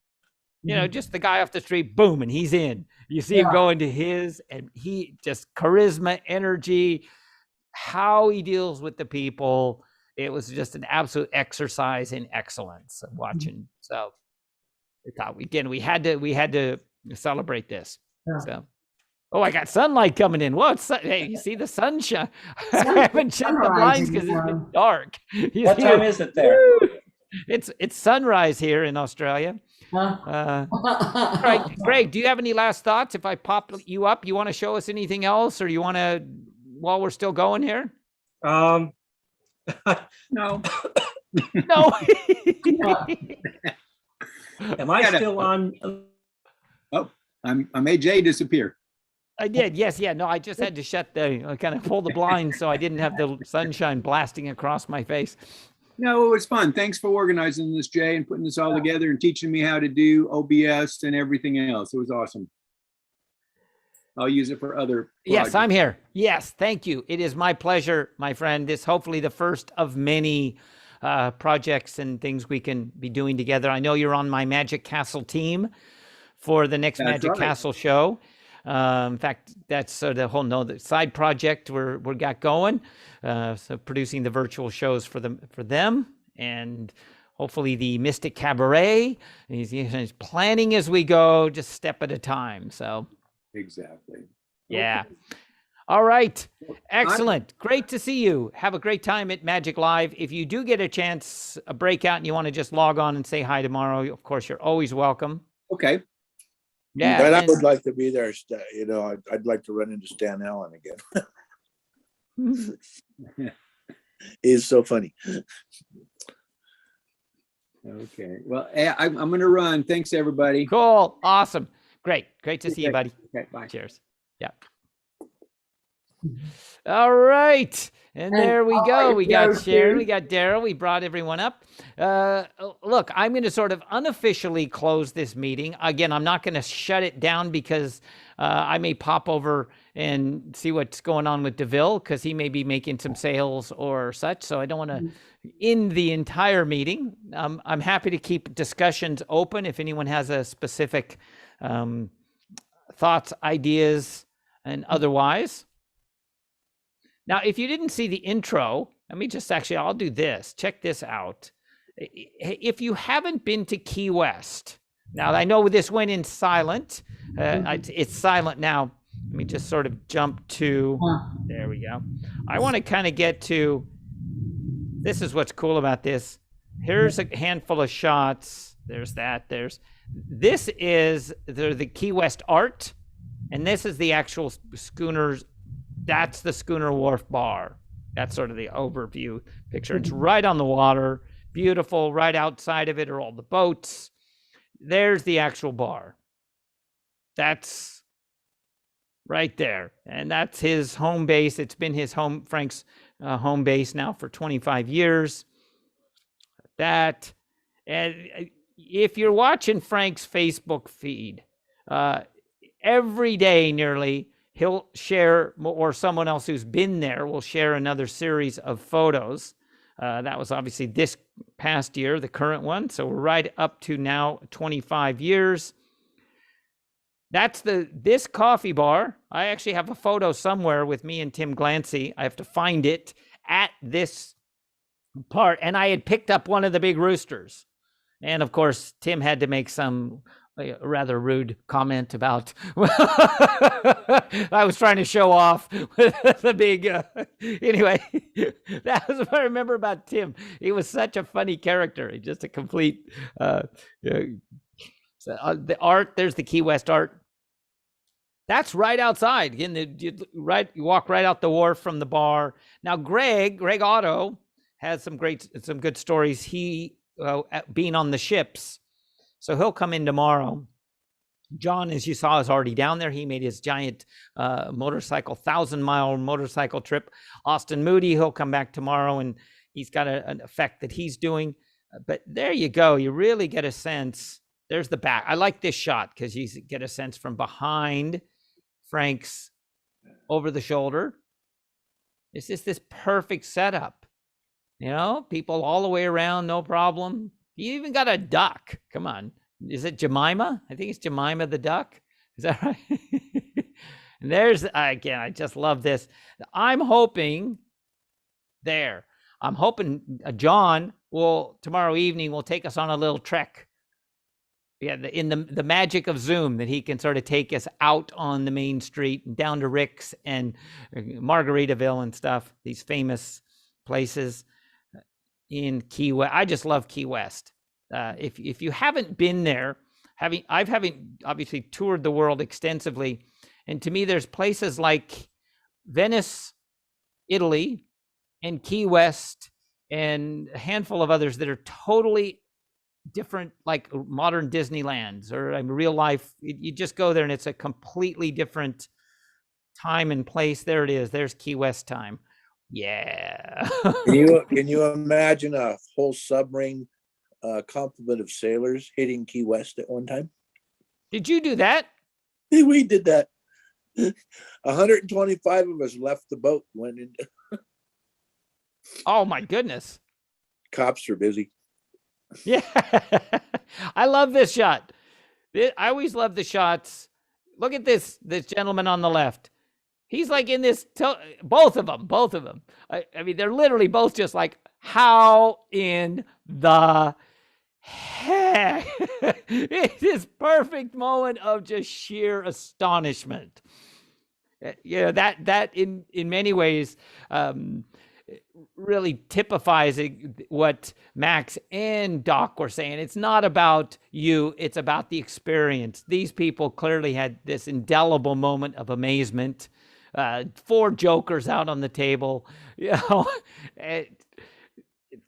Just the guy off the street, boom, and he's in. You see him go into his, and he just charisma, energy, how he deals with the people. It was just an absolute exercise in excellence of watching. So, I thought we had to celebrate this. So, oh, I got sunlight coming in. Whoa, hey, you see the sunshine? I haven't shut the blinds because it's been dark. What time is it there? Woo! It's sunrise here in Australia. Greg, do you have any last thoughts? If I pop you up, you want to show us anything else, or you want to, while we're still going here? No. No. Am I still on? Oh, I made Jay disappear. I did. Yes. Yeah. No, I just had to kind of pull the blinds so I didn't have the sunshine blasting across my face. No, it was fun. Thanks for organizing this, Jay, and putting this all together and teaching me how to do OBS and everything else. It was awesome. I'll use it for other projects. Yes, I'm here. Yes, thank you. It is my pleasure, my friend. This hopefully the first of many projects and things we can be doing together. I know you're on my Magic Castle team for the next Magic Castle show. In fact, that's the whole the side project we're got going. So producing the virtual shows for them, and hopefully the Mystic Cabaret. He's planning as we go, just step at a time. So exactly. Yeah. Okay. All right. Excellent. Great to see you. Have a great time at Magic Live. If you do get a chance, a breakout, and you want to just log on and say hi tomorrow, of course, you're always welcome. Okay. Yeah. And I would like to be there. I'd like to run into Stan Allen again. He's so funny. Okay. Well, I'm going to run. Thanks, everybody. Cool. Awesome. Great to see you, buddy. Okay. Bye. Cheers. Yeah. All right. And there we go. We got Sharon, we got Daryl. We brought everyone up. Look, I'm going to sort of unofficially close this meeting. Again, I'm not going to shut it down because I may pop over and see what's going on with DeVille because he may be making some sales or such. So I don't want to end the entire meeting. I'm happy to keep discussions open if anyone has a specific thoughts, ideas, and otherwise. Now, if you didn't see the intro, let me just I'll do this. Check this out. If you haven't been to Key West, now I know this went in silent. It's silent now. Let me just sort of jump to, there we go. I want to kind of get to, this is what's cool about this. Here's a handful of shots. There's that. This is the Key West art, and this is the actual schooner's. That's the Schooner Wharf Bar. That's sort of the overview picture. It's right on the water, beautiful. Right outside of it are all the boats. There's the actual bar. That's right there. And that's his home base. It's been Frank's home base now for 25 years. And if you're watching Frank's Facebook feed, every day nearly, he'll share, or someone else who's been there will share another series of photos. That was obviously this past year, the current one. So we're right up to now 25 years. That's this coffee bar. I actually have a photo somewhere with me and Tim Glancy. I have to find it at this part. And I had picked up one of the big roosters. And of course, Tim had to make some rather rude comment about I was trying to show off the big anyway. That was what I remember about Tim. He was such a funny character. He's just a complete the art. There's the Key West art. That's right outside. Again, you walk right out the wharf from the bar. Now Greg Otto has some good stories. He being on the ships. So he'll come in tomorrow. John, as you saw, is already down there. He made his giant 1,000-mile motorcycle trip. Austin Moody, he'll come back tomorrow, and he's got an effect that he's doing. But there you go. You really get a sense. There's the back. I like this shot because you get a sense from behind Frank's over the shoulder. It's just this perfect setup. People all the way around, no problem. You even got a duck. Come on. Is it Jemima? I think it's Jemima the duck. Is that right? And there's, again, I just love this. I'm hoping John tomorrow evening will take us on a little trek Yeah, in the magic of Zoom, that he can sort of take us out on the main street and down to Rick's and Margaritaville and stuff, these famous places in Key West. I just love Key West. If you haven't been there, I've obviously toured the world extensively, and to me, there's places like Venice, Italy, and Key West, and a handful of others that are totally different, like modern Disneylands or real life. You just go there and it's a completely different time and place. There it is. There's Key West time. Yeah. Can you imagine a whole submarine complement of sailors hitting Key West at one time? Did you do that? We did that. 125 of us left the boat, went into. Oh my goodness. Cops are busy. Yeah. I love this shot. I always love the shots. Look at this gentleman on the left. He's like in this, both of them. I mean, they're literally both just like, how in the heck? It's this perfect moment of just sheer astonishment. You know, that in many ways, really typifies what Max and Doc were saying. It's not about you, it's about the experience. These people clearly had this indelible moment of amazement. 4 jokers out on the table. You know,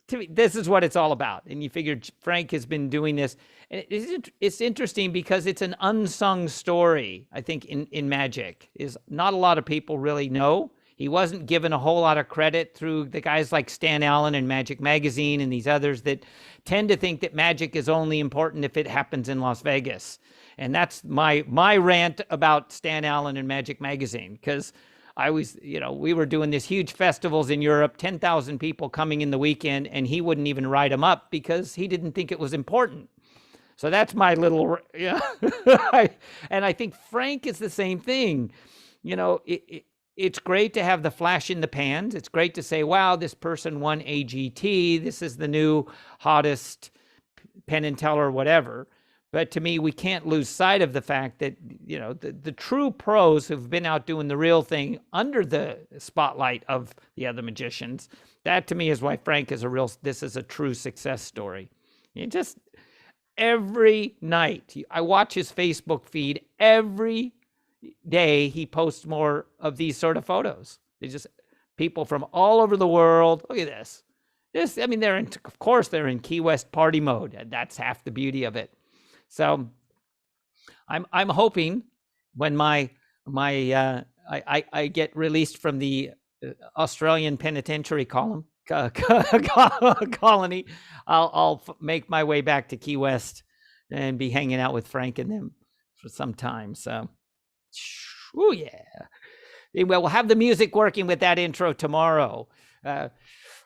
to me, this is what it's all about. And you figure Frank has been doing this. And it's interesting because it's an unsung story, I think, in magic. Is not a lot of people really know. He wasn't given a whole lot of credit through the guys like Stan Allen and Magic Magazine and these others that tend to think that magic is only important if it happens in Las Vegas. And that's my rant about Stan Allen and Magic Magazine, because I was, you know, we were doing these huge festivals in Europe, 10,000 people coming in the weekend, and he wouldn't even write them up because he didn't think it was important. So that's my little, yeah. And I think Frank is the same thing. You know, it's great to have the flash in the pans. It's great to say, wow, this person won AGT. This is the new hottest Penn and Teller, whatever. But to me, we can't lose sight of the fact that, you know, the true pros who've been out doing the real thing under the spotlight of the other magicians. That to me is why Frank is this is a true success story. You just, every night, I watch his Facebook feed every day. He posts more of these sort of photos. They just people from all over the world. Look at this. I mean, of course they're in Key West party mode. That's half the beauty of it. So I'm hoping when I get released from the Australian penitentiary colony, I'll make my way back to Key West and be hanging out with Frank and them for some time. So, oh yeah. Anyway, we'll have the music working with that intro tomorrow.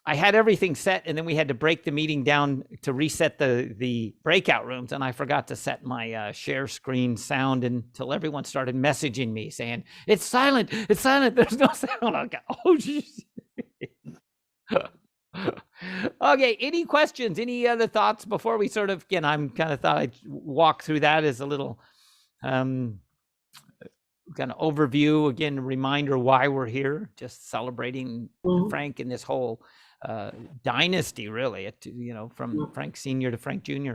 I had everything set, and then we had to break the meeting down to reset the breakout rooms, and I forgot to set my share screen sound until everyone started messaging me saying, it's silent, there's no sound. I got, oh, okay, any questions, any other thoughts before we sort of, again, I'm kind of thought I'd walk through that as a little kind of overview, again, a reminder why we're here, just celebrating Frank and this whole dynasty, really, you know, from Frank Sr. to Frank Jr.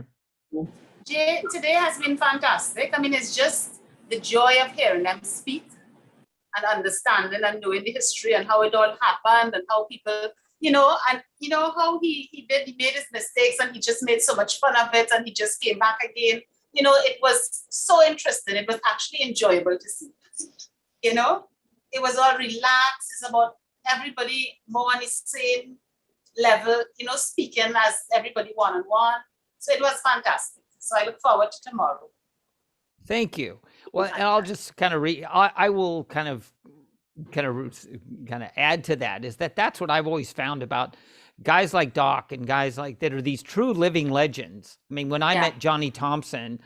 Jay, today has been fantastic. I mean, it's just the joy of hearing them speak and understanding and knowing the history and how it all happened and how people, you know, and you know how he made his mistakes and he just made so much fun of it and he just came back again. You know, it was so interesting. It was actually enjoyable to see. You know, it was all relaxed. It's about everybody more on the same level, you know, speaking as everybody one-on-one. So it was fantastic. So I look forward to tomorrow. Thank you. Well, and I'll just kind of I will kind of add to that, is that's what I've always found about guys like Doc and guys like that are these true living legends. I mean, when I met Johnny Thompson,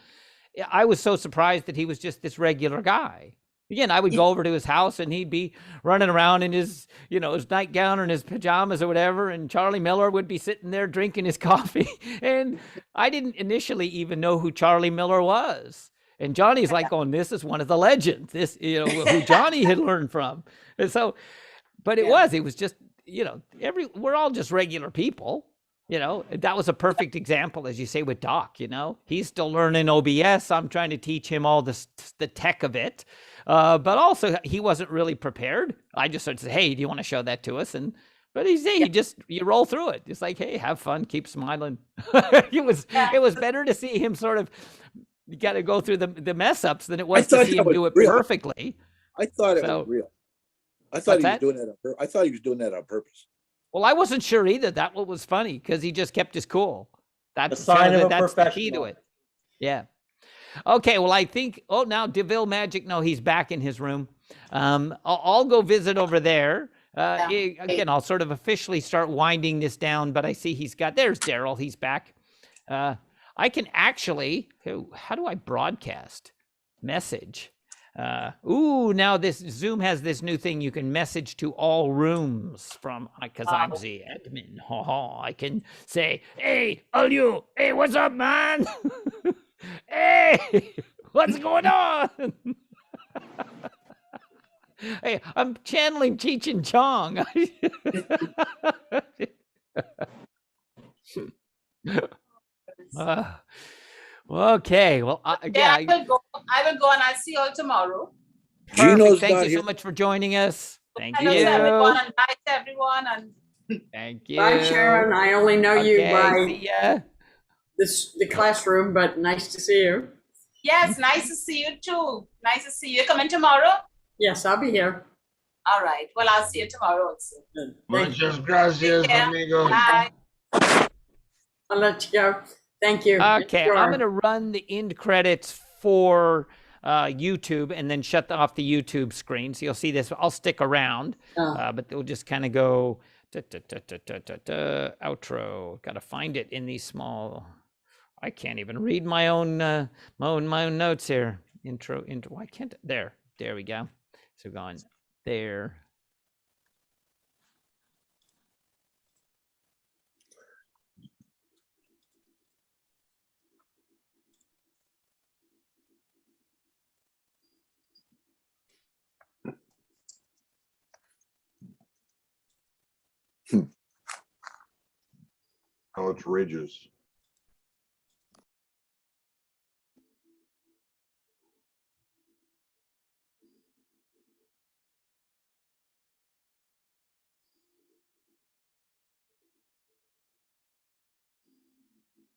I was so surprised that he was just this regular guy. Again, I would go over to his house and he'd be running around in his, his nightgown or in his pajamas or whatever. And Charlie Miller would be sitting there drinking his coffee. And I didn't initially even know who Charlie Miller was. And Johnny's like going, this is one of the legends, this, who Johnny had learned from. And so, but it was just, we're all just regular people. That was a perfect example, as you say, with Doc. He's still learning OBS. I'm trying to teach him all the tech of it. But also, he wasn't really prepared. I just sort of said, hey, do you want to show that to us? But you roll through it. It's like, hey, have fun, keep smiling. It was better to see him sort of, you got to go through the mess ups than it was to see him do it perfectly. I thought it was real. I thought he was doing that. I thought he was doing that on purpose. Well, I wasn't sure either. That what was funny because he just kept his cool. That's the sign of a that's the key to professional. it. Yeah. Okay. Well, I think. Oh, now DeVille Magic. No, he's back in his room. I'll go visit over there. Again, I'll sort of officially start winding this down. But I see there's Daryl. He's back. I can actually. How do I broadcast? Message. Now this Zoom has this new thing. You can message to all rooms because I'm the admin. I can say, hey, all you, hey, what's up, man? Hey, what's going on? Hey, I'm channeling Cheech and Chong. Okay. Well, I will go and I'll see you all tomorrow. Perfect. Thank you so much for joining us. Thank you. Everyone, and bye to everyone. And thank you. Bye, Sharon. I only know you by see ya. the classroom, but nice to see you. Yes, nice to see you too. Nice to see you. Coming tomorrow? Yes, I'll be here. All right. Well, I'll see you tomorrow also. Muchas gracias, amigo. Bye. I'll let you go. Thank you. Okay, Sure. I'm going to run the end credits for YouTube and then shut off the YouTube screen. So you'll see this. I'll stick around, but we'll just kind of go outro. Got to find it in these small. I can't even read my own notes here. Intro. Why can't there? There we go. So going there. How outrageous.